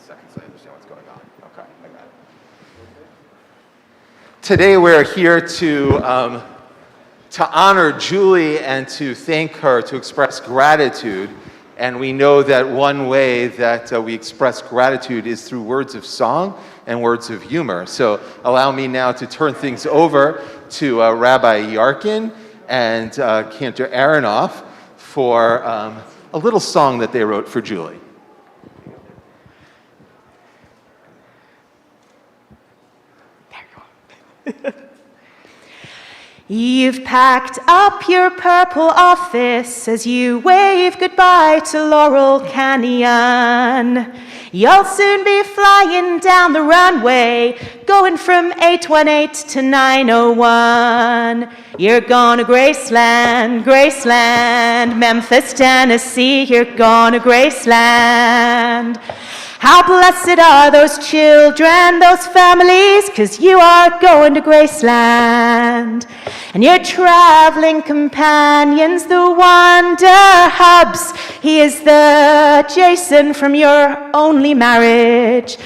Seconds, so I understand what's going on. Okay, I got it. Today we're here to honor Julie and to thank her, to express gratitude. And we know that one way that we express gratitude is through words of song and words of humor. So allow me now to turn things over to Rabbi Yarkin and Cantor Aronoff for a little song that they wrote for Julie. You've packed up your purple office as you wave goodbye to Laurel Canyon. You'll soon be flying down the runway, going from 818 to 901. You're going to Graceland, Graceland, Memphis, Tennessee. You're going to Graceland. How blessed are those children, those families, 'cause you are going to Graceland. And your traveling companions, the Wonder Hubs. He is the Jason from your only marriage.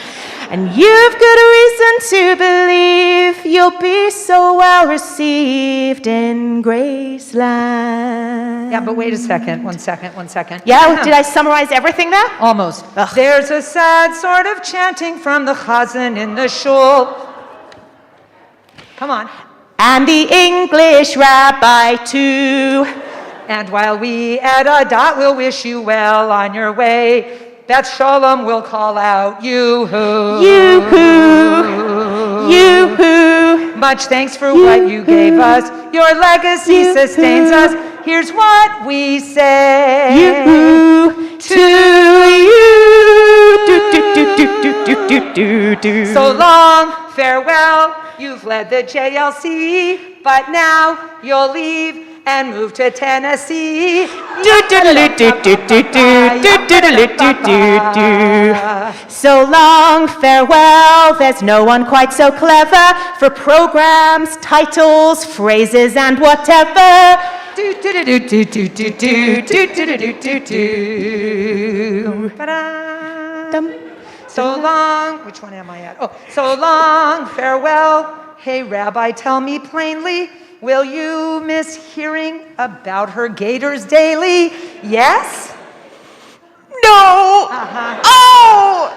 And you've good reason to believe you'll be so well received in Graceland. Yeah, but wait a second. One second. Yeah, did I summarize everything there? Almost. Ugh. There's a sad sort of chanting from the chazan in the shul. Come on. And the English rabbi too. And while we at Adat will wish you well on your way, Beth Shalom will call out, yoo-hoo. Yoo-hoo. Yoo-hoo. Much thanks for what you gave us. Your legacy sustains us. Here's what we say. Yoo-hoo. To you. Do, do, do, do, do, do, do, do. So long, farewell. You've led the JLC, but now you'll leave and move to Tennessee. So long, farewell. There's no one quite so clever for programs, titles, phrases, and whatever. So long, which one am I at? Oh, so long, farewell. Hey, Rabbi, tell me plainly, will you miss hearing about her gators daily? Yes? No! Oh!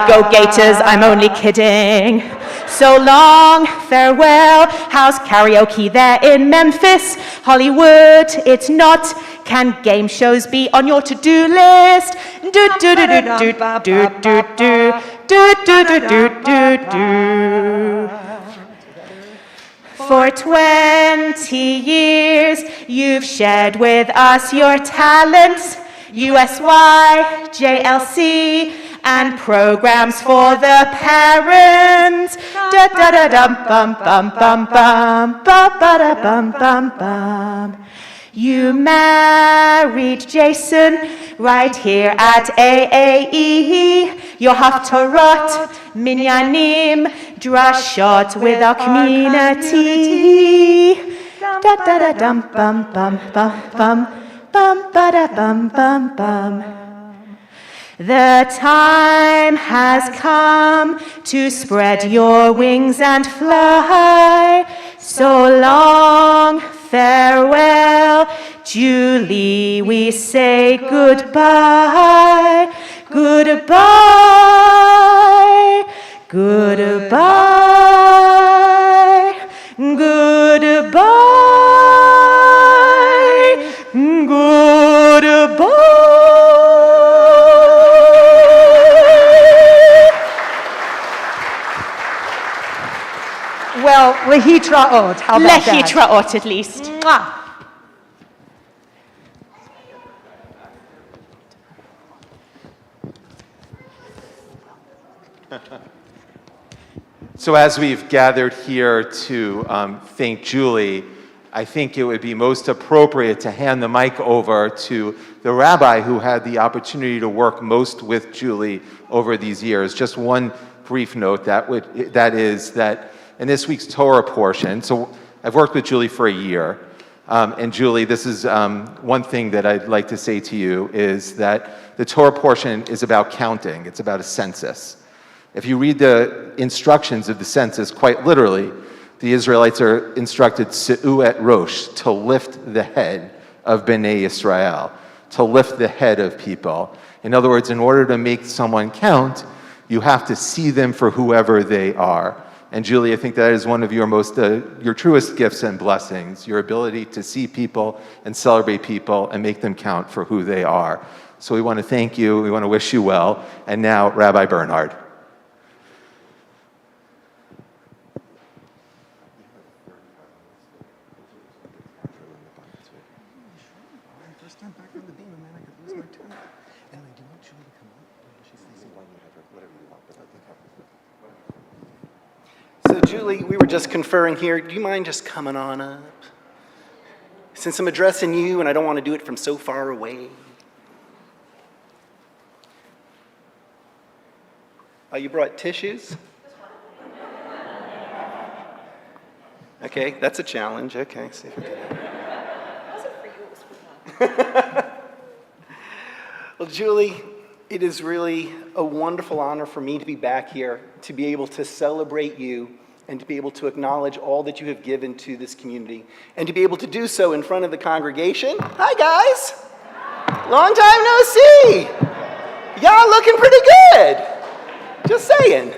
Go Gators, I'm only kidding. So long, farewell. How's karaoke there in Memphis? Hollywood, it's not. Can game shows be on your to-do list? For 20 years, you've shared with us your talents, USY, JLC, and programs for the parents. You married Jason right here at AAE. Your Haftarot, Minyanim, Drashot with our community. The time has come to spread your wings and fly. So long, farewell, Julie, we say goodbye, goodbye, goodbye, goodbye, goodbye. Well, lehitraot, how about that? Lehitraot at least. Mwah. So as we've gathered here to thank Julie, I think it would be most appropriate to hand the mic over to the rabbi who had the opportunity to work most with Julie over these years. Just one brief note, that is that in this week's Torah portion, so I've worked with Julie for a year, and Julie, this is one thing that I'd like to say to you, is that the Torah portion is about counting. It's about a census. If you read the instructions of the census, quite literally, the Israelites are instructed, Se'u et Rosh, to lift the head of Bnei Yisrael, to lift the head of people. In other words, in order to make someone count, you have to see them for whoever they are. And Julie, I think that is one of your your truest gifts and blessings, your ability to see people and celebrate people and make them count for who they are. So we want to thank you, we want to wish you well, and now Rabbi Bernhard. First time back on the beam, man, I could lose my temper. So Julie, we were just conferring here. Do you mind just coming on up? Since I'm addressing you and I don't want to do it from so far away. Oh, you brought tissues? Okay, that's a challenge. Okay, see if we can. Well, Julie, it is really a wonderful honor for me to be back here, to be able to celebrate you and to be able to acknowledge all that you have given to this community, and to be able to do so in front of the congregation. Hi, guys. Long time no see. Y'all looking pretty good. Just saying.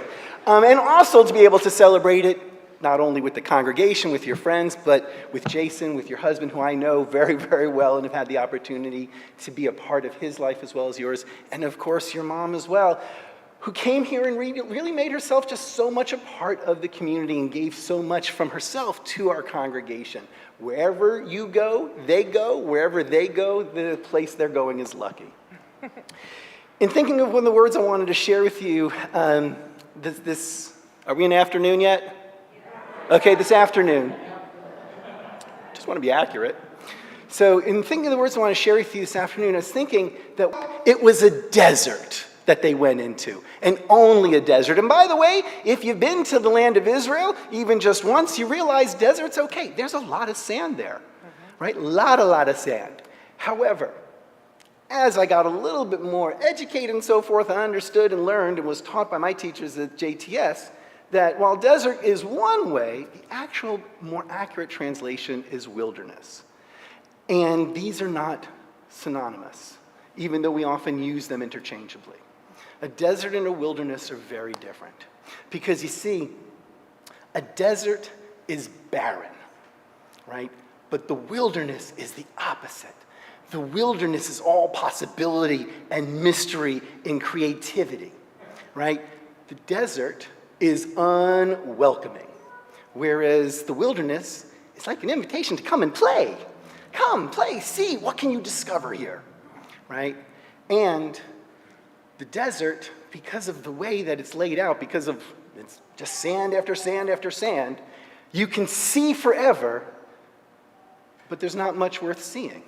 And also to be able to celebrate it not only with the congregation, with your friends, but with Jason, with your husband, who I know very, very well and have had the opportunity to be a part of his life as well as yours, and of course your mom as well, who came here and really made herself just so much a part of the community and gave so much from herself to our congregation. Wherever you go, they go. Wherever they go, the place they're going is lucky. In thinking of one of the words I wanted to share with you, are we in the afternoon yet? Okay, this afternoon. Just want to be accurate. So in thinking of the words I want to share with you this afternoon, I was thinking that it was a desert that they went into, and only a desert. And by the way, if you've been to the land of Israel, even just once, you realize desert's okay. There's a lot of sand there, right? A lot of sand. However, as I got a little bit more educated and so forth, I understood and learned and was taught by my teachers at JTS that while desert is one way, the actual more accurate translation is wilderness. And these are not synonymous, even though we often use them interchangeably. A desert and a wilderness are very different. Because you see, a desert is barren, right? But the wilderness is the opposite. The wilderness is all possibility and mystery and creativity, right? The desert is unwelcoming, whereas the wilderness is like an invitation to come and play. Come, play, see, what can you discover here, right? And the desert, because of the way that it's laid out, because of it's just sand after sand after sand, you can see forever, but there's not much worth seeing.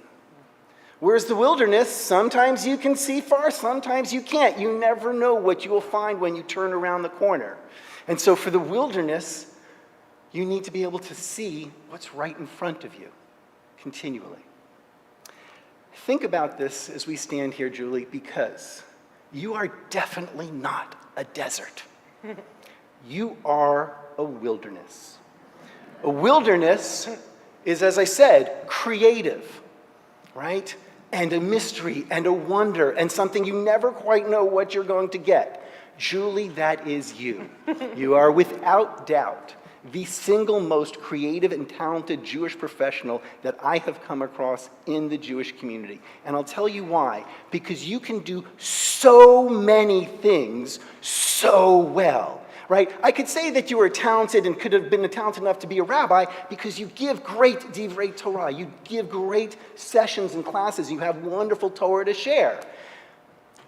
Whereas the wilderness, sometimes you can see far, sometimes you can't. You never know what you will find when you turn around the corner. And so for the wilderness, you need to be able to see what's right in front of you continually. Think about this as we stand here, Julie, because you are definitely not a desert. You are a wilderness. A wilderness is, as I said, creative, right? And a mystery and a wonder and something you never quite know what you're going to get. Julie, that is you. You are without doubt the single most creative and talented Jewish professional that I have come across in the Jewish community. And I'll tell you why. Because you can do so many things so well, right? I could say that you were talented and could have been talented enough to be a rabbi because you give great divrei Torah. You give great sessions and classes. You have wonderful Torah to share.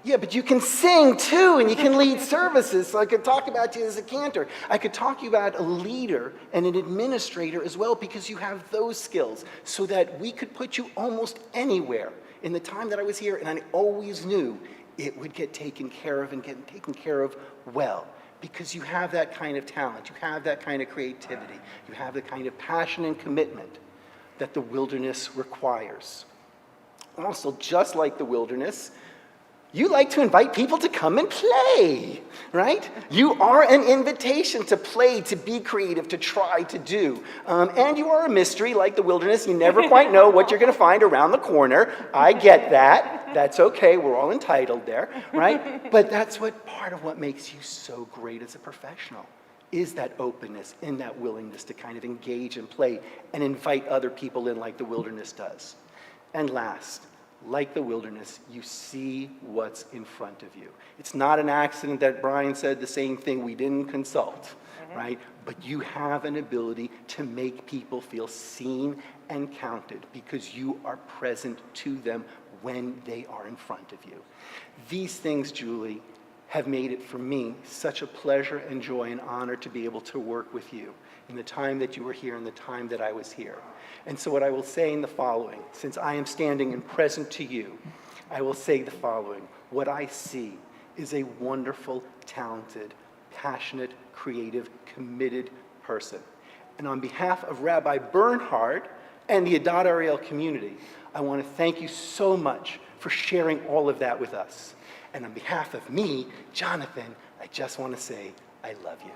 Yeah, but you can sing too, and you can lead services. So I could talk about you as a cantor. I could talk to you about a leader and an administrator as well, because you have those skills, so that we could put you almost anywhere in the time that I was here, and I always knew it would get taken care of and get taken care of well, because you have that kind of talent, you have that kind of creativity, you have the kind of passion and commitment that the wilderness requires. Also, just like the wilderness, you like to invite people to come and play, right? You are an invitation to play, to be creative, to try to do. And you are a mystery like the wilderness. You never quite know what you're going to find around the corner. I get that. That's okay. We're all entitled there, right? But that's part of what makes you so great as a professional, is that openness and that willingness to kind of engage and play and invite other people in like the wilderness does. And last, like the wilderness, you see what's in front of you. It's not an accident that Brian said the same thing. We didn't consult, right? But you have an ability to make people feel seen and counted because you are present to them when they are in front of you. These things, Julie, have made it for me such a pleasure and joy and honor to be able to work with you in the time that you were here and the time that I was here. And so what I will say in the following, since I am standing and present to you, I will say the following. What I see is a wonderful, talented, passionate, creative, committed person. And on behalf of Rabbi Bernhard and the Adat Ariel community, I want to thank you so much for sharing all of that with us. And on behalf of me, Jonathan, I just want to say, I love you.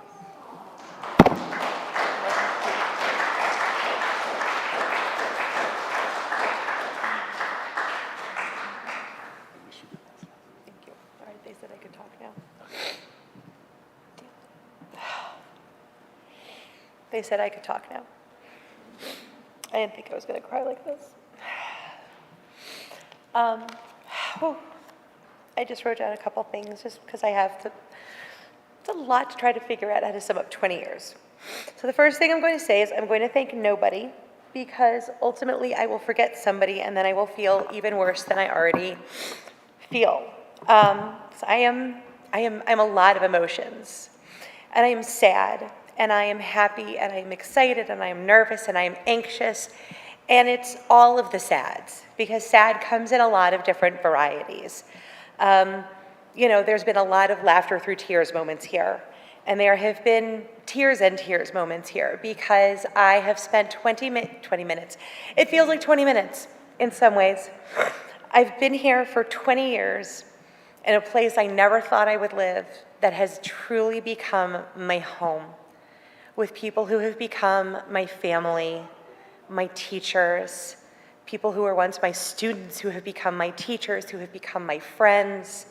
Thank you. All right, they said I could talk now. They said I could talk now. I didn't think I was going to cry like this. I just wrote down a couple things just because I have to, it's a lot to try to figure out how to sum up 20 years. So the first thing I'm going to say is I'm going to thank nobody, because ultimately I will forget somebody and then I will feel even worse than I already feel. So I'm a lot of emotions, and I am sad, and I am happy, and I am excited, and I am nervous, and I am anxious, and it's all of the sads, because sad comes in a lot of different varieties. There's been a lot of laughter through tears moments here, and there have been tears and tears moments here, because I have spent 20 minutes. It feels like 20 minutes in some ways. I've been here for 20 years in a place I never thought I would live, that has truly become my home, with people who have become my family, my teachers, people who were once my students who have become my teachers, who have become my friends.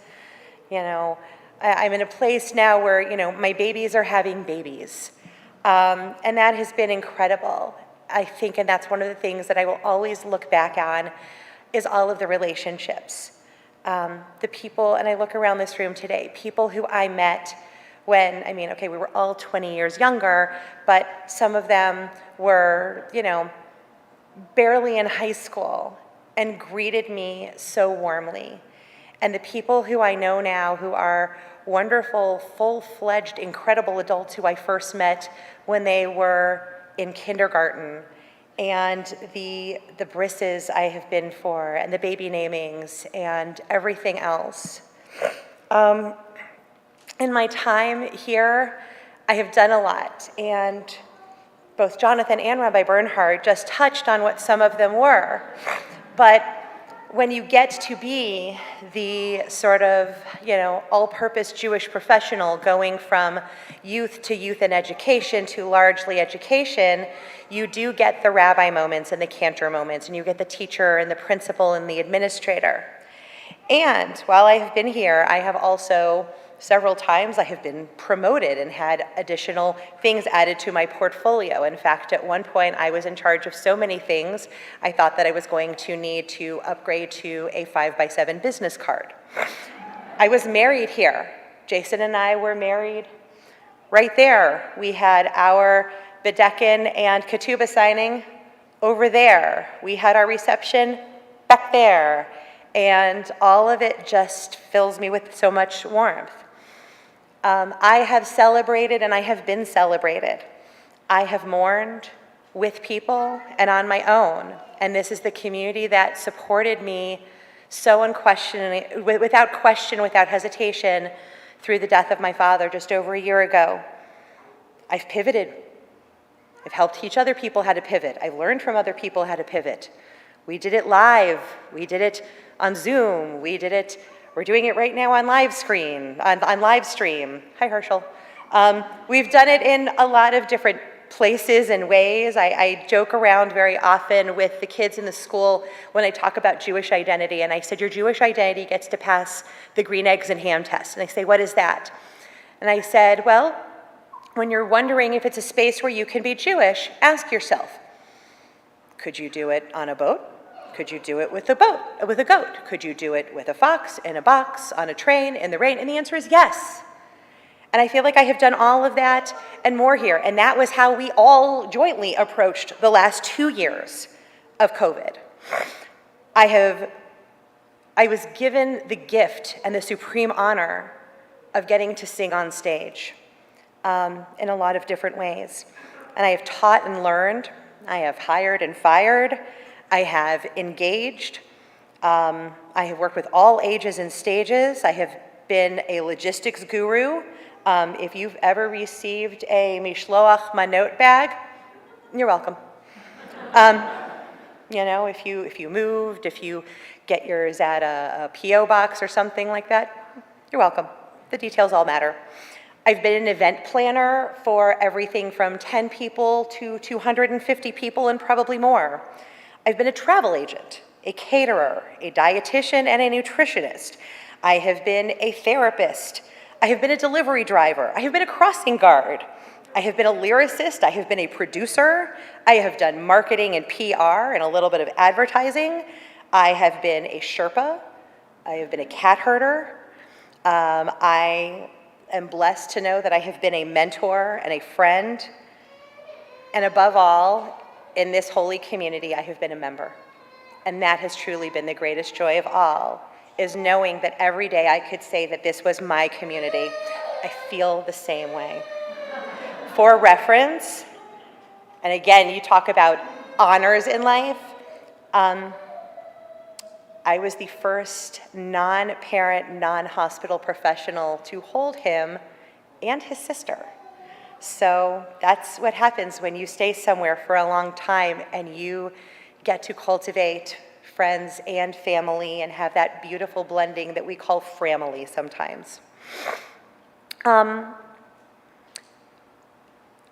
I'm in a place now where, my babies are having babies. And that has been incredible, I think, and that's one of the things that I will always look back on, is all of the relationships. The people, and I look around this room today, people who I met when, we were all 20 years younger, but some of them were, barely in high school and greeted me so warmly. And the people who I know now, who are wonderful, full-fledged, incredible adults who I first met when they were in kindergarten, and the brisses I have been for, and the baby namings, and everything else. In my time here, I have done a lot, and both Jonathan and Rabbi Bernhard just touched on what some of them were. But when you get to be the sort of, all-purpose Jewish professional going from youth and education to largely education, you do get the rabbi moments and the cantor moments, and you get the teacher and the principal and the administrator. And while I have been here, I have also, several times, I have been promoted and had additional things added to my portfolio. In fact, at one point, I was in charge of so many things, I thought that I was going to need to upgrade to a 5x7 business card. I was married here. Jason and I were married right there. We had our Bedekin and Ketubah signing over there. We had our reception back there. And all of it just fills me with so much warmth. I have celebrated and I have been celebrated. I have mourned with people and on my own. And this is the community that supported me so unquestioningly, without question, without hesitation, through the death of my father just over a year ago. I've pivoted. I've helped teach other people how to pivot. I've learned from other people how to pivot. We did it live. We did it on Zoom. We're doing it right now on live stream. Hi, Herschel. We've done it in a lot of different places and ways. I joke around very often with the kids in the school when I talk about Jewish identity, and I said, your Jewish identity gets to pass the green eggs and ham test. And they say, what is that? And I said, well, when you're wondering if it's a space where you can be Jewish, ask yourself, could you do it on a boat? Could you do it with a goat? Could you do it with a fox, in a box, on a train, in the rain? And the answer is yes. And I feel like I have done all of that and more here. And that was how we all jointly approached the last 2 years of COVID. I was given the gift and the supreme honor of getting to sing on stage in a lot of different ways. And I have taught and learned. I have hired and fired. I have engaged. I have worked with all ages and stages. I have been a logistics guru. If you've ever received a Mishloach Manot bag, you're welcome. You know, if you moved, if you get yours at a P.O. box or something like that, you're welcome. The details all matter. I've been an event planner for everything from 10 people to 250 people and probably more. I've been a travel agent, a caterer, a dietitian, and a nutritionist. I have been a therapist. I have been a delivery driver. I have been a crossing guard. I have been a lyricist. I have been a producer. I have done marketing and PR and a little bit of advertising. I have been a Sherpa. I have been a cat herder. I am blessed to know that I have been a mentor and a friend. And above all, in this holy community, I have been a member. And that has truly been the greatest joy of all, is knowing that every day I could say that this was my community. I feel the same way. For reference, and again, you talk about honors in life, I was the first non-parent, non-hospital professional to hold him and his sister. So that's what happens when you stay somewhere for a long time and you get to cultivate friends and family and have that beautiful blending that we call framily sometimes.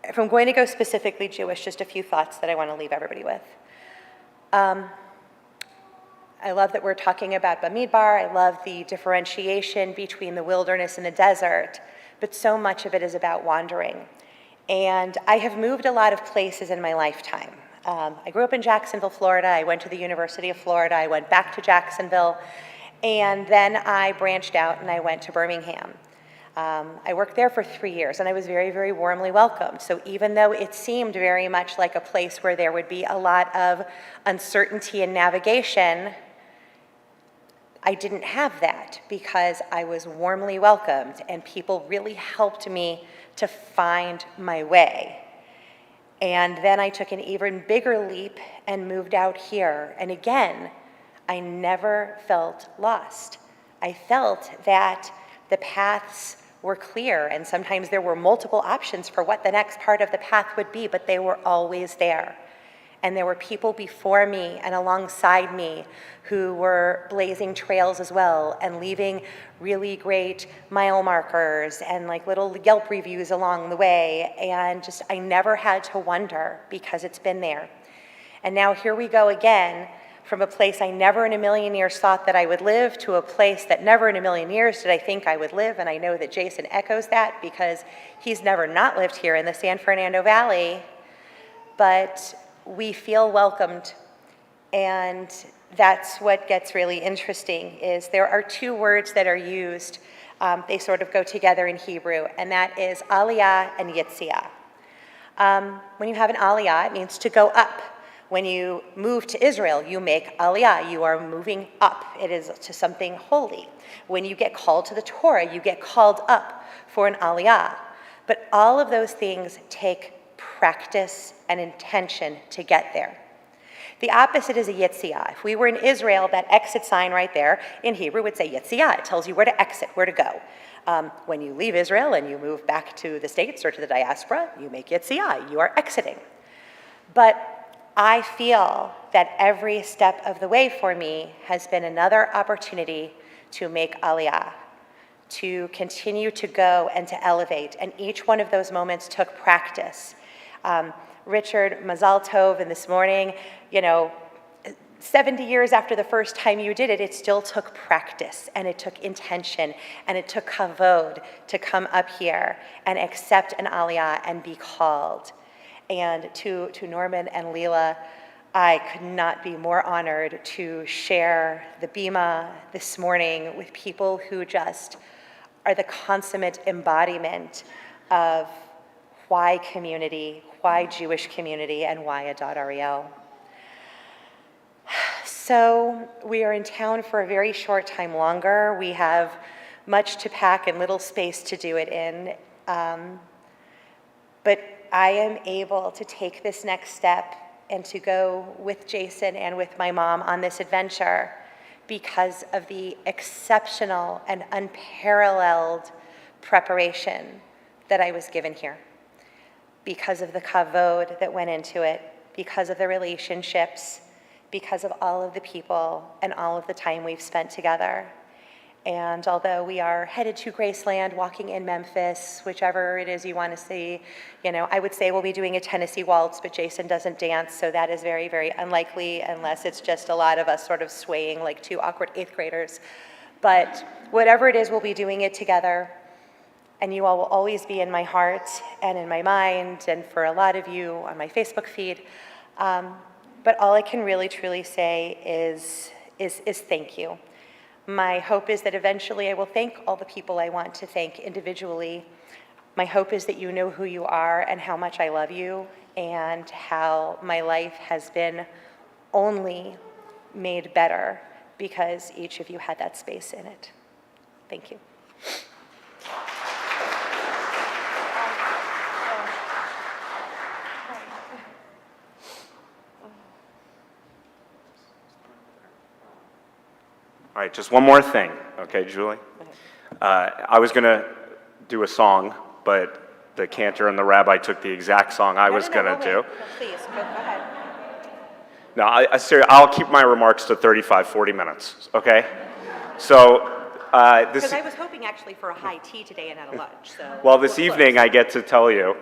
If I'm going to go specifically Jewish, just a few thoughts that I want to leave everybody with. I love that we're talking about Bamidbar. I love the differentiation between the wilderness and the desert, but so much of it is about wandering. And I have moved a lot of places in my lifetime. I grew up in Jacksonville, Florida. I went to the University of Florida. I went back to Jacksonville. And then I branched out and I went to Birmingham. I worked there for 3 years and I was very, very warmly welcomed. So even though it seemed very much like a place where there would be a lot of uncertainty and navigation, I didn't have that because I was warmly welcomed and people really helped me to find my way. And then I took an even bigger leap and moved out here. And again, I never felt lost. I felt that the paths were clear and sometimes there were multiple options for what the next part of the path would be, but they were always there. And there were people before me and alongside me who were blazing trails as well and leaving really great mile markers and like little Yelp reviews along the way. And just, I never had to wonder because it's been there. And now here we go again, from a place I never in a million years thought that I would live to a place that never in a million years did I think I would live. And I know that Jason echoes that because he's never not lived here in the San Fernando Valley. But we feel welcomed, and that's what gets really interesting is there are two words that are used. They sort of go together in Hebrew, and that is aliyah and yetziah. When you have an aliyah, it means to go up. When you move to Israel, you make aliyah. You are moving up. It is to something holy. When you get called to the Torah, you get called up for an aliyah. But all of those things take practice and intention to get there. The opposite is a yetziah. If we were in Israel, that exit sign right there in Hebrew would say yetziah. It tells you where to exit, where to go. When you leave Israel and you move back to the States or to the diaspora, you make yetziah. You are exiting. But I feel that every step of the way for me has been another opportunity to make aliyah, to continue to go and to elevate. And each one of those moments took practice. Richard, Mazal Tov, and this morning, 70 years after the first time you did it, it still took practice, and it took intention, and it took kavod to come up here and accept an aliyah and be called. And to Norman and Leela, I could not be more honored to share the bima this morning with people who just are the consummate embodiment of why community, why Jewish community, and why Adad Ariel. So we are in town for a very short time longer. We have much to pack and little space to do it in. But I am able to take this next step and to go with Jason and with my mom on this adventure because of the exceptional and unparalleled preparation that I was given here, because of the kavod that went into it, because of the relationships, because of all of the people and all of the time we've spent together. And although we are headed to Graceland, walking in Memphis, whichever it is you want to see, I would say we'll be doing a Tennessee waltz, but Jason doesn't dance, so that is very, very unlikely unless it's just a lot of us sort of swaying like two awkward 8th graders. But whatever it is, we'll be doing it together. And you all will always be in my heart and in my mind, and for a lot of you on my Facebook feed. But all I can really, truly say is thank you. My hope is that eventually I will thank all the people I want to thank individually. My hope is that you know who you are and how much I love you and how my life has been only made better because each of you had that space in it. Thank you. All right, just one more thing, okay, Julie? I was going to do a song, but the cantor and the rabbi took the exact song I was going to do. No, please, go ahead. No, I'll keep my remarks to 35, 40 minutes, okay? So, because I was hoping actually for a high tea today and not a lunch, so. Well, this evening I get to tell you,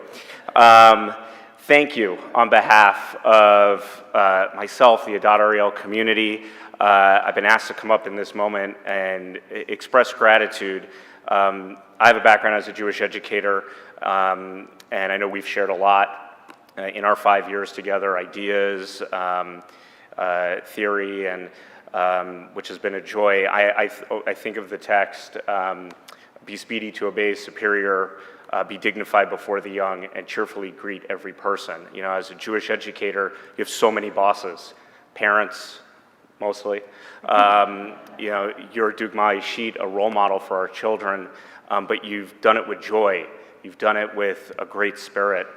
thank you on behalf of myself, the Adat Ariel community. I've been asked to come up in this moment and express gratitude. I have a background as a Jewish educator, and I know we've shared a lot in our 5 years together, ideas, theory, and which has been a joy. I think of the text, be speedy to obey superior, be dignified before the young, and cheerfully greet every person. As a Jewish educator, you have so many bosses, parents, mostly. You're Dugma Ishit, a role model for our children, but you've done it with joy. You've done it with a great spirit,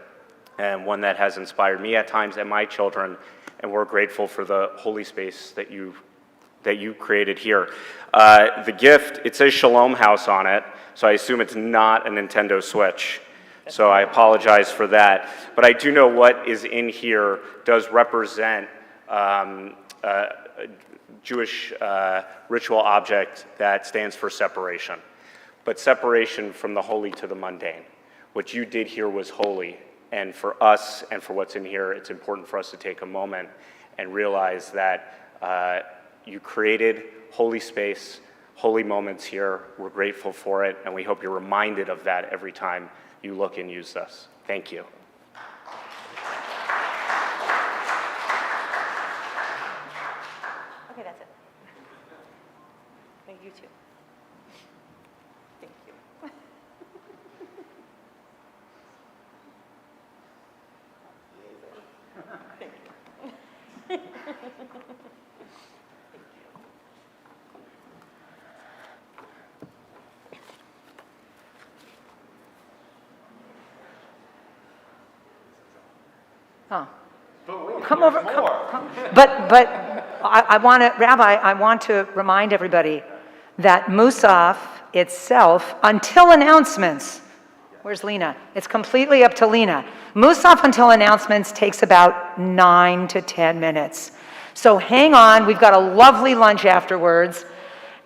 and one that has inspired me at times and my children, and we're grateful for the holy space that you created here. The gift, it says Shalom House on it, so I assume it's not a Nintendo Switch. So I apologize for that. But I do know what is in here does represent a Jewish ritual object that stands for separation, but separation from the holy to the mundane. What you did here was holy, and for us and for what's in here, it's important for us to take a moment and realize that you created holy space, holy moments here. We're grateful for it, and we hope you're reminded of that every time you look and use this. Thank you. Okay, that's it. Thank you too. Thank you. Thank you. Oh. Come over. Come. But I want to, Rabbi, I want to remind everybody that Musaf itself, until announcements, where's Lena? It's completely up to Lena. Musaf until announcements takes about 9 to 10 minutes. So hang on, we've got a lovely lunch afterwards.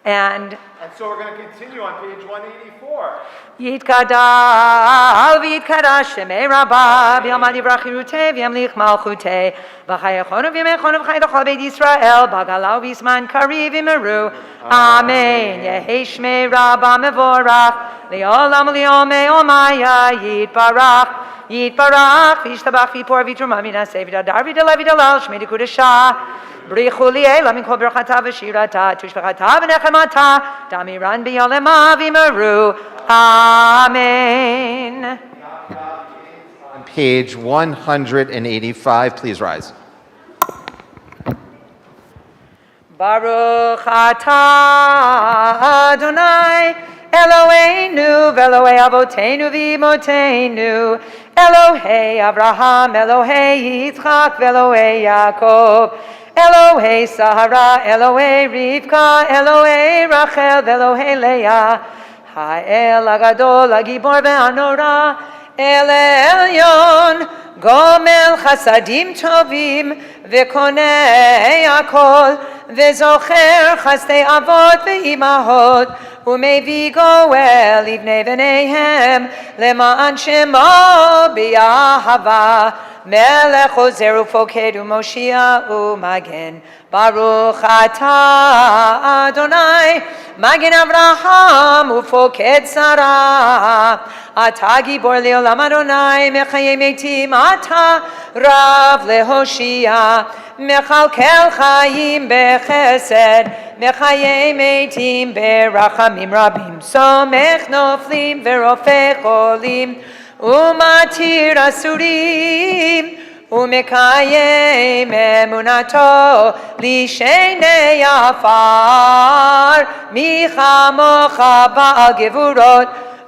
And so we're going to continue on page 184. Yitkadal v'yitkada shemei rabba v'yamad yivrachirute v'yamlich malchute v'chayachonu v'yamechonu v'chayachol beit Yisrael b'galau v'yisman kari v'meru Amen Yehi shmei rabba mevorach li'olam li'omei omaya yitbarach Yitbarach v'yishtabach v'yipor v'yitruma v'yinaseh v'yidadar v'yidaleh v'yidalal shmei dekudashah Brichu li'ela min kol berachata v'shirata tushbechata v'nechemata damiran b'yolema v'meru Amen. On page 185, please rise. Baruch atah Adonai Eloheinu ve'Elohei Avotenu v'Imotenu, Elohei Abraham, Elohei Yitzchak ve'Elohei Yaakov, Elohei Sahara, Elohei Rivka, Elohei Rachel ve'Elohei Leah, Ha'el Agadol, Hagibor ve'Anora, El Elyon, Gomel Chasadim Tovim, Ve'Konei Hakol, Ve'Zocher Chasdei Avot ve'Imahot, U'Mevi Goel Livnei V'neihem, Le'ma'an Shemo B'Yahava, Melech Ozer U'Foked U'Moshia U'Magen, Baruch Atah Adonai, Magen Avraham U'Foked Sarah, Atah Gibor Le'olam Adonai, Mechayei Meitim Atah Rav Lehoshia, Mechalkel Chaim Bechesed, Mechayei Meitim Berachamim Rabim, Somech Noflim Verofech Olim, Umatir Asurim, Umekayem Emunato, Lishenei Afar, Michamocha Ba'al Gevurot,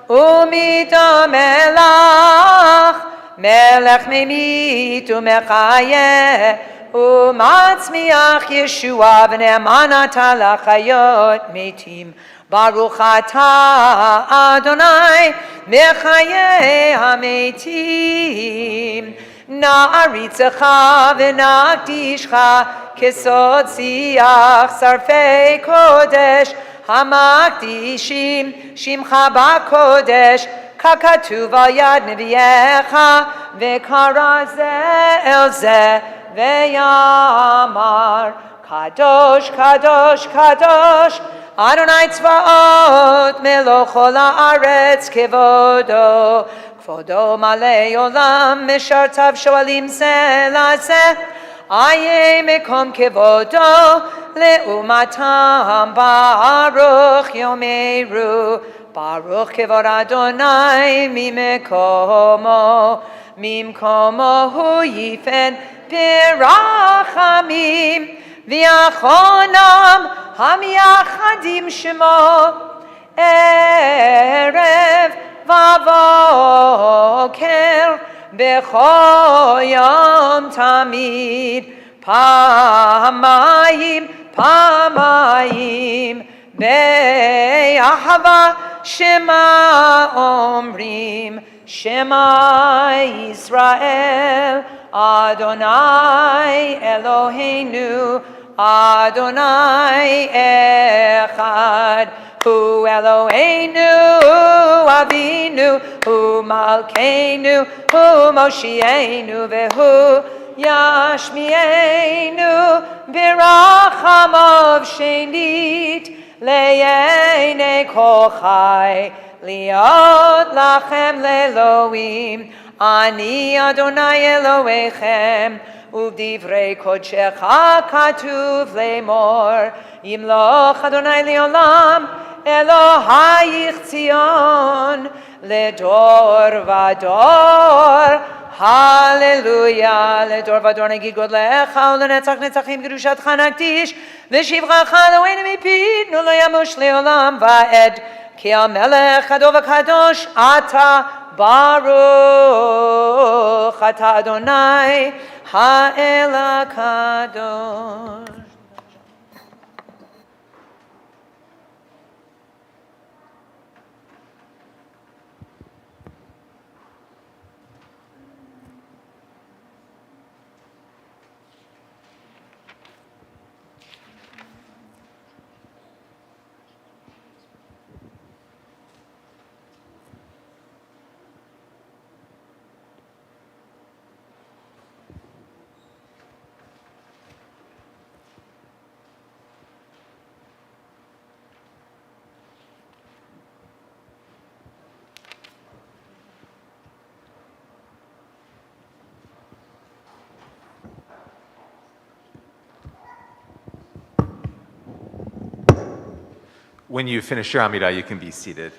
Umidam Melach, Melech Memit Umechayeh, Umatzmiach Yeshua V'ne'amanata Lachayot Metim, Baruch Atah Adonai Mechayeh HaMetim, Na'aritzecha v'na'akdishcha kesod siach sarfei kodesh hamakdishim shimcha ba'kodesh kakatuv al yad neviecha v'kara zeh el zeh ve'yamar kadosh kadosh kadosh Adonai tzvaot meloch kol haaretz kevodo Kvodo malei olam meshartav shoalim zeh lazeh Aye mekom kevodo leumatam baruch yomeru Baruch kevod Adonai mimkomo hu yifen berachamim v'yachonam hamiachadim shemo Erev vavoker bechol yom tamid pamayim be'ahava shema omrim shema Yisrael Adonai Eloheinu Adonai echad Hu Eloheinu Avinu Hu Malkeinu Hu Moshienu Vehu Yashmienu Birachamov Shenit Le'enei Kochai Liot Lachem Le'Elohim Ani Adonai Elohechem U'divrei kodshecha katuv le'mor Yimloch Adonai le'olam Elohayich Tzion Le'dor vador Hallelujah Le'dor vador negid godlecha U'lenetzach netzachim gedushatcha nakdish V'shivchacha lo'enu mipid Nu lo yamush le'olam va'ed Ki ha'melech hadov ha'kadosh Ata Baruch Ata Adonai Ha'el HaKadosh. When you finish your Amidah, you can be seated.